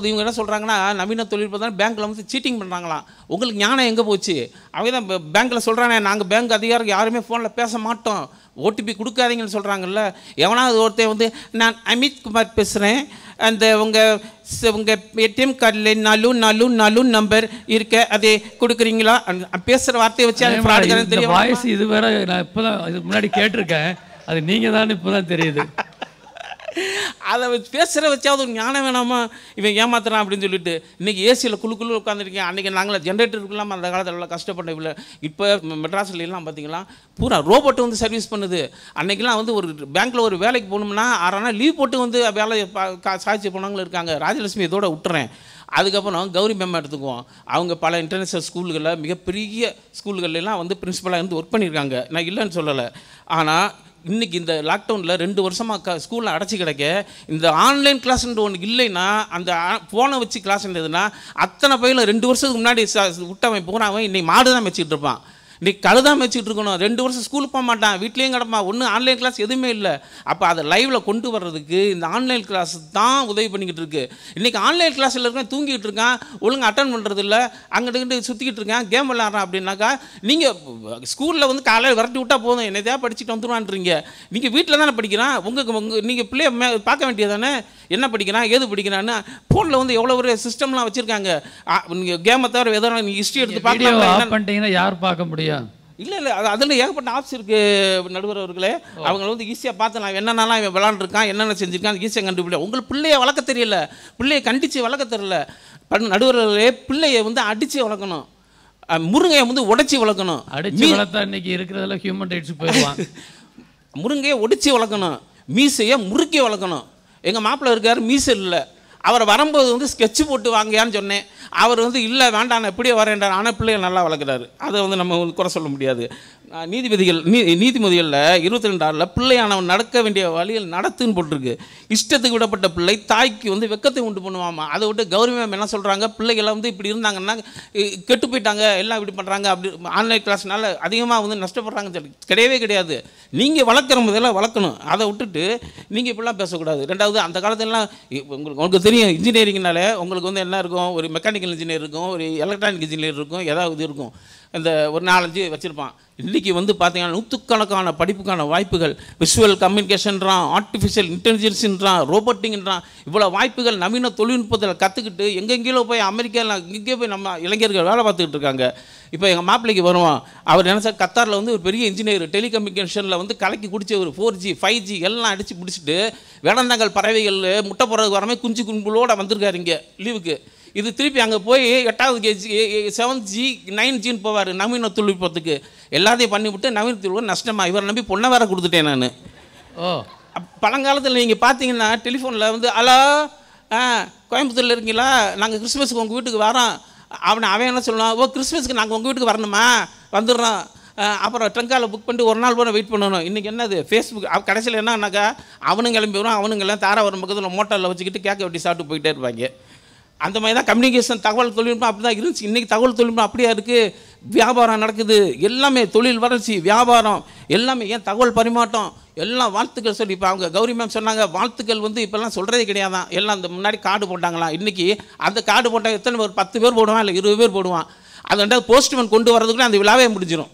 இவங்க என்ன சொல்கிறாங்கன்னா, நவீன தொழில்நுட்பம் தான் பேங்க்கில் வந்து சீட்டிங் பண்ணுறாங்களாம். உங்களுக்கு ஞானம் எங்கே போச்சு? அவங்க தான் பேங்க்கில் சொல்கிறாங்க, நாங்கள் பேங்க் அதிகாரிகள் யாருமே ஃபோனில் பேச மாட்டோம், ஓடிபி கொடுக்காதீங்கன்னு சொல்கிறாங்கல்ல. எவனாவது ஒருத்தர் வந்து நான் அமித் குமார் பேசுகிறேன், அந்த உங்கள் ஏடிஎம் கார்டில் 4 நம்பர் இருக்க அதை கொடுக்குறீங்களா? பேசுகிற வார்த்தையை வச்சு அது ஃப்ராடுக்காரன் தெரியும். வாய்ஸ் இது வேற நான் இப்போ தான் இதுக்கு முன்னாடி கேட்டிருக்கேன், அது நீங்கள் தான் இப்போ தான் தெரியுது. அதை பேசுகிற வச்சாவது ஒரு ஞானம் வேணாமா? இவன் ஏமாத்துறான் அப்படின்னு சொல்லிட்டு இன்றைக்கி ஏசியில் குழு உட்காந்துருக்கேன். அன்றைக்கி நாங்கள் ஜென்ரேட்டர் இல்லாமல் அந்த காலத்தில் எல்லாம் கஷ்டப்பட்ட இல்லை. இப்போ மெட்ராஸில் எல்லாம் பார்த்தீங்கன்னா பூரா ரோபோட்டை வந்து சர்வீஸ் பண்ணுது. அன்றைக்கெலாம் வந்து ஒரு பேங்க்கில் ஒரு வேலைக்கு போகணும்னா 6 நாள் லீவ் போட்டு வந்து வேலை சாதிச்சு போனவங்களும் இருக்காங்க. ராஜலட்சுமி இதோட விட்டுறேன். அதுக்கப்புறம் கௌரி மேம் எடுத்துக்குவோம். அவங்க பல இன்டர்நேஷ்னல் ஸ்கூல்களில் மிகப்பெரிய ஸ்கூல்கள்லாம் வந்து பிரின்ஸிபலாக இருந்து ஒர்க் பண்ணியிருக்காங்க. நான் இல்லைன்னு சொல்லலை. ஆனால் இன்றைக்கி இந்த லாக்டவுனில் 2 வருஷமாக ஸ்கூலில் அடைச்சி கிடக்க இந்த ஆன்லைன் கிளாஸ்ன்ற ஒன்று இல்லைன்னா, அந்த ஃபோனை வச்சு கிளாஸ்ன்றதுன்னா அத்தனை பையில 2 வருஷத்துக்கு முன்னாடி விட்டவன் போகிறவன் இன்றைக்கி மாடு தான் வச்சுக்கிட்டு இருப்பான், இன்றைக்கி கழுதான் வச்சுக்கிட்டு இருக்கணும். 2 வருஷம் ஸ்கூலுக்கு போக மாட்டான், வீட்லேயும் கிடப்பான். ஒன்றும் ஆன்லைன் கிளாஸ் எதுவுமே இல்லை. அப்போ அதை லைவில் கொண்டு வர்றதுக்கு இந்த ஆன்லைன் கிளாஸ் தான் உதவி பண்ணிக்கிட்டு இருக்கு. இன்றைக்கி ஆன்லைன் கிளாஸில் இருக்க தூங்கிட்டு இருக்கான், ஒழுங்கு அட்டன் பண்ணுறது இல்லை, அங்கிட்டு சுற்றிக்கிட்டு இருக்கேன், கேம் விளாட்றான். அப்படின்னாக்கா நீங்கள் ஸ்கூலில் வந்து காலையில் விரட்டி விட்டால் போதும், என்னதையா படிச்சுட்டு வந்துடுவான்றீங்க. நீங்கள் வீட்டில் தானே படிக்கிறான், நீங்கள் பிள்ளைய பார்க்க வேண்டியது தானே, என்ன படிக்கிறான் ஏது படிக்கிறான்னு. ஃபோனில் வந்து எவ்வளோ ஒரு சிஸ்டம்லாம் வச்சுருக்காங்க. நீங்கள் கேமை தவிர எதோ நீங்கள் ஹிஸ்ட்ரி எடுத்து பார்க்கலாம், யார் பார்க்க முடியும்? இல்லை அதில் ஏகப்பட்ட ஆப்ஸ் இருக்குது நடுவர் அவர்களே. அவங்க வந்து ஈஸியாக பார்த்து நான் என்னென்னலாம் இவன் விளாண்டுருக்கான், என்னென்ன செஞ்சுருக்கான் ஈஸியாக கண்டுபிடிக்க. உங்களுக்கு பிள்ளையை வளர்க்க தெரியல, பிள்ளையை கண்டித்து வளர்க்க தெரியல. நடுவர்களே பிள்ளையை வந்து அடித்து வளர்க்கணும், முருங்கையை வந்து உடைச்சி வளர்க்கணும். அடிச்சு வளர்த்தா இன்னைக்கு இருக்கிறதுல ஹியூமன் ரைட்ஸ் போயிடுவான். முருங்கையை ஒடிச்சு வளர்க்கணும், மீசையை முறுக்கி வளர்க்கணும். எங்கள் மாப்பிள்ளை இருக்கார், மீசை இல்லை. அவரை வரும்போது வந்து ஸ்கெட்சு போட்டு வாங்கியான்னு சொன்னேன். அவர் வந்து இல்லை வேண்டாம் நான் எப்படியே வரேன்றார். ஆனால் பிள்ளைகள் நல்லா வளர்க்குறாரு. அதை வந்து நம்ம குறை சொல்ல முடியாது. நீதிமொழிகளில் 22 பிள்ளையானவன் நடக்க வேண்டிய வழியில் நடத்துன்னு போட்டிருக்கு. இஷ்டத்துக்கு விடப்பட்ட பிள்ளை தாய்க்கு வந்து வெக்கத்தை உண்டு பண்ணுவாமா. அதை விட்டு கௌரி மேம் என்ன சொல்கிறாங்க, பிள்ளைகளை வந்து இப்படி இருந்தாங்கன்னா கெட்டு போயிட்டாங்க, எல்லாம் இப்படி பண்ணுறாங்க, அப்படி ஆன்லைன் கிளாஸ்னால அதிகமாக வந்து நஷ்டப்படுறாங்க. கிடையவே கிடையாது. நீங்கள் வளர்க்குற முதல்ல வளர்க்கணும், அதை விட்டுட்டு நீங்கள் இப்படிலாம் பேசக்கூடாது. ரெண்டாவது அந்த காலத்துலலாம் உங்களுக்கு தெரியும், இன்ஜினியரிங்னாலே உங்களுக்கு வந்து என்ன இருக்கும், ஒரு மெக்கானிக்கல் இன்ஜினியர் இருக்கும், ஒரு எலக்ட்ரானிக் இன்ஜினியர் இருக்கும், ஏதாவது இருக்கும். இந்த ஒரு 4-5 வச்சுருப்பான். இன்றைக்கி வந்து பார்த்தீங்கன்னா நூற்றுக்கணக்கான படிப்புக்கான வாய்ப்புகள், விஷுவல் கம்யூனிகேஷன்றான், ஆர்டிஃபிஷியல் இன்டெலிஜென்ஸுன்றான், ரோபோட்டிங்கிறான், இவ்வளோ வாய்ப்புகள் நவீன தொழில்நுட்பத்தில் கற்றுக்கிட்டு எங்கெங்கேயோ போய் அமெரிக்காவில் இங்கே போய் நம்ம இளைஞர்கள் வேலை பார்த்துக்கிட்டு இருக்காங்க. இப்போ எங்கள் மாப்பிள்ளைக்கு வருவோம், அவர் நினச்சா கத்தாரில் வந்து ஒரு பெரிய இன்ஜினியர், டெலிகம்யூனிகேஷனில் வந்து கலக்கி குடிச்ச ஒரு 4G 5G எல்லாம் அடித்து பிடிச்சிட்டு வேடந்தாங்கல் பறவைகள் முட்டை போடுறதுக்கு வரமே குஞ்சு கும்பலோடு வந்திருக்காரு இங்கே லீவுக்கு. இது திருப்பி அங்கே போய் 8வது KG 7G 9Gன்னு போவார் நவீன தொழில்நுட்பத்துக்கு. எல்லாத்தையும் பண்ணிவிட்டு நவீன தொழில்நுட்பம் நஷ்டமாக இவரை நம்பி பொண்ணை வேற கொடுத்துட்டேன் நான். பழங்காலத்தில் நீங்கள் பார்த்தீங்கன்னா டெலிஃபோனில் வந்து ஹலோ கோயம்புத்தூரில் இருக்கீங்களா, நாங்கள் கிறிஸ்மஸுக்கு உங்கள் வீட்டுக்கு வரோம். அவன் என்ன சொல்லுவான், ஓ கிறிஸ்மஸுக்கு நாங்கள் உங்கள் வீட்டுக்கு வரணுமா, வந்துடுறோம். அப்புறம் ட்ரங்காவில் புக் பண்ணிட்டு ஒரு நாள் போல வெயிட் பண்ணணும். இன்றைக்கி என்னது ஃபேஸ்புக். கடைசியில் என்னன்னாக்கா அவனும் கிளம்பி வரும், அவனுங்கெல்லாம் தாராவரம் பக்கத்தில் மோட்டரில் வச்சுக்கிட்டு கேக்க வெட்டி சாப்பிட்டு போயிட்டே இருப்பாங்க. அந்த மாதிரி தான் கம்யூனிகேஷன் தகவல் தொழில்நுட்பம் அப்படி தான் இருந்துச்சு. இன்றைக்கி தகவல் தொழில்நுட்பம் அப்படியே இருக்குது. வியாபாரம் நடக்குது, எல்லாமே தொழில் வளர்ச்சி, வியாபாரம் எல்லாமே, ஏன் தகவல் பரிமாற்றம் எல்லாம் வாழ்த்துக்கள் சொல்லி. இப்போ அவங்க கௌரி மேம் சொன்னாங்க வாழ்த்துக்கள் வந்து இப்போல்லாம் சொல்கிறதே கிடையாதான். எல்லாம் அந்த முன்னாடி கார்டு போட்டாங்களாம். இன்றைக்கி அந்த கார்டு போட்டால் எத்தனை ஒரு 10 பேர் போடுவான், இல்லை 20 பேர் போடுவான். அது ரெண்டாவது போஸ்ட்மேன் கொண்டு வரதுக்குள்ளே அந்த விழாவே முடிஞ்சிடும்.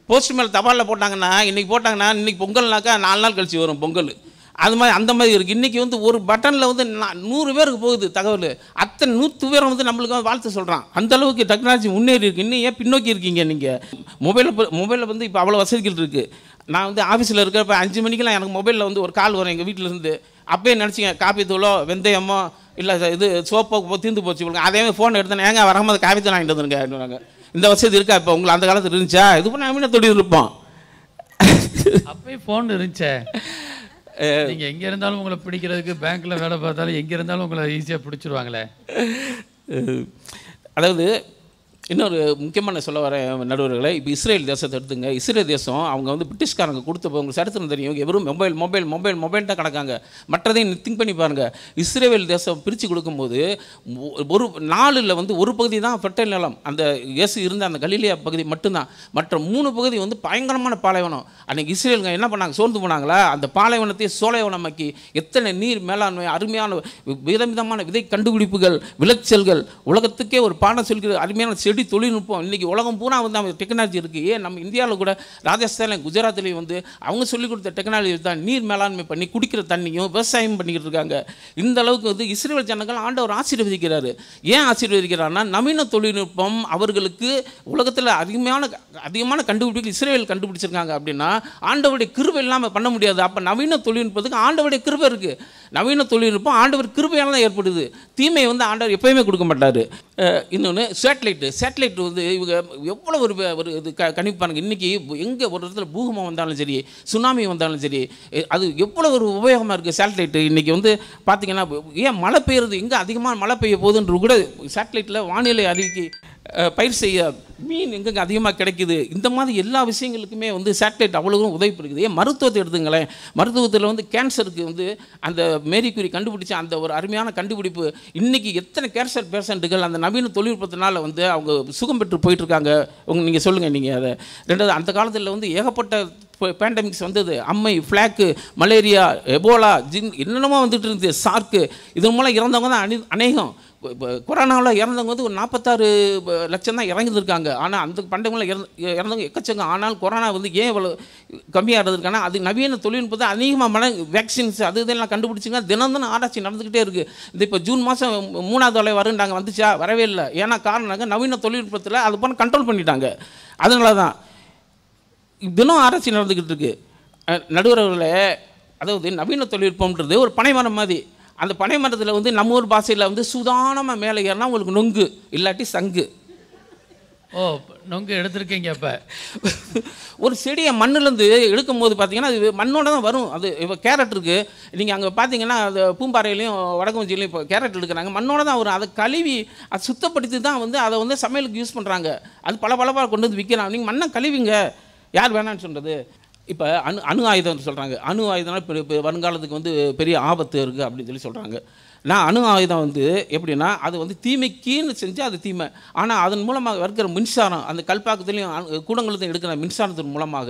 போஸ்ட்மேன் தபாலில் போட்டாங்கன்னா இன்றைக்கி போட்டாங்கன்னா இன்றைக்கி பொங்கல்னாக்கா 4 நாள் கழிச்சு வரும் பொங்கல். அது மாதிரி அந்த மாதிரி இருக்குது. இன்றைக்கி வந்து ஒரு பட்டனில் வந்து 100 பேருக்கு போகுது தகவல். அத்தனை 100 பேரும் வந்து நம்மளுக்கு வந்து வாழ்த்து சொல்கிறான். அந்தளவுக்கு டெக்னாலஜி முன்னேறி இருக்குது. இன்னும் ஏன் பின்னோக்கி இருக்கீங்க நீங்கள்? மொபைலில் வந்து இப்போ அவ்வளோ வசதிகள் இருக்குது. நான் வந்து ஆஃபீஸில் இருக்கிறப்ப 5 மணிக்கெலாம் எனக்கு மொபைலில் வந்து ஒரு கால் வரும் எங்கள் வீட்டிலேருந்து. அப்போயே நினச்சிங்க காப்பி தூளோ வெந்தயமோ இல்லை இது சோப்போ தீர்ந்து போச்சு கொடுங்க. அதே மாதிரி ஃபோன் எடுத்தேன், ஏங்க வரும்போது காப்பி தூள் வாங்கிட்டு வந்துருங்க. இந்த வசதி இருக்கா இப்போ உங்களுக்கு? அந்த காலத்தில் இருந்துச்சா? இது பண்ண நவீன தொழில் இருப்போம். அப்போயே ஃபோன் இருந்துச்சே. நீங்கள் எங்கே இருந்தாலும் உங்களை பிடிக்கிறதுக்கு பேங்க்கில் வேலை பார்த்தாலும் எங்கே இருந்தாலும் உங்களை ஈஸியாக பிடிச்சிருவாங்களே. அதாவது இன்னொரு முக்கியமான சொல்ல வர நடுவர்களை, இப்போ இஸ்ரேல் தேசத்தை எடுத்துங்க. இஸ்ரேல் தேசம் அவங்க வந்து பிரிட்டிஷ்காரங்க கொடுத்தப்போ உங்களுக்கு சரித்திரம் தெரியும், வெறும் மொபைல் தான் கிடக்காங்க. மற்றதையும் திங்க் பண்ணி பாருங்கள். இஸ்ரேல் தேசம் பிரித்து கொடுக்கும்போது ஒரு நாளில் வந்து ஒரு பகுதி தான் ஃபெர்டைல் நிலம், அந்த இயேசு இருந்த அந்த கலிலியா பகுதி மட்டும்தான். மற்ற 3 பகுதி வந்து பயங்கரமான பாலைவனம். அன்றைக்கி இஸ்ரேலுங்க என்ன பண்ணாங்க, சோர்ந்து போனாங்களா? அந்த பாலைவனத்தை சோலைவனமாக்கி எத்தனை நீர் மேலாண்மை, அருமையான விதவிதமான விதை கண்டுபிடிப்புகள், விளைச்சல்கள், உலகத்துக்கே ஒரு பாடம் சொல்கிற அருமையான செடி தொழில்நுட்பம். இன்றைக்கி உலகம் பூரா வந்து அவங்க டெக்னாலஜி இருக்குது. ஏன் நம்ம இந்தியாவில் கூட ராஜஸ்தானில் குஜராத்லேயும் வந்து அவங்க சொல்லிக் கொடுத்த டெக்னாலஜி தான் நீர் மேலாண்மை பண்ணி குடிக்கிற தண்ணியும் விவசாயம் பண்ணிக்கிட்டு இருக்காங்க. இந்த அளவுக்கு வந்து இஸ்ரேல் ஜனங்கள் ஆண்டவர் ஆசீர்வதிக்கிறாரு. ஏன் ஆசீர்வதிக்கிறாருன்னா நவீன தொழில்நுட்பம் அவர்களுக்கு உலகத்தில் அதிகமான கண்டுபிடிப்பு இஸ்ரேல் கண்டுபிடிச்சிருக்காங்க. அப்படின்னா ஆண்டவருடைய கிருபை இல்லாமல் பண்ண முடியாது. அப்போ நவீன தொழில்நுட்பத்துக்கு ஆண்டவருடைய கிருபை இருக்குது. நவீன தொழில்நுட்பம் ஆண்டவர் கிருபையால் தான் ஏற்படுது. தீமை வந்து ஆண்டவர் எப்போயுமே கொடுக்க மாட்டார். இன்னொன்று சேட்டலைட் வந்து இவங்க எவ்வளோ ஒரு இது கணிப்பானுங்க. இன்றைக்கி எங்கே ஒரு இடத்துல பூகம்பம் வந்தாலும் சரி, சுனாமி வந்தாலும் சரி, அது எவ்வளோ ஒரு உபயோகமாக இருக்குது சேட்டலைட்டு. இன்றைக்கி வந்து பார்த்திங்கன்னா ஏன் மழை பெய்யுறது, எங்கே அதிகமாக மழை பெய்ய போகுதுன்ற கூட சேட்டலைட்டில் வானிலை அறிவிக்கை, பயிர் செய்ய மீன் எங்கெங்கே அதிகமாக கிடைக்குது, இந்த மாதிரி எல்லா விஷயங்களுக்குமே வந்து சேட்டலைட் அவ்வளோ உதவி இருக்குது. ஏன் மருத்துவத்தை எடுத்துங்களேன். மருத்துவத்தில் வந்து கேன்சருக்கு வந்து அந்த மேரி கியூரி கண்டுபிடிச்ச அந்த ஒரு அருமையான கண்டுபிடிப்பு. இன்றைக்கி எத்தனை கேன்சர் பேஷண்ட்டுகள் அந்த நவீன தொழில்நுட்பத்தினால வந்து அவங்க சுகம் பெற்று போயிட்டுருக்காங்க. நீங்கள் சொல்லுங்கள் நீங்கள் அதை. ரெண்டாவது அந்த காலத்தில் வந்து ஏகப்பட்ட பேண்டமிக்ஸ் வந்தது. அம்மை, ஃப்ளாக்கு, மலேரியா, எபோலா, ஜின் என்னென்னமோ வந்துட்டு இருந்தது, சார்க்கு. இதன் மூலம் இறந்தவங்க தான் அநேகம். இப்போ கொரோனாவில் இறந்தவங்க வந்து ஒரு 46 லட்சம் தான் இறங்கியிருக்காங்க. ஆனால் அந்த பண்டங்களில் இறந்தவங்க எக்கச்சங்க. ஆனால் கொரோனா வந்து ஏன் இவ்வளோ கம்மியாக இருந்திருக்காங்கன்னா அது நவீன தொழில்நுட்பத்தை அதிகமாக வேக்சின்ஸ் அது இதெல்லாம் கண்டுபிடிச்சிங்க. தினம் ஆராய்ச்சி நடந்துக்கிட்டே இருக்குது. இது இப்போ ஜூன் மாதம் 3வது அலை வருண்டாங்க, வந்துச்சா? வரவே இல்லை. ஏன்னா காரணம் நவீன தொழில்நுட்பத்தில் அது போன கண்ட்ரோல் பண்ணிட்டாங்க. அதனால தான் தினம் ஆராய்ச்சி நடந்துக்கிட்டு இருக்கு. நடுவர்களே, அதாவது நவீன தொழில்நுட்பம்ன்றது ஒரு பனைமரம் மாதிரி. அந்த பனைமரத்தில் வந்து நம்ம ஊர் பாஷையில் வந்து சுதானமாக மேலே ஏறினா உங்களுக்கு நொங்கு இல்லாட்டி சங்கு. ஓ, நொங்கு எடுத்துருக்கீங்க. இப்போ ஒரு செடியை மண்ணிலேருந்து எடுக்கும் போது பார்த்தீங்கன்னா அது மண்ணோட தான் வரும். அது இப்போ கேரட் இருக்குது, நீங்கள் அங்கே பார்த்தீங்கன்னா அது பூம்பாறையிலையும் வடக்குஞ்சிலையும் இப்போ கேரட் எடுக்கிறாங்க, மண்ணோட தான் வரும். அதை கழுவி அதை சுத்தப்படுத்தி தான் வந்து அதை வந்து சமையலுக்கு யூஸ் பண்ணுறாங்க. அது பல கொண்டு வந்து விற்கிறாங்க. நீங்கள் மண்ணை கழுவிங்க, யார் வேணான்னு சொல்கிறது. இப்போ அணு ஆயுதம்னு சொல்கிறாங்க. அணு ஆயுதம்னா இப்போ வருங்காலத்துக்கு வந்து பெரிய ஆபத்து இருக்குது அப்படின்னு சொல்கிறாங்க. நான் அணு ஆயுதம் வந்து எப்படின்னா அது வந்து தீமைக்குன்னு செஞ்சு அது தீமை. ஆனால் அதன் மூலமாக இருக்கிற மின்சாரம் அந்த கல்பாக்கத்துலேயும் கூடங்குளத்தையும் எடுக்கிற மின்சாரத்தின் மூலமாக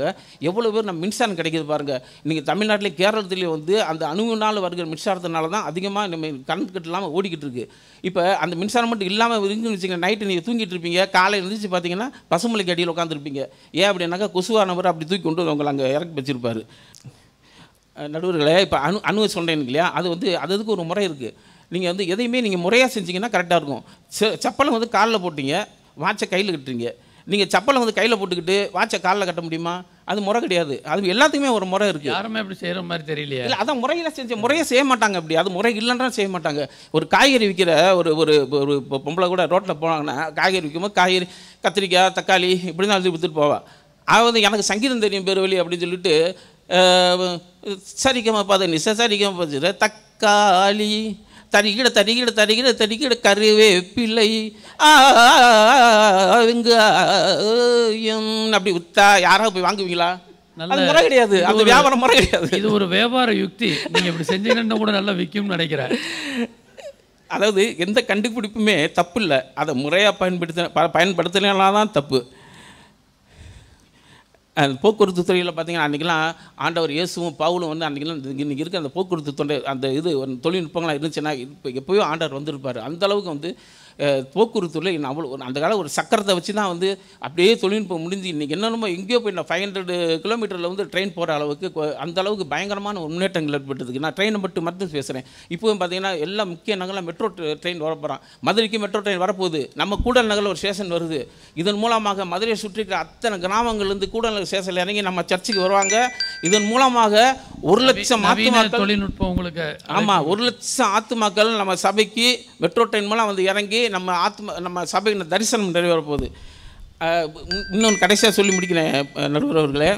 எவ்வளோ பேர் நம்ம மின்சாரம் கிடைக்கிது பாருங்கள். இன்றைக்கி தமிழ்நாட்டிலேயும் கேரளத்துலேயும் வந்து அந்த அணுவினால் வருகிற மின்சாரத்தினால தான் அதிகமாக நம்ம கரண்ட் கட் இல்லாமல் ஓடிக்கிட்டு இருக்குது. இப்போ அந்த மின்சாரம் மட்டும் இல்லாமல் இருக்குன்னு வச்சுக்கோங்க, நைட்டு நீங்கள் தூங்கிட்டு இருப்பீங்க, காலையில் எழுந்திரிச்சு பார்த்தீங்கன்னா பசுமலைக்கு அடியில் உட்காந்துருப்பீங்க. ஏன் அப்படின்னாக்கா கொசுவானவர் அப்படி தூக்கி கொண்டு வந்து உங்களை அங்கே இறக்கி வச்சுருப்பார். நடுவர்களே, இப்போ அணுவை சொன்னேன் இல்லையா, அது வந்து அதுக்கு ஒரு முறை இருக்குது. நீங்கள் வந்து எதையுமே நீங்கள் முறையாக செஞ்சீங்கன்னா கரெக்டாக இருக்கும். சப்பலை வந்து காலில் போட்டிங்க, வாட்சை கையில் கட்டுறீங்க. நீங்கள் சப்பலை வந்து கையில் போட்டுக்கிட்டு வாட்சை காலில் கட்ட முடியுமா? அது முறை கிடையாது. அது எல்லாத்துக்குமே ஒரு முறை இருக்குது. யாருமே அப்படி செய்கிற மாதிரி தெரியலையா? இல்லை, அதான் முறையில் முறையை செய்ய மாட்டாங்க. அப்படி அது முறை இல்லைன்னா செய்ய மாட்டாங்க. ஒரு காய்கறி விற்கிற ஒரு ஒரு ஒரு பொம்பளை கூட ரோட்டில் போனாங்கன்னா காய்கறி விற்கும்போது காய்கறி கத்திரிக்காய் தக்காளி இப்படி தான் எழுதி கொடுத்துட்டு போவா. அதாவது எனக்கு சங்கீதம் தெரியும் பெருவெளி அப்படின்னு சொல்லிட்டு சரிக்கமா பாத நிச சரிக்கமா பார்த்து தக்காளி தரிகிட தரிகிட தரிகிட தரிகிட கருவேப்பிள்ளை அப்படி வித்தா யாராவது போய் வாங்குவீங்களா? அது முறை கிடையாது. அது வியாபாரம் முறை கிடையாது. இது ஒரு வியாபார யுக்தி. நீங்கள் இப்படி செஞ்சீங்கன்னா கூட நல்லா விற்கும்னு நினைக்கிறேன். அதாவது எந்த கண்டுபிடிப்புமே தப்பு இல்லை, அதை முறையாக பயன்படுத்தினா தான் தப்பு. போக்குவரத்து துறையில் பார்த்தீங்கன்னா அன்றைக்கெலாம் ஆண்டவர் இயேசுவும் பவுலும் வந்து அன்றைக்கெல்லாம் இன்றைக்கி இருக்க அந்த போக்குவரத்து துறை அந்த இது தொழில்நுட்பங்களாக இருந்துச்சுன்னா இப்போ எப்போயோ ஆண்டவர் வந்திருப்பார். அந்தளவுக்கு வந்து போக்குவரத்துறையில் அவ்வளோ அந்த காலம் ஒரு சக்கரத்தை வச்சு தான் வந்து அப்படியே தொழில்நுட்பம் முடிஞ்சு இன்றைக்கி என்னென்னமோ எங்கேயோ போய் நான் 500 கிலோமீட்டரில் வந்து ட்ரெயின் போகிற அளவுக்கு அந்த அளவுக்கு பயங்கரமான முன்னேற்றங்கள் ஏற்பட்டதுக்கு நான் ட்ரெயினை மட்டும் பேசுகிறேன். இப்போவும் பார்த்தீங்கன்னா எல்லா முக்கிய நகரில் மெட்ரோ ட்ரெயின் வரப்போகிறான். மதுரைக்கு மெட்ரோ ட்ரெயின் வரப்போகுது. நம்ம கூடல் நகரில் ஒரு ஸ்டேஷன் வருது. இதன் மூலமாக மதுரையை சுற்றி இருக்கிற அத்தனை கிராமங்கள்லேருந்து கூடல் நகர் ஸ்டேஷனில் இறங்கி நம்ம சர்ச்சுக்கு வருவாங்க. இதன் மூலமாக 1 லட்சம் ஆத்துமாக்கள் தொழில்நுட்பம் உங்களுக்கு ஆமாம் 1 லட்சம் ஆத்துமாக்கள் நம்ம சபைக்கு மெட்ரோ ட்ரெயின் மூலம் வந்து இறங்கி நம்ம சபையின் தரிசனம் நிறைவேற போகுது. இன்னொன்று கடைசியாக சொல்லி முடிக்கிறேன் நடுவர் அவர்களே.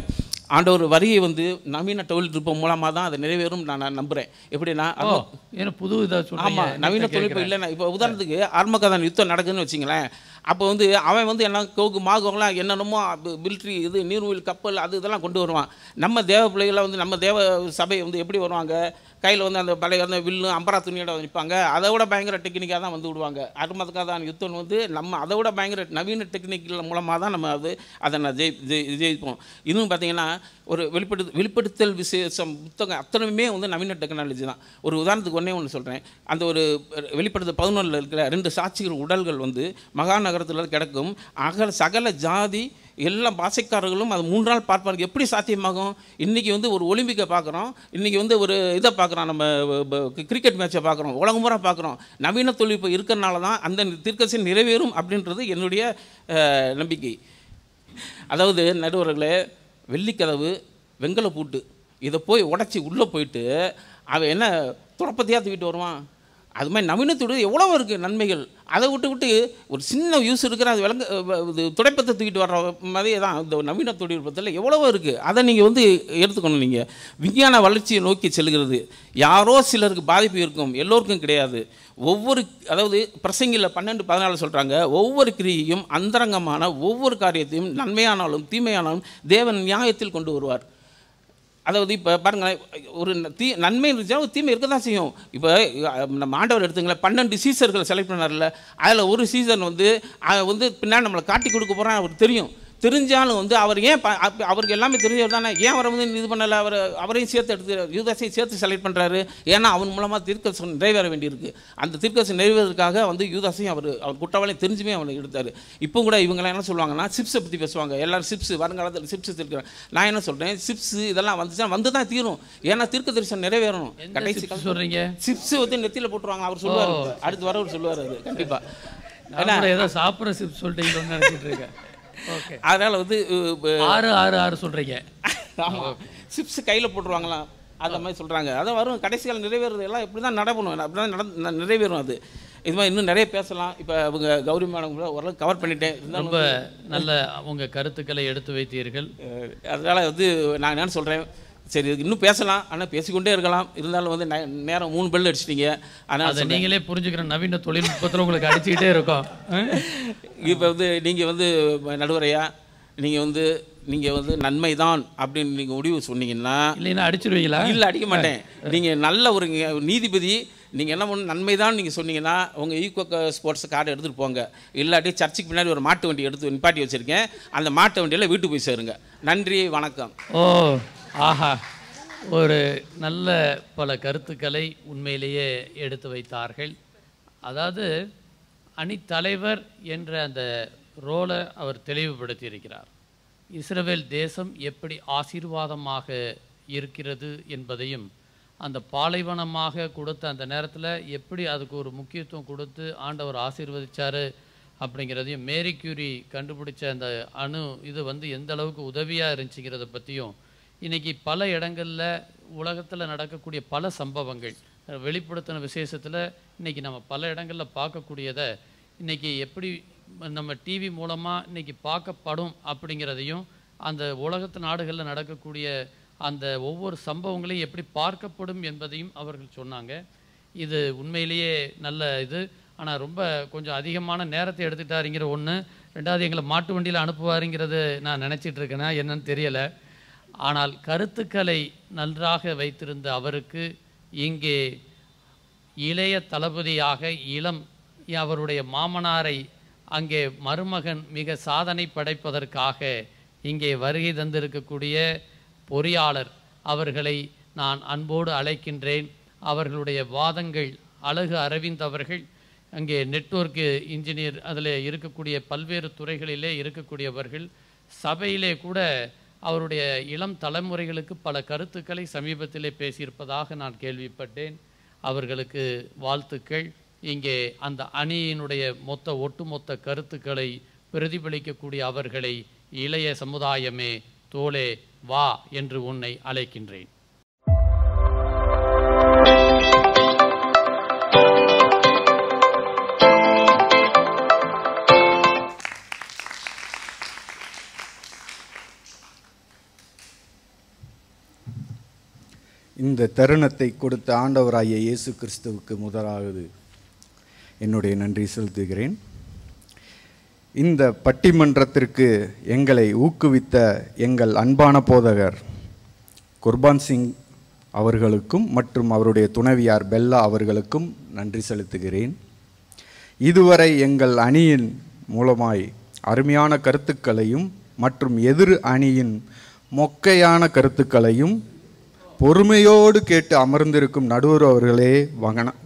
ஆண்டவர் வரியை வந்து நவீன தொழில்நுட்பம் மூலமாக தான் அதை நிறைவேறும் நான் நம்புகிறேன். எப்படின்னா புது இதாக ஆமாம் நவீன தொழில்நுட்பம் இல்லைன்னா இப்போ உதாரணத்துக்கு ஆர்மகதான் யுத்தம் நடக்குதுன்னு வச்சிங்களேன். அப்போ வந்து அவன் வந்து என்ன மாகோங்களாம் என்னென்னமோ மிலிட்ரி இது நீர்வீழ் கப்பல் அது இதெல்லாம் கொண்டு வருவான். நம்ம தேவ பிள்ளைகளை வந்து நம்ம தேவ சபை வந்து எப்படி வருவாங்க, கையில் வந்து அந்த பழைய அந்த வில்லு அம்பரா துணியோட நிற்பாங்க. அதை விட பயங்கர டெக்னிக்காக தான் வந்து விடுவாங்க. அருமதுக்காதான் யுத்தம் வந்து நம்ம அதை விட பயங்கர நவீன டெக்னிக்கில் மூலமாக தான் நம்ம அதை நான் ஜெயிப்போம். இன்னும் பார்த்தீங்கன்னா ஒரு வெளிப்படுத்தல் விசேஷம் புத்தகம் அத்தனையுமே வந்து நவீன டெக்னாலஜி தான். ஒரு உதாரணத்துக்கு ஒன்று சொல்கிறேன். அந்த ஒரு வெளிப்படுத்தல் 11 இருக்கிற 2 சாட்சிகள் உடல்கள் வந்து மகாநகரத்தில் கிடக்கும். சகல ஜாதி எல்லா பாஷைக்காரர்களும் அது 3 நாள் பார்ப்பாங்க. எப்படி சாத்தியமாகும்? இன்றைக்கி வந்து ஒரு ஒலிம்பிக்கை பார்க்குறோம், இன்றைக்கி வந்து ஒரு இதை பார்க்குறோம், நம்ம கிரிக்கெட் மேட்சை பார்க்குறோம், உலகம் பூரா பார்க்குறோம். நவீன தொழில்நுட்பம் இருக்கிறனால தான் அந்த தீர்க்கதரிசனம் நிறைவேறும் அப்படின்றது என்னுடைய நம்பிக்கை. அதாவது நடுவர்களே, வெள்ளிக்கதவு வெங்கல பூட்டு இதை போய் உடச்சி உள்ளே போயிட்டு அவன் என்ன துடப்பத்தையாக தூக்கிட்டு வருவான். அது மாதிரி நவீனத்தோடு எவ்வளோ இருக்குது நன்மைகள். அதை விட்டு ஒரு சின்ன யூஸ் இருக்கிற அது இது துடைப்பத்தை தூக்கிட்டு வர்ற மாதிரி தான் இந்த நவீன தொழில்நுட்பத்தில் எவ்வளவோ இருக்குது. அதை நீங்கள் வந்து எடுத்துக்கணும். நீங்கள் விஞ்ஞான வளர்ச்சியை நோக்கி செல்கிறது. யாரோ சிலருக்கு பாதிப்பு இருக்கும், எல்லோருக்கும் கிடையாது. அதாவது பிரசங்கியில் 12-14 சொல்கிறாங்க, ஒவ்வொரு கிரியையும் அந்தரங்கமான ஒவ்வொரு காரியத்தையும் நன்மையானாலும் தீமையானாலும் தேவன் நியாயத்தில் கொண்டு வருவார். அதாவது இப்போ பாருங்களேன், ஒரு நன்மை இருந்துச்சுன்னா ஒரு தீமை இருக்க தான் செய்யும். இப்போ நம்ம ஆண்டவர் எடுத்துங்களேன், 12 சீசர்கள் செலக்ட் பண்ணார்ல, அதில் ஒரு சீசன் வந்து பின்னாடி நம்மளை காட்டி கொடுக்க போகிறான்னு அவருக்கு தெரியும். தெரிஞ்சாலும் வந்து அவர் ஏன் அவருக்கு எல்லாமே தெரிஞ்சவர் தானே, ஏன் அவரை வந்து இது பண்ணலை? அவரையும் சேர்த்து எடுத்து யூதாசையும் சேர்த்து செலக்ட் பண்ணுறாரு. ஏன்னா அவன் மூலமாக தீர்க்கதரிசனம் நிறைவேற வேண்டியிருக்கு. அந்த தீர்க்கதரிசனம் நிறைவேறதுக்காக வந்து யூதாசையும் அவர் குற்றவாளியும் தெரிஞ்சுமே அவனை எடுத்தார். இப்போ கூட இவங்களாம் என்ன சொல்லுவாங்கன்னா சிப்ஸை பற்றி பேசுவாங்க. எல்லோரும் சிப்ஸ் வருங்காலத்தில் சிப்ஸ் இருக்கிறேன். நான் என்ன சொல்கிறேன், சிப்ஸ் இதெல்லாம் வந்துச்சுன்னா வந்து தான் தீரும். ஏன்னா தீர்க்கதரிசனம் நிறைவேறணும். கடைசி சொல்கிறீங்க சிப்ஸ் வந்து நெத்தியில் போட்டுருவாங்க. அவர் சொல்லுவார், அடுத்து வரவர் சொல்லுவார். அது கண்டிப்பாக ஏதோ சாப்பிட்ற சிப்ஸ் சொல்லிட்டீங்கன்னு நினச்சிட்டு இருக்கேன். அதனால் வந்து 666 சொல்கிறீங்க. ஆமாம், சிப்ஸ் கையில் போட்டுருவாங்களாம், அந்த மாதிரி சொல்கிறாங்க. அதான் வரும் கடைசியில் நிறைவேறது எல்லாம் இப்படி தான் நடக்கணும். அப்படி தான் நிறைவேறும். அது இது மாதிரி இன்னும் நிறைய பேசலாம். இப்போ அவங்க கௌரி மேடம் கூட ஓரளவுக்கு கவர் பண்ணிட்டேன். ரொம்ப நல்ல உங்கள் கருத்துக்களை எடுத்து வைத்தீர்கள். அதனால் வந்து நான் என்னென்னு சொல்கிறேன், சரி இன்னும் பேசலாம், ஆனால் பேசிக்கொண்டே இருக்கலாம். இருந்தாலும் வந்து நேரம் 3 பெல் அடிச்சிட்டிங்க. ஆனால் அதை நீங்களே புரிஞ்சுக்கிற நவீன தொழில்நுட்பத்தில் உங்களுக்கு அடிச்சுக்கிட்டே இருக்கோம். இப்போ வந்து நீங்கள் வந்து நடுவரையா நீங்கள் வந்து நன்மை தான் அப்படின்னு நீங்கள் முடிவு சொன்னீங்கன்னா இல்லைன்னா அடிச்சிருவீங்களா? இல்லை, அடிக்க மாட்டேன். நீங்கள் நல்ல ஒரு நீதிபதி, நீங்கள் என்ன பண்ணணும், நன்மை தான் நீங்கள் சொன்னீங்கன்னா உங்கள் ஈகோ ஸ்போர்ட்ஸ் கார்டு எடுத்துகிட்டு போங்க. இல்லாட்டி சர்ச்சுக்கு பின்னாடி ஒரு மாட்டு வண்டி எடுத்து நிப்பாட்டி வச்சுருக்கேன், அந்த மாட்டு வண்டியில் வீட்டுக்கு போய் சேருங்க. நன்றி, வணக்கம். ஓ ஆஹா, ஒரு நல்ல பல கருத்துக்களை உண்மையிலேயே எடுத்து வைத்தார்கள். அதாவது அணித்தலைவர் என்ற அந்த ரோலை அவர் தெளிவுபடுத்தி இருக்கிறார். இஸ்ரவேல் தேசம் எப்படி ஆசீர்வாதமாக இருக்கிறது என்பதையும், அந்த பாலைவனமாக கொடுத்த அந்த நேரத்தில் எப்படி அதுக்கு ஒரு முக்கியத்துவம் கொடுத்து ஆண்டவர் ஆசீர்வதித்தார் அப்படிங்கிறதையும், மேரி கியூரி கண்டுபிடிச்ச அந்த இது எந்த அளவுக்கு உதவியாக இருந்துச்சுங்கிறத பற்றியும், இன்றைக்கி பல இடங்களில் உலகத்தில் நடக்கக்கூடிய பல சம்பவங்கள் வெளிப்படுத்தின விசேஷத்தில் இன்றைக்கி நம்ம பல இடங்களில் பார்க்கக்கூடியதை இன்றைக்கி எப்படி நம்ம டிவி மூலமாக இன்றைக்கி பார்க்கப்படும் அப்படிங்கிறதையும், அந்த உலகத்து நாடுகளில் நடக்கக்கூடிய அந்த ஒவ்வொரு சம்பவங்களையும் எப்படி பார்க்கப்படும் என்பதையும் அவர்கள் சொன்னாங்க. இது உண்மையிலேயே நல்ல இது. ஆனால் ரொம்ப கொஞ்சம் அதிகமான நேரத்தை எடுத்துட்டாருங்கிற ஒன்று. ரெண்டாவது, எங்களை மாட்டு வண்டியில் அனுப்புவாருங்கிறது நான் நினச்சிட்டு இருக்கேன்னா என்னன்னு தெரியலை. ஆனால் கருத்துக்களை நன்றாக வைத்திருந்த அவருக்கு இங்கே இளைய தளபதியாக அவருடைய மாமனாரை அங்கே மருமகன் மிக சாதனை படைப்பதற்காக இங்கே வருகை தந்திருக்கக்கூடிய பொறியாளர் அவர்களை நான் அன்போடு அழைக்கின்றேன். அவர்களுடைய வாதங்கள், அழகு அரவிந்த் அவர்கள் அங்கே நெட்வொர்க்கு இன்ஜினியர், அதில் இருக்கக்கூடிய பல்வேறு துறைகளிலே இருக்கக்கூடியவர்கள், சபையிலே கூட அவருடைய இளம் தலைமுறைகளுக்கு பல கருத்துக்களை சமீபத்திலே பேசியிருப்பதாக நான் கேள்விப்பட்டேன். அவர்களுக்கு வாழ்த்துக்கள். இங்கே அந்த அணியினுடைய ஒட்டுமொத்த கருத்துக்களை பிரதிபலிக்கக்கூடிய அவர்களை, இளைய சமுதாயமே தோளே வா என்று உன்னை அழைக்கின்றேன். இந்த தருணத்தை கொடுத்த ஆண்டவராகிய இயேசு கிறிஸ்துவுக்கு முதலாவது என்னுடைய நன்றி செலுத்துகிறேன். இந்த பட்டிமன்றத்திற்கு எங்களை ஊக்குவித்த எங்கள் அன்பான போதகர் குர்பான் சிங் அவர்களுக்கும் மற்றும் அவருடைய துணைவியார் பெல்லா அவர்களுக்கும் நன்றி செலுத்துகிறேன். இதுவரை எங்கள் அணியின் மூலமாய் அருமையான கருத்துக்களையும் மற்றும் எதிர் அணியின் மொக்கையான கருத்துக்களையும் பொறுமையோடு கேட்டு அமர்ந்திருக்கும் நடுவர் அவர்களே,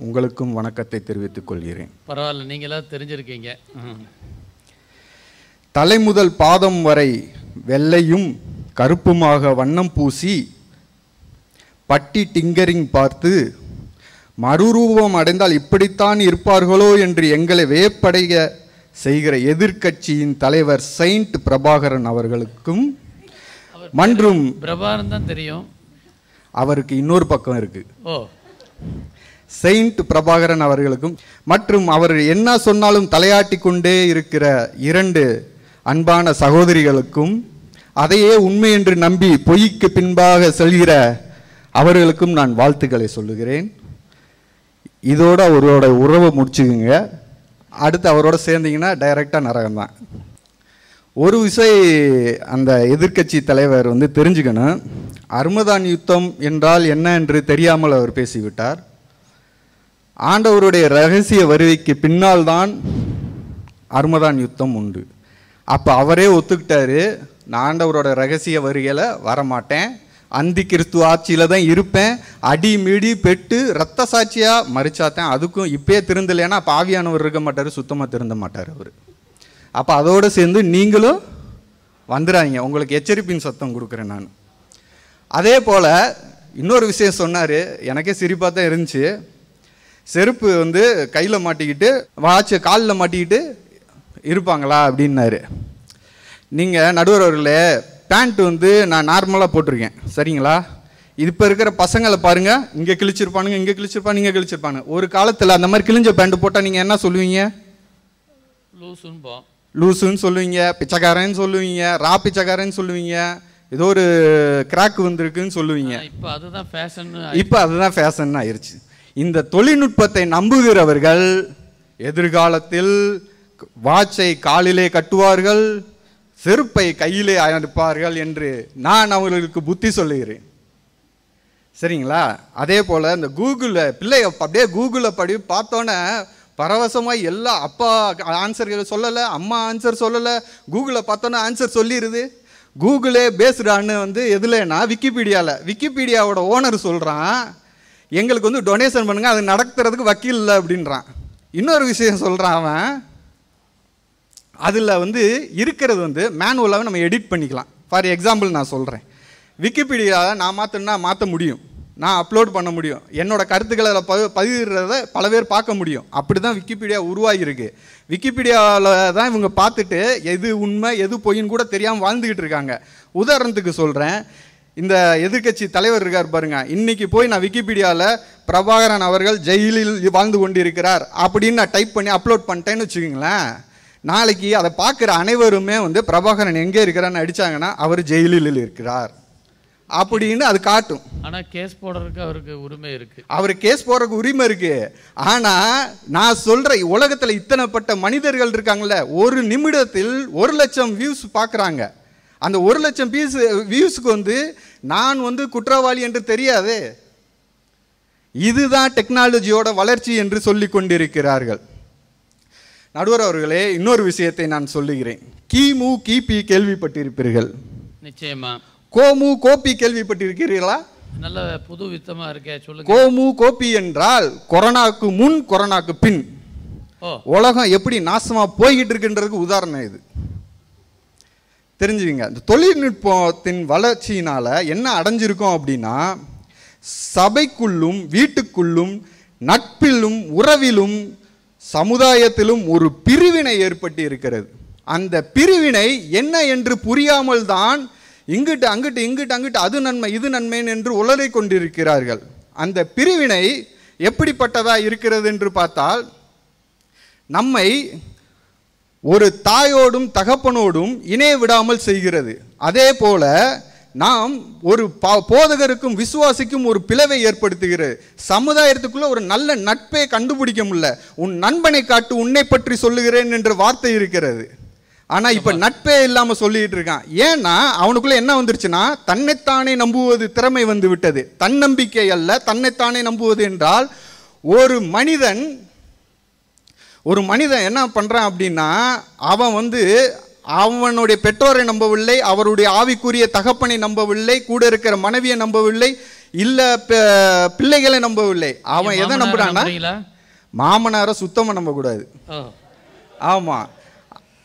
உங்களுக்கும் வணக்கத்தை தெரிவித்துக் கொள்கிறேன். பரவாயில்ல, நீங்களா தெரிஞ்சிருக்கீங்க. தலை முதல் பாதம் வரை வெள்ளையும் கருப்புமாக வண்ணம் பூசி பட்டி டிங்கரிங் பார்த்து மறுரூபம் அடைந்தால் இப்படித்தான் இருப்பார்களோ என்று எங்களை வியப்படைய செய்கிற எதிர்க்கட்சியின் தலைவர் செயின்ட் பிரபாகரன் அவர்களுக்கும் மற்றும் பிரபாகரன் தான் தெரியும், அவருக்கு இன்னொரு பக்கம் இருக்கு, செயின்ட் பிரபாகரன் அவர்களுக்கும் மற்றும் அவர் என்ன சொன்னாலும் தலையாட்டி கொண்டே இருக்கிற இரண்டு அன்பான சகோதரிகளுக்கும், அதையே உண்மை என்று நம்பி பொய்க்கு பின்பாக செல்கிற அவர்களுக்கும் நான் வாழ்த்துக்களை சொல்லுகிறேன். இதோட அவரோட உறவை முடிச்சுக்குங்க. அடுத்து அவரோட சேர்ந்தீங்கன்னா டைரெக்டாக நரகம்தான். ஒரு விஷயம் அந்த எதிர்க்கட்சி தலைவர் தெரிஞ்சுக்கணும். அர்மதான் யுத்தம் என்றால் என்ன என்று தெரியாமல் அவர் பேசிவிட்டார். ஆண்டவருடைய ரகசிய வருகைக்கு பின்னால் தான் அர்மதான் யுத்தம் உண்டு. அப்போ அவரே ஒத்துக்கிட்டாரு, நான் ஆண்டவரோட ரகசிய வருகையில் வரமாட்டேன், அந்தி கிறிஸ்துவ ஆட்சியில் தான் இருப்பேன், அடி மிடி பெட்டு ரத்த சாட்சியாக மறிச்சாத்தேன், அதுக்கும் இப்பயே திருந்தலைன்னா அப்போ ஆவியானவர் இருக்க மாட்டார், சுத்தமாக திருந்த மாட்டார் அவர். அப்போ அதோடு சேர்ந்து நீங்களும் வந்துடாதீங்க, உங்களுக்கு எச்சரிப்பின் சத்தம் கொடுக்குறேன் நான். அதே போல் இன்னொரு விஷயம் சொன்னார், எனக்கே சிரிப்பாக தான் இருந்துச்சு. செருப்பு கையில் மாட்டிக்கிட்டு வாட்சை காலில் மாட்டிக்கிட்டு இருப்பாங்களா அப்படின்னாரு. நீங்கள் நடுவர் அவர்களே, பேண்ட்டு நான் நார்மலாக போட்டிருக்கேன் சரிங்களா, இப்போ இருக்கிற பசங்களை பாருங்கள், இங்கே கிழிச்சிருப்பானுங்க, இங்கே கிழிச்சிருப்பாங்க, இங்கே கிழிச்சிருப்பாங்க. ஒரு காலத்தில் அந்த மாதிரி கிழிஞ்ச பேண்ட்டு போட்டால் நீங்கள் என்ன சொல்லுவீங்க? லூசுன்னு சொல்லுவீங்க, பிச்சைக்காரன்னு சொல்லுவீங்க, பிச்சைக்காரன்னு சொல்லுவீங்க, ஏதோ ஒரு கிராக் வந்திருக்குன்னு சொல்லுவீங்க. இப்போ அதுதான் ஃபேஷன் ஆயிடுச்சு. இந்த தொழில்நுட்பத்தை நம்புகிறவர்கள் எதிர்காலத்தில் வாட்சை காலிலே கட்டுவார்கள், செருப்பை கையிலே அனுப்பார்கள் என்று நான் அவர்களுக்கு புத்தி சொல்லுகிறேன். சரிங்களா? அதே போல் இந்த கூகுளில் பிள்ளைய அப்படியே கூகுளில் பார்த்தோன்னே பரவசமாக எல்லா அப்பா ஆன்சர்கள் சொல்லலை, அம்மா ஆன்சர் சொல்லலை, கூகுளில் பார்த்தோன்னே ஆன்சர் சொல்லிடுது. கூகுளே பேஸ்டான்னு வந்து எதுலன்னா விக்கிபீடியாவில். விக்கிபீடியாவோட ஓனர் சொல்கிறான், எங்களுக்கு வந்து டொனேஷன் பண்ணுங்க, அது நடத்துறதுக்கு வக்கீல் இல்லை அப்படின்றான். இன்னொரு விஷயம் சொல்கிறான் அவன், அதில் வந்து இருக்கிறது வந்து மேனுவலாகவே நம்ம எடிட் பண்ணிக்கலாம். ஃபார் எக்ஸாம்பிள் நான் சொல்கிறேன், விக்கிபீடியாவில் நான் மாற்ற முடியும், நான் அப்லோட் பண்ண முடியும், என்னோடய கருத்துக்களை அதில் பதிவிடுறத பல பேர் பார்க்க முடியும். அப்படி தான் விக்கிபீடியா உருவாகிருக்கு. விக்கிபீடியாவில் தான் இவங்க பார்த்துட்டு எது உண்மை எது பொய்ன்னு கூட தெரியாமல் வாழ்ந்துக்கிட்டு இருக்காங்க. உதாரணத்துக்கு சொல்கிறேன், இந்த எதிர்க்கட்சி தலைவர் இருக்கார் பாருங்க, இன்றைக்கி போய் நான் விக்கிபீடியாவில் பிரபாகரன் அவர்கள் ஜெயிலில் வாழ்ந்து கொண்டிருக்கிறார் அப்படின்னு நான் டைப் பண்ணி அப்லோட் பண்ணிட்டேன்னு வச்சுக்கோங்களேன், நாளைக்கு அதை பார்க்குற அனைவருமே வந்து பிரபாகரன் எங்கே இருக்கிறான்னு அடித்தாங்கன்னா அவர் ஜெயிலில் இருக்கிறார் அப்படின்னு அது காட்டும். ஆனால் கேஸ் போடுறதுக்கு அவருக்கு உரிமை இருக்கு, அவருக்கு கேஸ் போடுறதுக்கு உரிமை இருக்கு. ஆனால் நான் சொல்கிறேன், உலகத்தில் இத்தனைப்பட்ட மனிதர்கள் இருக்காங்கல்ல, ஒரு நிமிடத்தில் 1,00,000 வியூஸ் பார்க்குறாங்க. அந்த 1,00,000 வியூஸுக்கு வந்து நான் வந்து குற்றவாளி என்று தெரியாது. இதுதான் டெக்னாலஜியோட வளர்ச்சி என்று சொல்லி கொண்டிருக்கிறார்கள். நடுவர் அவர்களே, இன்னொரு விஷயத்தை நான் சொல்லுகிறேன். கிமு கிபி கேள்விப்பட்டிருப்பீர்கள். நிச்சயமா. கோமு கோபி கேள்விப்பட்டிருக்கிறீர்களா? நல்ல புது வித்தமா இருக்கே, சொல்லுங்க. கோமு கோபி என்றால் கொரோனாக்கு முன் கொரோனாக்கு பின் உலகம் எப்படி நாசமா போய்கிட்டு இருக்குன்றதுக்கு உதாரணம் இது. தெரிஞ்சுங்க. இந்த தொழில்நுட்பத்தின் வளர்ச்சியினால என்ன அடைஞ்சிருக்கோம் அப்படின்னா, சபைக்குள்ளும் வீட்டுக்குள்ளும் நட்பிலும் உறவிலும் சமுதாயத்திலும் ஒரு பிரிவினை ஏற்பட்டு இருக்கிறது. அந்த பிரிவினை என்ன என்று புரியாமல் தான் இங்கிட்டு அங்கிட்டு இங்கிட்டு அங்கிட்டு அது நன்மை இது நன்மைன்னு என்று உளறி கொண்டிருக்கிறார்கள். அந்த பிரிவினை எப்படிப்பட்டதா இருக்கிறது என்று பார்த்தால், நம்மை ஒரு தாயோடும் தகப்பனோடும் இணைய விடாமல் செய்கிறது. அதே போல நாம் ஒரு போதகருக்கும் விசுவாசிக்கும் ஒரு பிளவை ஏற்படுத்துகிறது. சமுதாயத்துக்குள்ள ஒரு நல்ல நட்பை கண்டுபிடிக்க முடியல. உன் நண்பனை காட்டு உன்னை பற்றி சொல்லுகிறேன் என்ற வார்த்தை இருக்கிறது. ஆனால் இப்போ நட்பே இல்லாமல் சொல்லிட்டு இருக்கான். ஏன்னா அவனுக்குள்ள என்ன வந்துருச்சுன்னா, தன்னைத்தானே நம்புவது திறமை வந்து விட்டது. தன்னம்பிக்கை அல்ல, தன்னைத்தானே நம்புவது என்றால் ஒரு மனிதன் என்ன பண்ணுறான் அப்படின்னா, அவன் வந்து அவனுடைய பெற்றோரை நம்பவில்லை, அவருடைய ஆவிக்குரிய தகப்பனை நம்பவில்லை, கூட இருக்கிற மனைவியை நம்பவில்லை, இல்லை பிள்ளைகளை நம்பவில்லை. அவன் எதை நம்புறான்னா, மாமனாரை சுத்தமாக நம்பக்கூடாது. ஆமாம்.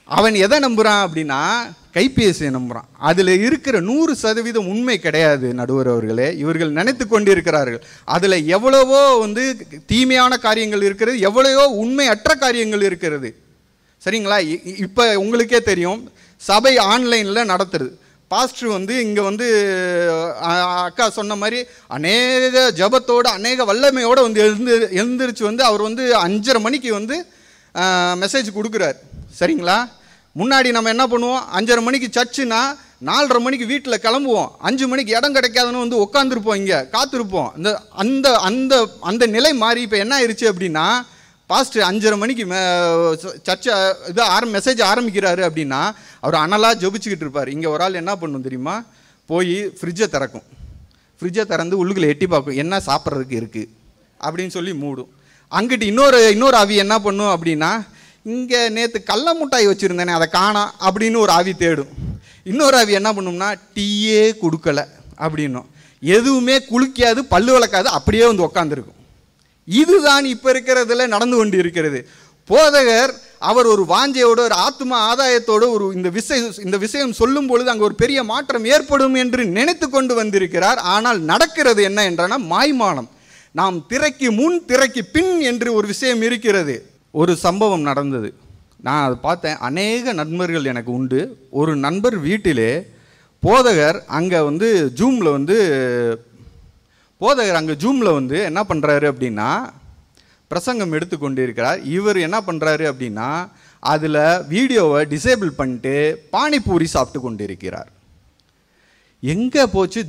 அவன் எதை நம்புகிறான் அப்படின்னா, கைபேசியை நம்புகிறான். அதில் இருக்கிற 100% உண்மை கிடையாது நடுவர் அவர்களே. இவர்கள் நினைத்து கொண்டிருக்கிறார்கள் அதில் எவ்வளவோ வந்து தீமையான காரியங்கள் இருக்கிறது, எவ்வளவோ உண்மையற்ற காரியங்கள் இருக்கிறது. சரிங்களா? இப்போ உங்களுக்கே தெரியும், சபை ஆன்லைனில் நடத்துறது. பாஸ்டர் வந்து இங்கே வந்து அக்கா சொன்ன மாதிரி அநேக ஜபத்தோடு அநேக வல்லமையோடு வந்து எழுந்திரிச்சு வந்து அவர் வந்து 5:30 மணிக்கு வந்து மெசேஜ் கொடுக்குறார். சரிங்களா? முன்னாடி நம்ம என்ன பண்ணுவோம், 5:30 மணிக்கு சர்ச்சுனா 4:30 மணிக்கு வீட்டில் கிளம்புவோம், 5 மணிக்கு இடம் கிடைக்காதுன்னு வந்து உட்காந்துருப்போம், இங்கே காத்திருப்போம். அந்த அந்த அந்த நிலை மாறி இப்போ என்ன ஆயிடுச்சு அப்படின்னா, பாஸ்டர் 5:30 மணிக்கு சர்ச்சை மெசேஜ் ஆரம்பிக்கிறாரு அப்படின்னா அவர் அனலாக ஜபிச்சுக்கிட்டு இருப்பார். இங்கே ஒரு ஆள் என்ன பண்ணும் தெரியுமா, போய் ஃப்ரிட்ஜை திறக்கும், ஃப்ரிட்ஜை திறந்து உள்ளுக்குள்ளே எட்டி பார்க்கும், என்ன சாப்பிட்றதுக்கு இருக்குது அப்படின்னு சொல்லி மூடும். அங்கிட்டு இன்னொரு ஆவி என்ன பண்ணும் அப்படின்னா, இங்கே நேற்று கடல மிட்டாய் வச்சுருந்தேனே அதை காணோம் அப்படின்னு ஒரு ஆவி தேடும். இன்னொரு ஆவி என்ன பண்ணும்னா, டீயே கொடுக்கலை அப்படின்னும், எதுவுமே குளிக்காது பல்லு விளக்காது, அப்படியே வந்து உக்காந்துருக்கும். இதுதான் இப்போ இருக்கிறதுல நடந்து கொண்டு இருக்கிறது. போதகர் அவர் ஒரு வாஞ்சையோடு ஒரு ஆத்மா ஆதாயத்தோடு ஒரு இந்த விஷயம் சொல்லும் பொழுது அங்கே ஒரு பெரிய மாற்றம் ஏற்படும் என்று நினைத்து கொண்டு வந்திருக்கிறார். ஆனால் நடக்கிறது என்ன என்றால் மாய்மானம். நாம் திரைக்கு முன் திரைக்கு பின் என்று ஒரு விஷயம் இருக்கிறது. ஒரு சம்பவம் நடந்தது, நான் அதை பார்த்தேன். அநேக நண்பர்கள் எனக்கு உண்டு. ஒரு நண்பர் வீட்டிலே போதகர் அங்கே வந்து ஜூமில் வந்து என்ன பண்ணுறாரு அப்படின்னா, பிரசங்கம் எடுத்துக்கொண்டு இருக்கிறார். இவர் என்ன பண்ணுறாரு அப்படின்னா, அதில் வீடியோவை டிசேபிள் பண்ணிட்டு பானிபூரி சாப்பிட்டு கொண்டு இருக்கிறார். எங்கே போச்சு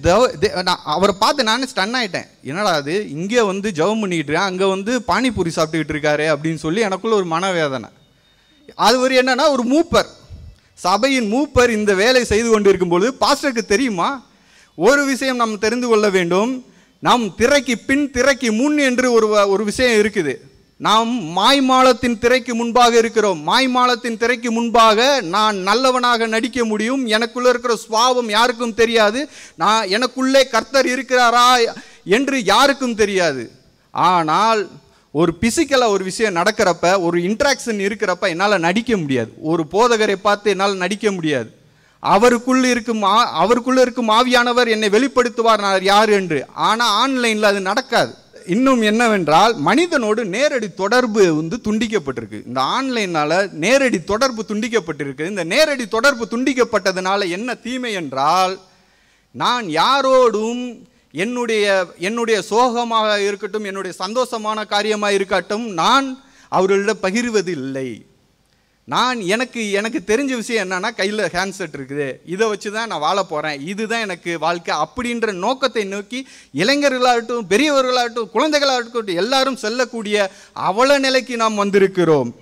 நான் அவரை பார்த்து நானே ஸ்டன் ஆகிட்டேன். என்னடா அது, இங்கே வந்து ஜெபம் பண்ணிக்கிட்டு இருக்கேன், அங்கே வந்து பானிபூரி சாப்பிட்டுக்கிட்டு இருக்காரு அப்படின்னு சொல்லி எனக்குள்ள ஒரு மனவேதனை. அது ஒரு என்னன்னா, ஒரு மூப்பர், சபையின் மூப்பர் இந்த வேலை செய்து கொண்டு இருக்கும்பொழுது பாஸ்டருக்கு தெரியுமா? ஒரு விஷயம் நாம் தெரிந்து கொள்ள வேண்டும், நாம் திரைக்கு பின் திரைக்கு முன் என்று ஒரு விஷயம் இருக்குது. நாம் மாய்மாலத்தின் திரைக்கு முன்பாக இருக்கிறோம். மாய்மாலத்தின் திரைக்கு முன்பாக நான் நல்லவனாக நடிக்க முடியும். எனக்குள்ளே இருக்கிற சுபாவம் யாருக்கும் தெரியாது. எனக்குள்ளே கர்த்தர் இருக்கிறாரா என்று யாருக்கும் தெரியாது. ஆனால் ஒரு பிசிக்கலாக ஒரு விஷயம் நடக்கிறப்ப, ஒரு இன்ட்ராக்ஷன் இருக்கிறப்ப என்னால் நடிக்க முடியாது. ஒரு போதகரை பார்த்து என்னால் நடிக்க முடியாது. அவருக்குள்ள இருக்கும் ஆவியானவர் என்னை வெளிப்படுத்துவார் நான் யார் என்று. ஆனால் ஆன்லைனில் அது நடக்காது. இன்னும் என்னவென்றால், மனிதனோடு நேரடி தொடர்பு துண்டிக்கப்பட்டிருக்கு. இந்த ஆன்லைனால் நேரடி தொடர்பு துண்டிக்கப்பட்டிருக்கு. இந்த நேரடி தொடர்பு துண்டிக்கப்பட்டதுனால என்ன தீமை என்றால், நான் யாரோடும் என்னுடைய சோகமாக இருக்கட்டும், என்னுடைய சந்தோஷமான காரியமாக இருக்கட்டும், நான் அவர்களிடம் பகிர்வது இல்லை. எனக்கு தெரிஞ்ச விஷயம் என்னன்னா, கையில் ஹேண்ட்செட் இருக்குது, இதை வச்சு தான் நான் வாழ போகிறேன், இதுதான் எனக்கு வாழ்க்கை அப்படின்ற நோக்கத்தை நோக்கி இளைஞர்களாகட்டும், பெரியவர்களாகட்டும், குழந்தைகளாகட்டும் எல்லாரும் செல்லக்கூடிய அவல நிலைக்கு நாம் வந்திருக்கிறோம்.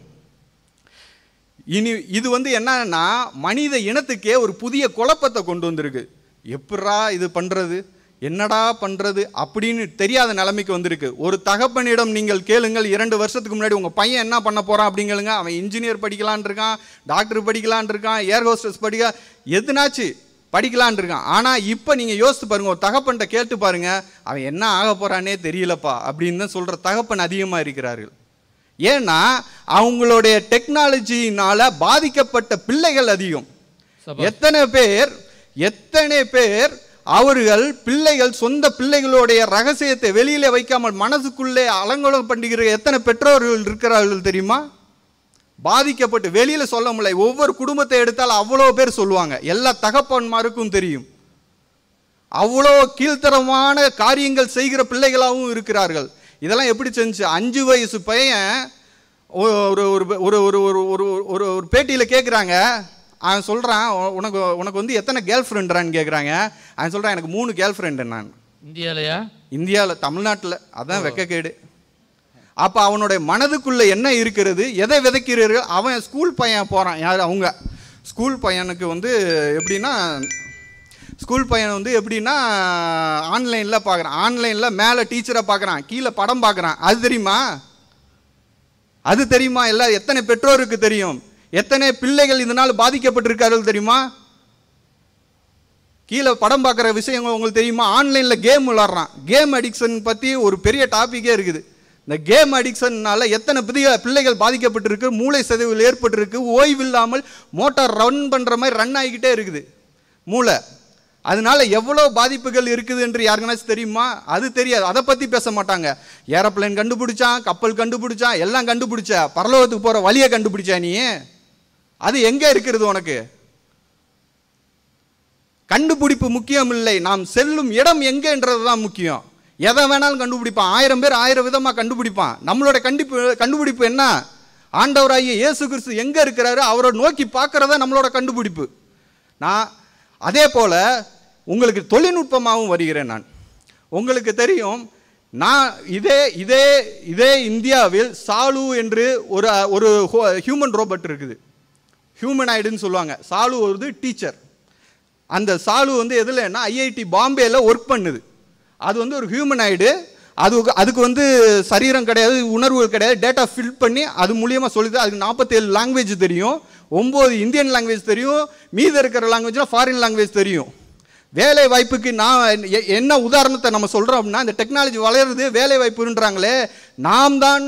இனி இது என்னன்னா, மனித இனத்துக்கே ஒரு புதிய குழப்பத்தை கொண்டு வந்திருக்கு. எப்படா இது பண்ணுறது, என்னடா பண்ணுறது அப்படின்னு தெரியாத நிலைமைக்கு வந்திருக்கு. ஒரு தகப்பனிடம் நீங்கள் கேளுங்கள், 2 வருஷத்துக்கு முன்னாடி உங்கள் பையன் என்ன பண்ண போகிறான் அப்படிங்களுங்க. அவன் இன்ஜினியர் படிக்கலான் இருக்கான், டாக்டர் படிக்கலான் இருக்கான், ஏர் ஹோஸ்டஸ் எதுனாச்சு படிக்கலான் இருக்கான். ஆனால் இப்போ நீங்கள் யோசித்து பாருங்கள், ஒரு தகப்பன்கிட்ட கேட்டு பாருங்கள், அவன் என்ன ஆக போகிறானே தெரியலப்பா அப்படின்னு தான் சொல்கிற தகப்பன் அதிகமாக இருக்கிறார்கள். ஏன்னா அவங்களுடைய டெக்னாலஜினால் பாதிக்கப்பட்ட பிள்ளைகள் அதிகம். எத்தனை பேர் அவர்கள் சொந்த பிள்ளைகளுடைய ரகசியத்தை வெளியிலே வைக்காமல் மனசுக்குள்ளே அலங்கோலம் பண்ணுகிற எத்தனை பெற்றோர்கள் இருக்கிறார்கள் தெரியுமா? பாதிக்கப்பட்டு வெளியில் சொல்ல முடியல. ஒவ்வொரு குடும்பத்தை எடுத்தால் அவ்வளோ பேர் சொல்லுவாங்க. எல்லா தகப்பன்மாருக்கும் தெரியும். அவ்வளோ கீழ்த்தரமான காரியங்கள் செய்கிற பிள்ளைகளாகவும் இருக்கிறார்கள். இதெல்லாம் எப்படி செஞ்சு 5 வயசு பையன் ஒரு பேட்டியில் கேட்குறாங்க. அவன் சொல்கிறான், உனக்கு எத்தனை கேர்ள் ஃப்ரெண்டான்னு கேட்குறாங்க. அவன் சொல்கிறான், எனக்கு 3 கேர்ள் ஃப்ரெண்டு. நான் இந்தியாவில் தமிழ்நாட்டில். அதான் வெக்கக்கேடு. அப்போ அவனுடைய மனதுக்குள்ளே என்ன இருக்கிறது, எதை விதைக்கிறீர்கள்? அவன் ஸ்கூல் பையன் போகிறான். யார் அவங்க ஸ்கூல் பையனுக்கு எப்படின்னா ஆன்லைனில் பார்க்குறான். ஆன்லைனில் மேலே டீச்சரை பார்க்குறான், கீழே படம் பார்க்குறான். அது தெரியுமா? எல்லாம் எத்தனை பெற்றோருக்கு தெரியும்? எத்தனை பிள்ளைகள் இதனால் பாதிக்கப்பட்டிருக்கார்கள் தெரியுமா? கீழே படம் பார்க்குற விஷயங்கள் உங்களுக்கு தெரியுமா? ஆன்லைனில் கேம் விளாட்றான். கேம் அடிக்ஷன் பற்றி ஒரு பெரிய டாப்பிக்கே இருக்குது. இந்த கேம் அடிக்ஷன்னால எத்தனை பிள்ளைகள் பாதிக்கப்பட்டிருக்கு, மூளை சிதைவுகள் ஏற்பட்டிருக்கு, ஓய்வில்லாமல் மோட்டார் ரன் பண்ணுற மாதிரி ரன் ஆகிக்கிட்டே இருக்குது மூளை. அதனால எவ்வளோ பாதிப்புகள் இருக்குது என்று யாருக்குனாச்சும் தெரியுமா? அது தெரியாது. அதை பற்றி பேச மாட்டாங்க. ஏரோப்ளேன் கண்டுபிடிச்சான், கப்பல் கண்டுபிடிச்சான், எல்லாம் கண்டுபிடிச்ச, பரலோகத்துக்கு போகிற வழியை கண்டுபிடிச்சா நீ? அது எங்கே இருக்கிறது உனக்கு? கண்டுபிடிப்பு முக்கியம் இல்லை, நாம் செல்லும் இடம் எங்கேன்றது தான் முக்கியம். எதை வேணாலும் கண்டுபிடிப்பான். 1000 பேர் 1000 விதமாக கண்டுபிடிப்பான். நம்மளோட கண்டுபிடிப்பு என்ன? ஆண்டவராகிய இயேசு கிறிஸ்து எங்கே இருக்கிறாரு அவரை நோக்கி பார்க்குறதா நம்மளோட கண்டுபிடிப்பு. அதே போல் உங்களுக்கு தொழில்நுட்பமாகவும் வருகிறேன். நான் உங்களுக்கு தெரியும், நான் இதே இந்தியாவில் சாலு என்று ஒரு ஹியூமன் ரோபோட் இருக்குது. ஹியூமனாய்டுன்னு சொல்லுவாங்க. சாலு ஒரு டீச்சர். அந்த சாலு எதுலன்னா ஐஐடி பாம்பேயில் ஒர்க் பண்ணுது. அது ஒரு ஹியூமனாய்டு. அதுக்கு சரீரம் கிடையாது, உணர்வுகள் கிடையாது. டேட்டா ஃபில் பண்ணி அது மூலியமாக சொல்லுது. அதுக்கு 47 லாங்குவேஜ் தெரியும், 9 இந்தியன் லாங்குவேஜ் தெரியும், மீத இருக்கிற லாங்குவேஜ்லாம் ஃபாரின் லாங்குவேஜ் தெரியும். வேலை வாய்ப்புக்கு நான் என்ன உதாரணத்தை நம்ம சொல்கிறோம் அப்படின்னா, இந்த டெக்னாலஜி வளருது, வேலை வாய்ப்புன்றாங்களே, நாம் தான்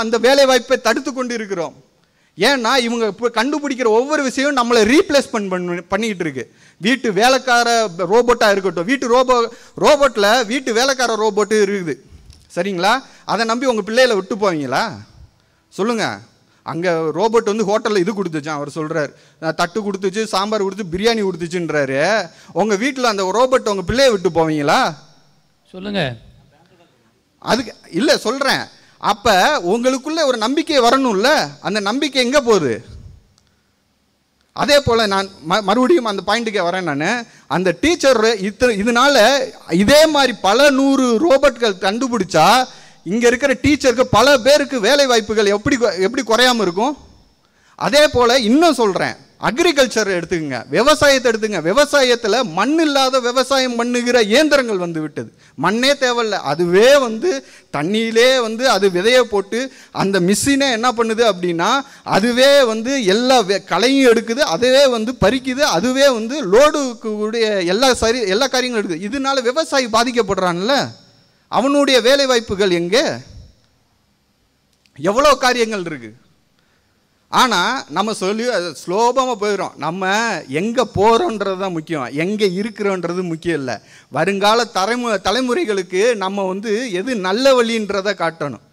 அந்த வேலை வாய்ப்பை தடுத்து கொண்டு இருக்கிறோம். ஏன்னா இவங்க கண்டுபிடிக்கிற ஒவ்வொரு விஷயம் நம்மளை ரீப்ளேஸ் பண்ணிக்கிட்டு இருக்கு. வீட்டு வேலைக்கார ரோபோட்டாக இருக்கட்டும், ரோபோட்டில் வீட்டு வேலைக்கார ரோபோட்டு இருக்குது, சரிங்களா? அதை நம்பி உங்கள் பிள்ளைகளை விட்டு போவீங்களா? சொல்லுங்கள். அங்கே ரோபோட் ஹோட்டலில் இது கொடுத்துச்சான். அவர் சொல்கிறார், தட்டு கொடுத்துச்சு, சாம்பார் கொடுத்து, பிரியாணி கொடுத்துச்சுன்றாரு. உங்கள் வீட்டில் அந்த ரோபோட் உங்கள் பிள்ளையை விட்டு போவீங்களா? சொல்லுங்கள். அதுக்கு இல்லை சொல்கிறேன். அப்போ உங்களுக்குள்ள ஒரு நம்பிக்கை வரணும்ல. அந்த நம்பிக்கை எங்கே போகுது? அதே போல் நான் மறுபடியும் அந்த பாயிண்ட்டுக்கே வரேன். நான் அந்த டீச்சர் இதனால இதே மாதிரி பல 100 ரோபோட்கள் கண்டுபிடிச்சா இங்கே இருக்கிற டீச்சருக்கு பல பேருக்கு வேலை வாய்ப்புகள் எப்படி குறையாமல் இருக்கும்? அதே போல் இன்னும் சொல்கிறேன், அக்ரிகல்ச்சர் எடுத்துக்கங்க, விவசாயத்தை எடுத்துங்க. விவசாயத்தில் மண் இல்லாத விவசாயம் பண்ணுகிற இயந்திரங்கள் வந்து விட்டது. மண்ணே தேவையில்லை, அதுவே வந்து தண்ணியிலே வந்து அது விதையை போட்டு அந்த மிஷினே என்ன பண்ணுது அப்படின்னா அதுவே வந்து எல்லா களையும் எடுக்குது, அதுவே வந்து பறிக்குது, அதுவே வந்து லோடுக்கு உடைய எல்லா காரியங்களும் எடுக்குது. இதனால விவசாயி பாதிக்கப்படுறான்ல, அவனுடைய வேலை வாய்ப்புகள் எங்கே? எவ்வளோ காரியங்கள் இருக்கு. ஆனால் நம்ம சொல்லி ஸ்லோபமாக போயிடும். நம்ம எங்கே போகிறோன்றது தான் முக்கியம், எங்கே இருக்கிறோன்றது முக்கியம் இல்லை. வருங்கால தலைமுறைகளுக்கு நம்ம வந்து எது நல்ல வழின்றதை காட்டணும்.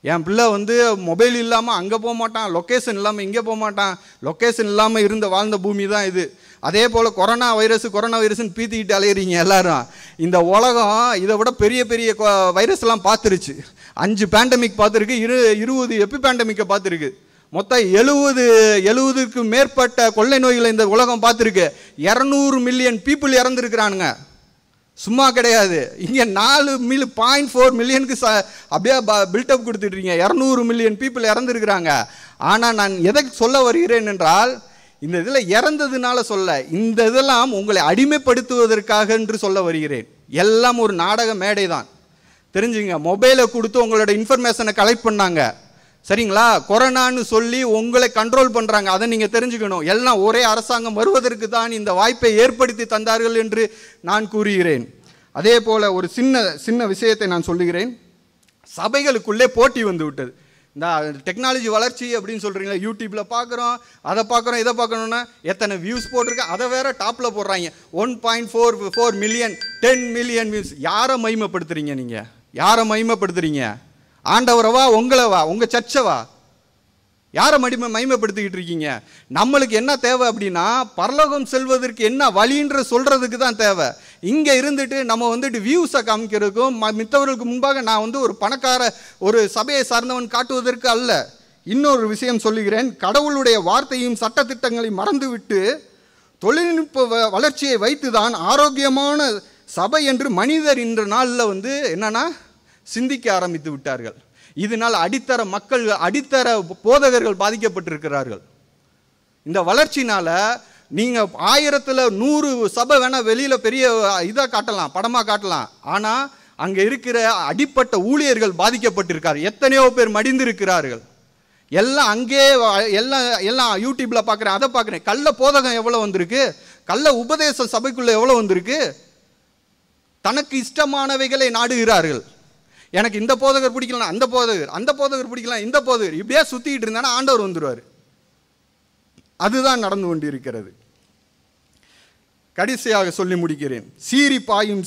என் பிள்ளை வந்து மொபைல் இல்லாமல் அங்கே போக மாட்டான், லொக்கேஷன் இல்லாமல் இங்கே போக மாட்டான். லொக்கேஷன் இல்லாமல் வாழ்ந்த பூமி தான் இது. அதே போல் கொரோனா வைரஸ்ன்னு பீத்திக்கிட்டு அலையிறீங்க எல்லாரும். இந்த உலகம் இதை விட பெரிய பெரிய வைரஸ்லாம் பார்த்துருச்சு. 5 பேண்டமிக் பார்த்துருக்கு, 20 எப்பி பேண்டமிக்கை பார்த்துருக்கு. மொத்தம் 70க்கு மேற்பட்ட கொள்ளை நோய்களை இந்த உலகம் பார்த்துருக்கு. 200 மில்லியன் பீப்புள் இறந்துருக்கிறானுங்க, சும்மா கிடையாது. இங்கே 0.4 மில்லியனுக்கு அப்படியே பில்டப் கொடுத்துட்றீங்க. 200 மில்லியன் பீப்புள் இறந்துருக்கிறாங்க. ஆனால் நான் எதை சொல்ல வருகிறேன் என்றால், இந்த இதில் இறந்ததுனால சொல்ல, இந்த இதெல்லாம் உங்களை அடிமைப்படுத்துவதற்காக என்று சொல்ல வருகிறேன். எல்லாம் ஒரு நாடக மேடை தான், தெரிஞ்சுங்க. மொபைலை கொடுத்து உங்களோட இன்ஃபர்மேஷனை கலெக்ட் பண்ணாங்க, சரிங்களா? கொரோனான்னு சொல்லி உங்களை கண்ட்ரோல் பண்ணுறாங்க, அதை நீங்கள் தெரிஞ்சுக்கணும். எல்லாம் ஒரே அரசாங்கம் வருவதற்கு தான் இந்த வாய்ப்பை ஏற்படுத்தி தந்தார்கள் என்று நான் கூறுகிறேன். அதே போல் ஒரு சின்ன விஷயத்தை நான் சொல்லுகிறேன். சபைகளுக்குள்ளே போட்டி வந்து விட்டது. இந்த டெக்னாலஜி வளர்ச்சி அப்படின்னு சொல்கிறீங்களா, யூடியூப்பில் பார்க்குறோம், அதை பார்க்குறோம், இதை பார்க்கணுன்னா எத்தனை வியூஸ் போட்டிருக்கு, அதை வேற டாப்பில் போடுறாங்க. 1.44 மில்லியன், 10 மில்லியன் வியூஸ். யாரை மகிமைப்படுத்துறீங்க நீங்கள்? யாரை மகிமைப்படுத்துறீங்க? ஆண்டவரவா, உங்களவா, உங்கள் சர்ச்சவா? யாரை மகிமைப்படுத்திக்கிட்டு இருக்கீங்க? நம்மளுக்கு என்ன தேவை அப்படின்னா, பரலோகம் செல்வதற்கு என்ன வழின்ற சொல்கிறதுக்கு தான் தேவை. இங்கே இருந்துட்டு நம்ம வந்துட்டு வியூஸை காமிக்கிறதுக்கும் மித்தவர்களுக்கு முன்பாக நான் வந்து ஒரு பணக்கார ஒரு சபையை சார்ந்தவன் காட்டுவதற்கு அல்ல. இன்னொரு விஷயம் சொல்லுகிறேன். கடவுளுடைய வார்த்தையும் சட்டத்திட்டங்களையும் மறந்துவிட்டு தொழில்நுட்ப வளர்ச்சியை வைத்து தான் ஆரோக்கியமான சபை என்று மனிதர் இன்ற நாளில் வந்து என்னன்னா சிந்திக்க ஆரம்பித்து விட்டார்கள். இதனால் அடித்தர மக்கள், அடித்தர போதகர்கள் பாதிக்கப்பட்டிருக்கிறார்கள். இந்த வளர்ச்சினால நீங்கள் 1000ல் 100 சபை வேணால் வெளியில் பெரிய இதாக காட்டலாம், படமாக காட்டலாம். ஆனால் அங்கே இருக்கிற அடிப்பட்ட ஊழியர்கள் பாதிக்கப்பட்டிருக்கார். எத்தனையோ பேர் மடிந்திருக்கிறார்கள். எல்லாம் அங்கே எல்லாம் யூடியூப்பில் பார்க்குறேன், அதை பார்க்குறேன். கள்ள போதகம் எவ்வளோ வந்திருக்கு, கள்ள உபதேச சபைக்குள்ளே எவ்வளோ வந்திருக்கு. தனக்கு இஷ்டமானவைகளை நாடுகிறார்கள். எனக்கு இந்த போதகர் பிடிக்கலாம், அந்த போதகர் பிடிக்கலாம், இந்த போதகர், இப்படியே சுற்றிக்கிட்டு இருந்தானா ஆண்டவர் வந்துடுவார். அதுதான் நடந்து கொண்டிருக்கிறது. கடைசியாக சொல்லி முடிக்கிறேன். சீறி பாயும்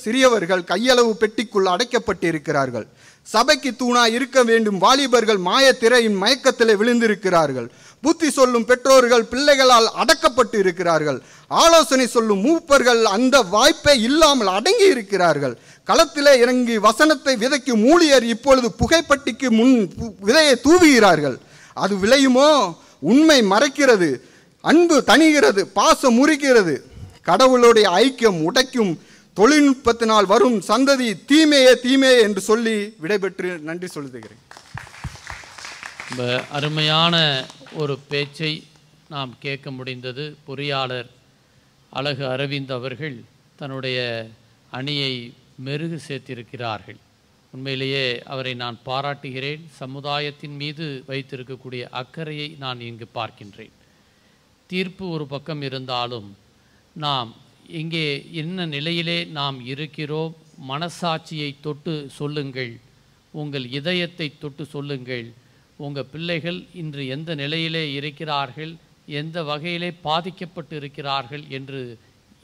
சிறியவர்கள் கையளவு பெட்டிக்குள் அடைக்கப்பட்டிருக்கிறார்கள். சபைக்கு தூணா இருக்க வேண்டும் வாலிபர்கள் மாயத்திரையின் மயக்கத்திலே விழுந்திருக்கிறார்கள். புத்தி சொல்லும் பெற்றோர்கள் பிள்ளைகளால் அடக்கப்பட்டு இருக்கிறார்கள். ஆலோசனை சொல்லும் மூப்பர்கள் அந்த வாய்ப்பை இல்லாமல் அடங்கி இருக்கிறார்கள். களத்திலே இறங்கி வசனத்தை விதைக்கும் ஊழியர் இப்பொழுது புகைப்பட்டிக்கு முன் விதையை தூவுகிறார்கள். அது விளையுமோ? உண்மை மறைக்கிறது, அன்பு தணிகிறது, பாசம் முறிக்கிறது. கடவுளுடைய ஐக்கியம் உடைக்கும் தொழில்நுட்பத்தினால் வரும் சந்ததி தீமையே என்று சொல்லி விடைபெற்று நன்றி சொல்லுகிறேன். அருமையான ஒரு பேச்சை நாம் கேட்க முடிந்தது. பொறியாளர் அழகு அரவிந்த் அவர்கள் தன்னுடைய அணியை மெருகு சேர்த்திருக்கிறார்கள். உண்மையிலேயே அவரை நான் பாராட்டுகிறேன். சமுதாயத்தின் மீது வைத்திருக்கக்கூடிய அக்கறையை நான் இங்கு பார்க்கின்றேன். தீர்ப்பு ஒரு பக்கம் இருந்தாலும் நாம் இங்கே என்ன நிலையிலே நாம் இருக்கிறோம், மனசாட்சியை தொட்டு சொல்லுங்கள், உங்கள் இதயத்தை தொட்டு சொல்லுங்கள். உங்கள் பிள்ளைகள் இன்று எந்த நிலையிலே இருக்கிறார்கள், எந்த வகையிலே பாதிக்கப்பட்டு இருக்கிறார்கள் என்று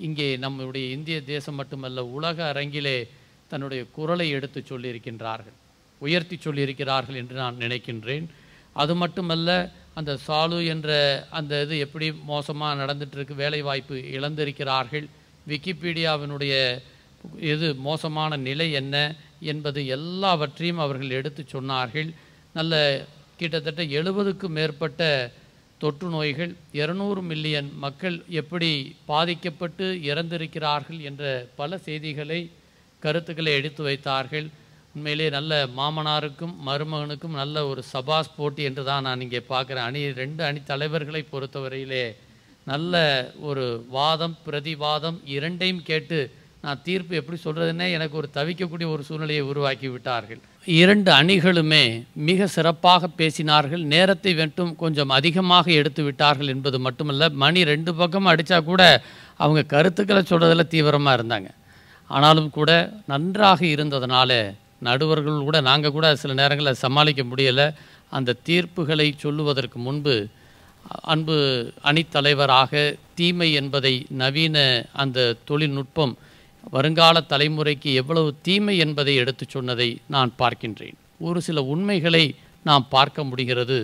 இங்கே நம்முடைய இந்திய தேசம் மட்டுமல்ல உலக அரங்கிலே தன்னுடைய குரலை எடுத்து சொல்லியிருக்கின்றார்கள், உயர்த்தி சொல்லியிருக்கிறார்கள் என்று நான் நினைக்கின்றேன். அது மட்டுமல்ல, அந்த சாலு என்ற அந்த இது எப்படி மோசமாக நடந்துகிட்ருக்கு, வேலைவாய்ப்பு இழந்திருக்கிறார்கள், விக்கிபீடியாவினுடைய இது மோசமான நிலை என்ன என்பது எல்லாவற்றையும் அவர்கள் எடுத்து சொன்னார்கள். நல்ல கிட்டத்தட்ட 70க்கும் மேற்பட்ட தொற்று நோய்கள், 200 மில்லியன் மக்கள் எப்படி பாதிக்கப்பட்டு இறந்திருக்கிறார்கள் என்ற பல செய்திகளை, கருத்துக்களை எடுத்து வைத்தார்கள். உண்மையிலே நல்ல மாமனாருக்கும் மருமகனுக்கும் நல்ல ஒரு சபாஸ் போட்டி என்று தான் நான் இங்கே பார்க்குறேன். ரெண்டு அணி தலைவர்களை பொறுத்தவரையிலே நல்ல ஒரு வாதம் பிரதிவாதம் இரண்டையும் கேட்டு நான் தீர்ப்பு எப்படி சொல்கிறதுன்னே எனக்கு ஒரு தவிக்கக்கூடிய ஒரு சூழ்நிலையை உருவாக்கி விட்டார்கள். இரண்டு அணிகளுமே மிக சிறப்பாக பேசினார்கள். நேரத்தை மட்டும் கொஞ்சம் அதிகமாக எடுத்து விட்டார்கள் என்பது மட்டுமல்ல, மணி 2 பக்கம் அடித்தா கூட அவங்க கருத்துக்களை சொல்கிறதில் தீவிரமாக இருந்தாங்க. ஆனாலும் கூட நன்றாக இருந்ததுனால நடுவர்கள் கூட நாங்கள் கூட சில நேரங்களில் சமாளிக்க முடியலை. அந்த தீர்ப்புகளை சொல்லுவதற்கு முன்பு அன்பு அணித்தலைவராக தீமை என்பதை நவீன அந்த தொழில்நுட்பம் வருங்கால தலைமுறைக்கு எவ்வளவு தீமை என்பதை எடுத்து சொன்னதை நான் பார்க்கின்றேன். ஒரு சில உண்மைகளை நாம் பார்க்க முடிகிறது.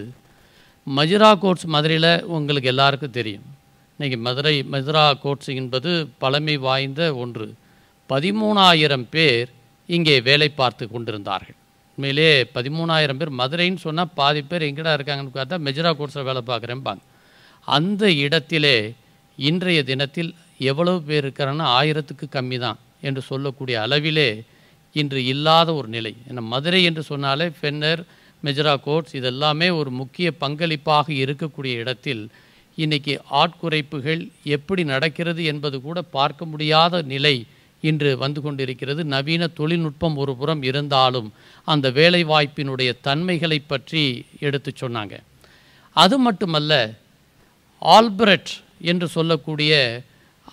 மஜிரா கோர்ட்ஸ் மதுரையில் உங்களுக்கு எல்லாருக்கும் தெரியும். இன்றைக்கி மஜிரா கோர்ட்ஸ் என்பது பழமை வாய்ந்த ஒன்று. 13,000 பேர் இங்கே வேலை பார்த்து கொண்டிருந்தார்கள். உண்மையிலே 13,000 பேர். மதுரைன்னு சொன்னால் பாதி பேர் எங்கடா இருக்காங்கன்னு பார்த்தா மெஜிரா கோர்ட்ஸில் வேலை பார்க்குறேன்பாங்க. அந்த இடத்திலே இன்றைய தினத்தில் எவ்வளவு பேர் இருக்கிறாங்கன்னா 1000க்கு கம்மி தான் என்று சொல்லக்கூடிய அளவிலே இன்று இல்லாத ஒரு நிலை. ஏன்னா மதுரை என்று சொன்னாலே ஃபென்னர் மெஜிரா கோர்ட்ஸ் இதெல்லாமே ஒரு முக்கிய பங்களிப்பாக இருக்கக்கூடிய இடத்தில் இன்றைக்கி ஆட்குறைப்புகள் எப்படி நடக்கிறது என்பது கூட பார்க்க முடியாத நிலை இன்று வந்து கொண்டிருக்கிறது. நவீன தொழில்நுட்பம் ஒரு புறம் இருந்தாலும் அந்த வேலைவாய்ப்பினுடைய தன்மைகளை பற்றி எடுத்து சொன்னாங்க. அது மட்டுமல்ல, ஆல்பர்ட் என்று சொல்லக்கூடிய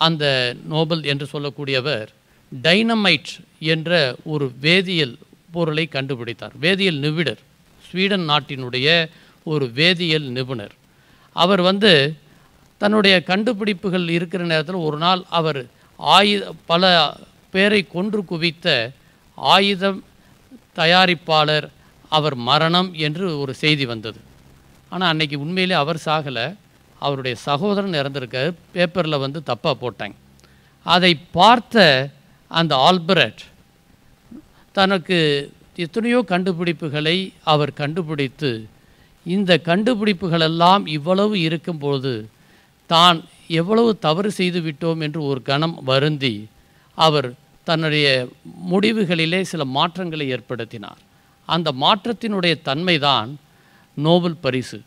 அந்த நோபல் என்று சொல்லக்கூடியவர் டைனமைட் என்ற ஒரு வேதியியல் பொருளை கண்டுபிடித்தார். வேதியியல் நிபுணர், ஸ்வீடன் நாட்டினுடைய ஒரு வேதியியல் நிபுணர். அவர் தன்னுடைய கண்டுபிடிப்புகள் இருக்கிற நேரத்தில் ஒரு நாள் அவர் பல பேரை கொன்று குவித்த ஆயுதம் தயாரிப்பாளர் அவர் மரணம் என்று ஒரு செய்தி வந்தது. ஆனால் அன்றைக்கி உண்மையிலே அவர் சாகலை, அவருடைய சகோதரன் இறந்திருக்க பேப்பரில் தப்பாக போட்டாங்க. அதை பார்த்த அந்த ஆல்பர்ட் தனக்கு எத்தனையோ கண்டுபிடிப்புகளை அவர் கண்டுபிடித்து இந்த கண்டுபிடிப்புகளெல்லாம் இவ்வளவு இருக்கும்போது தான் எவ்வளவு தவறு செய்து விட்டோம் என்று ஒரு கணம் வருந்தி அவர் தன்னுடைய முடிவுகளிலே சில மாற்றங்களை ஏற்படுத்தினார். அந்த மாற்றத்தினுடைய தன்மைதான் நோபல் பரிசு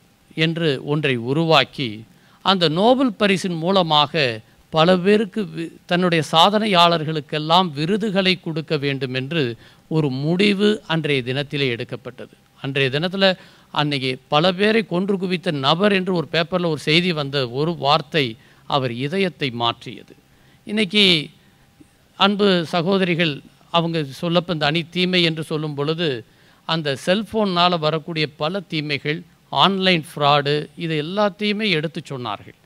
என்று ஒன்றை உருவாக்கி அந்த நோபல் பரிசின் மூலமாக பல பேருக்கு தன்னுடைய சாதனையாளர்களுக்கெல்லாம் விருதுகளை கொடுக்க வேண்டும் என்று ஒரு முடிவு அன்றைய தினத்திலே எடுக்கப்பட்டது. அன்றைய தினத்தில் அன்றைக்கி பல பேரை கொன்று குவித்த நபர் என்று ஒரு பேப்பரில் ஒரு செய்தி வந்த ஒரு வார்த்தை அவர் இதயத்தை மாற்றியது. இன்றைக்கி அன்பு சகோதரிகள் அவங்க சொல்லப்போ இந்த அணி தீமை என்று சொல்லும் பொழுது அந்த செல்ஃபோன்னால் வரக்கூடிய பல தீமைகள், ஆன்லைன் ஃப்ராடு, இது எல்லாத்தையுமே எடுத்து சொன்னார்கள்.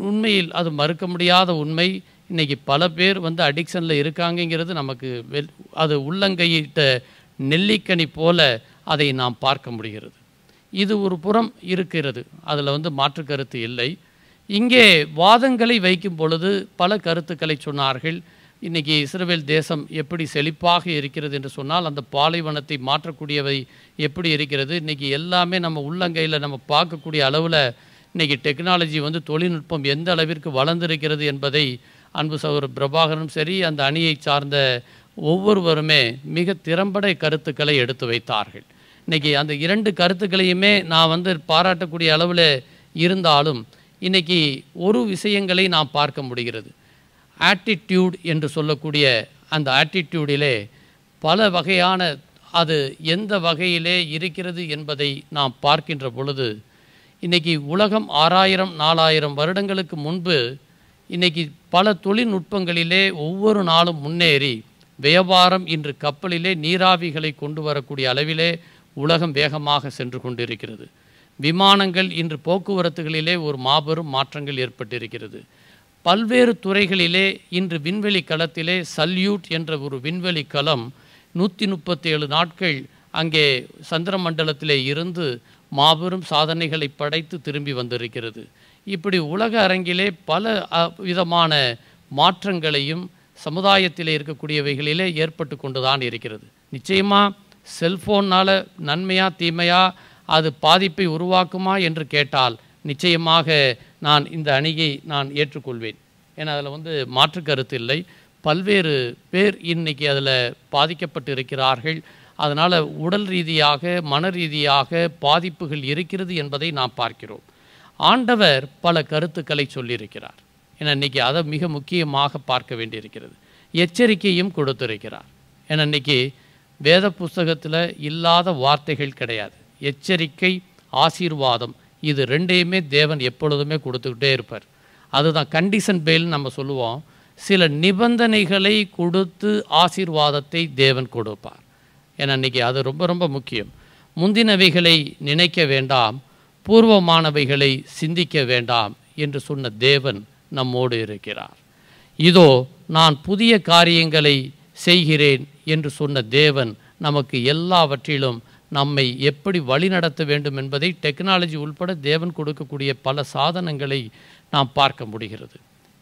உண்மையில் அது மறுக்க முடியாத உண்மை. இன்றைக்கி பல பேர் அடிக்ஷனில் இருக்காங்கங்கிறது நமக்கு அது உள்ளங்கையிட்ட நெல்லிக்கனி போல அதை நாம் பார்க்க முடிகிறது. இது ஒரு புறம் இருக்கிறது, அதில் மாற்று கருத்து இல்லை. இங்கே வாதங்களை வைக்கும் பொழுது பல கருத்துக்களை சொன்னார்கள். இன்றைக்கி இஸ்ரவேல் தேசம் எப்படி செழிப்பாக இருக்கிறது என்று சொன்னால் அந்த பாலைவனத்தை மாற்றக்கூடியவை எப்படி இருக்கிறது. இன்றைக்கி எல்லாமே நம்ம உள்ளங்கையில் நம்ம பார்க்கக்கூடிய அளவில் இன்றைக்கி டெக்னாலஜி தொழில்நுட்பம் எந்த அளவிற்கு வளர்ந்திருக்கிறது என்பதை அன்பு சகோதரர் பிரபாகரனும் சரி அந்த அணியை சார்ந்த ஒவ்வொருவருமே மிக திறம்பட கருத்துக்களை எடுத்து வைத்தார்கள். இன்றைக்கி அந்த 2 கருத்துக்களையுமே நான் பாராட்டக்கூடிய அளவில் இருந்தாலும் இன்றைக்கி ஒரு விஷயங்களை நாம் பார்க்க முடிகிறது. ஆட்டிடியூட் என்று சொல்லக்கூடிய அந்த ஆட்டிடியூடிலே பல வகையான அது எந்த வகையிலே இருக்கிறது என்பதை நாம் பார்க்கின்ற பொழுது இன்றைக்கி உலகம் 6000 4000 வருடங்களுக்கு முன்பு இன்றைக்கி பல தொழில்நுட்பங்களிலே ஒவ்வொரு நாளும் முன்னேறி வியாபாரம் இன்று கப்பலிலே நீராவிகளை கொண்டு வரக்கூடிய அளவிலே உலகம் வேகமாக சென்று கொண்டிருக்கிறது. விமானங்கள் இன்று போக்குவரத்துகளிலே ஒரு மாபெரும் மாற்றங்கள் ஏற்பட்டிருக்கிறது. பல்வேறு துறைகளிலே இன்று விண்வெளி களத்திலே சல்யூட் என்ற ஒரு விண்வெளி களம் 137 நாட்கள் அங்கே சந்திரமண்டலத்திலே இருந்து மாபெரும் சாதனைகளை படைத்து திரும்பி வந்திருக்கிறது. இப்படி உலக அரங்கிலே பல விதமான மாற்றங்களையும் சமுதாயத்தில் இருக்கக்கூடியவைகளிலே ஏற்பட்டு கொண்டு தான் இருக்கிறது. நிச்சயமாக செல்ஃபோனால் நன்மையா தீமையா அது பாதிப்பை உருவாக்குமா என்று கேட்டால் நிச்சயமாக நான் இந்த அணியை நான் ஏற்றுக்கொள்வேன். ஏன்னா அதில் மாற்று கருத்து இல்லை. பல்வேறு பேர் இன்றைக்கி அதில் பாதிக்கப்பட்டு இருக்கிறார்கள். அதனால் உடல் ரீதியாக மன ரீதியாக பாதிப்புகள் இருக்கிறது என்பதை நாம் பார்க்கிறோம். ஆண்டவர் பல கருத்துக்களை சொல்லியிருக்கிறார். ஏன்னா இன்றைக்கி அதை மிக முக்கியமாக பார்க்க வேண்டியிருக்கிறது. எச்சரிக்கையும் கொடுத்திருக்கிறார். ஏன்னா இன்றைக்கி வேத புஸ்தகத்தில் இல்லாத வார்த்தைகள் கிடையாது. எச்சரிக்கை, ஆசீர்வாதம், இது ரெண்டையுமே தேவன் எப்பொழுதுமே கொடுத்துக்கிட்டே இருப்பார். அதுதான் கண்டிஷன் பேல்னு நம்ம சொல்லுவோம். சில நிபந்தனைகளை கொடுத்து ஆசீர்வாதத்தை தேவன் கொடுப்பார். ஏன்னா இன்றைக்கி அது ரொம்ப ரொம்ப முக்கியம். முந்தினவைகளை நினைக்க வேண்டாம், பூர்வமானவைகளை சிந்திக்க வேண்டாம் என்று சொன்ன தேவன் நம்மோடு இருக்கிறார். இதோ நான் புதிய காரியங்களை செய்கிறேன் என்று சொன்ன தேவன் நமக்கு எல்லாவற்றிலும் நம்மை எப்படி வழிநடத்த வேண்டும் என்பதை டெக்னாலஜி உள்பட தேவன் கொடுக்கக்கூடிய பல சாதனங்களை நாம் பார்க்க முடிகிறது.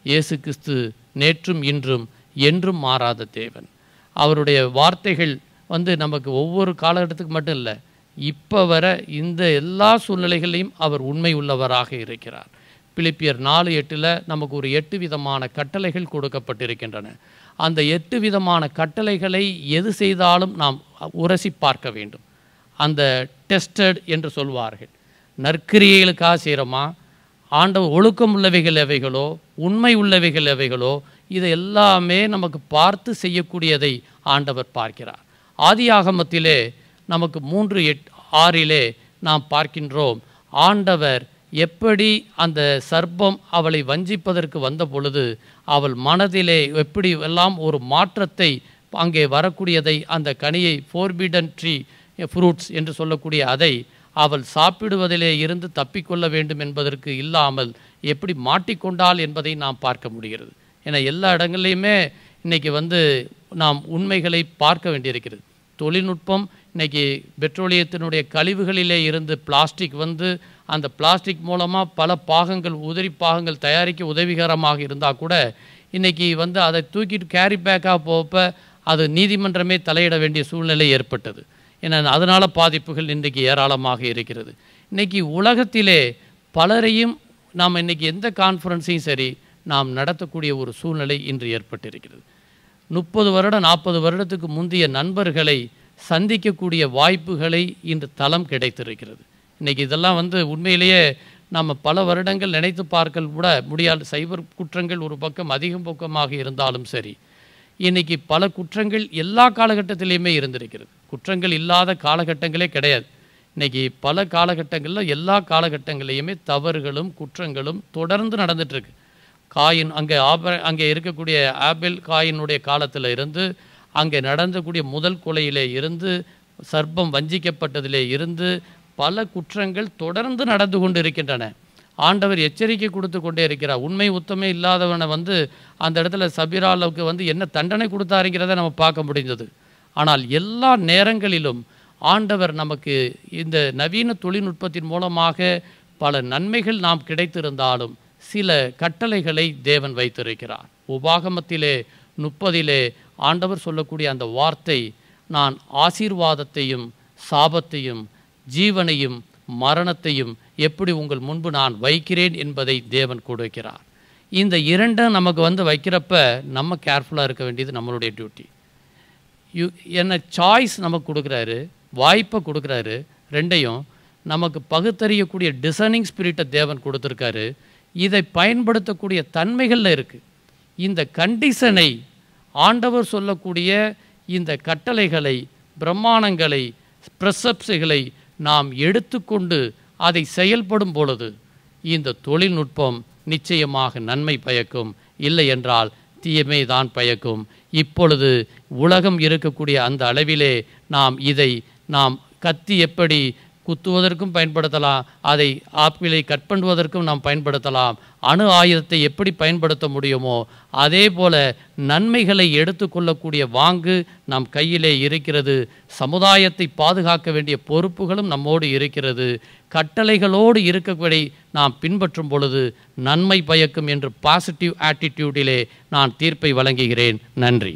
இயேசு கிறிஸ்து நேற்றும் இன்றும் என்றும் மாறாத தேவன். அவருடைய வார்த்தைகள் நமக்கு ஒவ்வொரு காலகட்டத்துக்கு மட்டும் இல்லை, இப்போ வர இந்த எல்லா சூழ்நிலைகளையும் அவர் உண்மை உள்ளவராக இருக்கிறார். பிலிப்பியர் 4:8 நமக்கு ஒரு 8 விதமான கட்டளைகள் கொடுக்கப்பட்டிருக்கின்றன. அந்த 8 விதமான கட்டளைகளை எது செய்தாலும் நாம் உரசி பார்க்க வேண்டும். அந்த டெஸ்டட் என்று சொல்வார்கள். நற்கிரியைகளுக்காக செய்கிறோமா, ஆண்டவர் ஒழுக்கம் உள்ளவைகள் எவைகளோ, உண்மை உள்ளவைகள் எவைகளோ, இது எல்லாமே நமக்கு பார்த்து செய்யக்கூடியதை ஆண்டவர் பார்க்கிறார். ஆதியாகமத்திலே நமக்கு 3:6 நாம் பார்க்கின்றோம், ஆண்டவர் எப்படி அந்த சர்ப்பம் அவளை வஞ்சிப்பதற்கு வந்த பொழுது அவள் மனதிலே எப்படி எல்லாம் ஒரு மாற்றத்தை அங்கே வரக்கூடியதை, அந்த கனியை ஃபோர்பிடன் ட்ரீ ஃப்ரூட்ஸ் என்று சொல்லக்கூடிய அதை அவள் சாப்பிடுவதிலே இருந்து தப்பிக்கொள்ள வேண்டும் என்பதற்கு இல்லாமல் எப்படி மாட்டிக்கொண்டாள் என்பதை நாம் பார்க்க முடிகிறது. ஏன்னா எல்லா இடங்கள்லையுமே இன்றைக்கி நாம் உண்மைகளை பார்க்க வேண்டியிருக்கிறது. தொழில்நுட்பம் இன்றைக்கி பெட்ரோலியத்தினுடைய கழிவுகளிலே இருந்து பிளாஸ்டிக் அந்த பிளாஸ்டிக் மூலமாக பல பாகங்கள், உதிரி பாகங்கள் தயாரிக்க உதவிகரமாக இருந்தால் கூட இன்றைக்கி அதை தூக்கிட்டு கேரி பேக்காக போப்போ அது நீதிமன்றமே தலையிட வேண்டிய சூழ்நிலை ஏற்பட்டது. ஏன்னா அதனால் பாதிப்புகள் இன்றைக்கி ஏராளமாக இருக்கிறது. இன்றைக்கி உலகத்திலே பலரையும் நாம் இன்றைக்கி எந்த கான்ஃபரன்ஸையும் சரி நாம் நடத்தக்கூடிய ஒரு சூழ்நிலை இன்று ஏற்பட்டிருக்கிறது. 30 வருடம் 40 வருடத்துக்கு முந்தைய நண்பர்களை சந்திக்கக்கூடிய வாய்ப்புகளை இன்று தளம் கிடைத்திருக்கிறது. இன்றைக்கி இதெல்லாம் உண்மையிலேயே நம்ம பல வருடங்கள் நினைத்து பார்க்க கூட முடியாத சைபர் குற்றங்கள் ஒரு பக்கம் அதிகம் பக்கமாக இருந்தாலும் சரி, இன்றைக்கி பல குற்றங்கள் எல்லா காலகட்டத்திலையுமே இருந்திருக்கிறது. குற்றங்கள் இல்லாத காலகட்டங்களே கிடையாது. இன்றைக்கி பல காலகட்டங்களில் எல்லா காலகட்டங்களையுமே தவறுகளும் குற்றங்களும் தொடர்ந்து நடந்துகிட்ருக்கு. காயின் அங்கே இருக்கக்கூடிய ஆபேல் காயினுடைய காலத்தில் இருந்து, அங்கே நடந்தக்கூடிய முதல் கொலையிலே இருந்து, சர்ப்பம் வஞ்சிக்கப்பட்டதிலே இருந்து பல குற்றங்கள் தொடர்ந்து நடந்து கொண்டு இருக்கின்றன. ஆண்டவர் எச்சரிக்கை கொடுத்து கொண்டே இருக்கிறார். உண்மை உத்தமே இல்லாதவனை அந்த இடத்துல சபிராவுக்கு என்ன தண்டனை கொடுத்தாருங்கிறத நம்ம பார்க்க முடிந்தது. ஆனால் எல்லா நேரங்களிலும் ஆண்டவர் நமக்கு இந்த நவீன தொழில்நுட்பத்தின் மூலமாக பல நன்மைகள் நாம் கிடைத்திருந்தாலும் சில கட்டளைகளை தேவன் வைத்திருக்கிறார். உபாகமத்திலே 30 ஆண்டவர் சொல்லக்கூடிய அந்த வார்த்தை, நான் ஆசீர்வாதத்தையும் சாபத்தையும் ஜீவனையும் மரணத்தையும் எப்படி உங்கள் முன்பு நான் வைக்கிறேன் என்பதை தேவன் கொடுக்கிறார். இந்த இரண்டும் நமக்கு வைக்கிறப்ப நம்ம கேர்ஃபுல்லாக இருக்க வேண்டியது நம்மளுடைய டியூட்டி. என்ன சாய்ஸ் நமக்கு கொடுக்குறாரு, வாய்ப்பை கொடுக்குறாரு. ரெண்டையும் நமக்கு பகுத்தறியக்கூடிய டிசர்னிங் ஸ்பிரிட்டை தேவன் கொடுத்துருக்காரு. இதை பயன்படுத்தக்கூடிய தன்மைகளில் இருக்குது. இந்த கண்டிஷனை ஆண்டவர் சொல்லக்கூடிய இந்த கட்டளைகளை, பிரமாணங்களை, பிரசப்ஸைகளை நாம் எடுத்துக்கொண்டு அதை செயல்படும் பொழுது இந்த தொழில்நுட்பம் நிச்சயமாக நன்மை பயக்கும், இல்லை என்றால் தீமை தான் பயக்கும். இப்பொழுது உலகம் இருக்கக்கூடிய அந்த அளவிலே நாம் கத்தி எப்படி குத்துவதற்கும் பயன்படுத்தலாம், அதை ஆப்பிளை கட் பண்ணுவதற்கும் நாம் பயன்படுத்தலாம். அணு ஆயுதத்தை எப்படி பயன்படுத்த முடியுமோ அதே போல நன்மைகளை எடுத்துக்கொள்ளக்கூடிய வாங்கு நம் கையிலே இருக்கிறது. சமுதாயத்தை பாதுகாக்க வேண்டிய பொறுப்புகளும் நம்மோடு இருக்கிறது. கட்டளைகளோடு இருக்கபடி நாம் பின்பற்றும் பொழுது நன்மை பயக்கும் என்று பாசிட்டிவ் ஆட்டிடியூடிலே நான் தீர்ப்பை வழங்குகிறேன். நன்றி.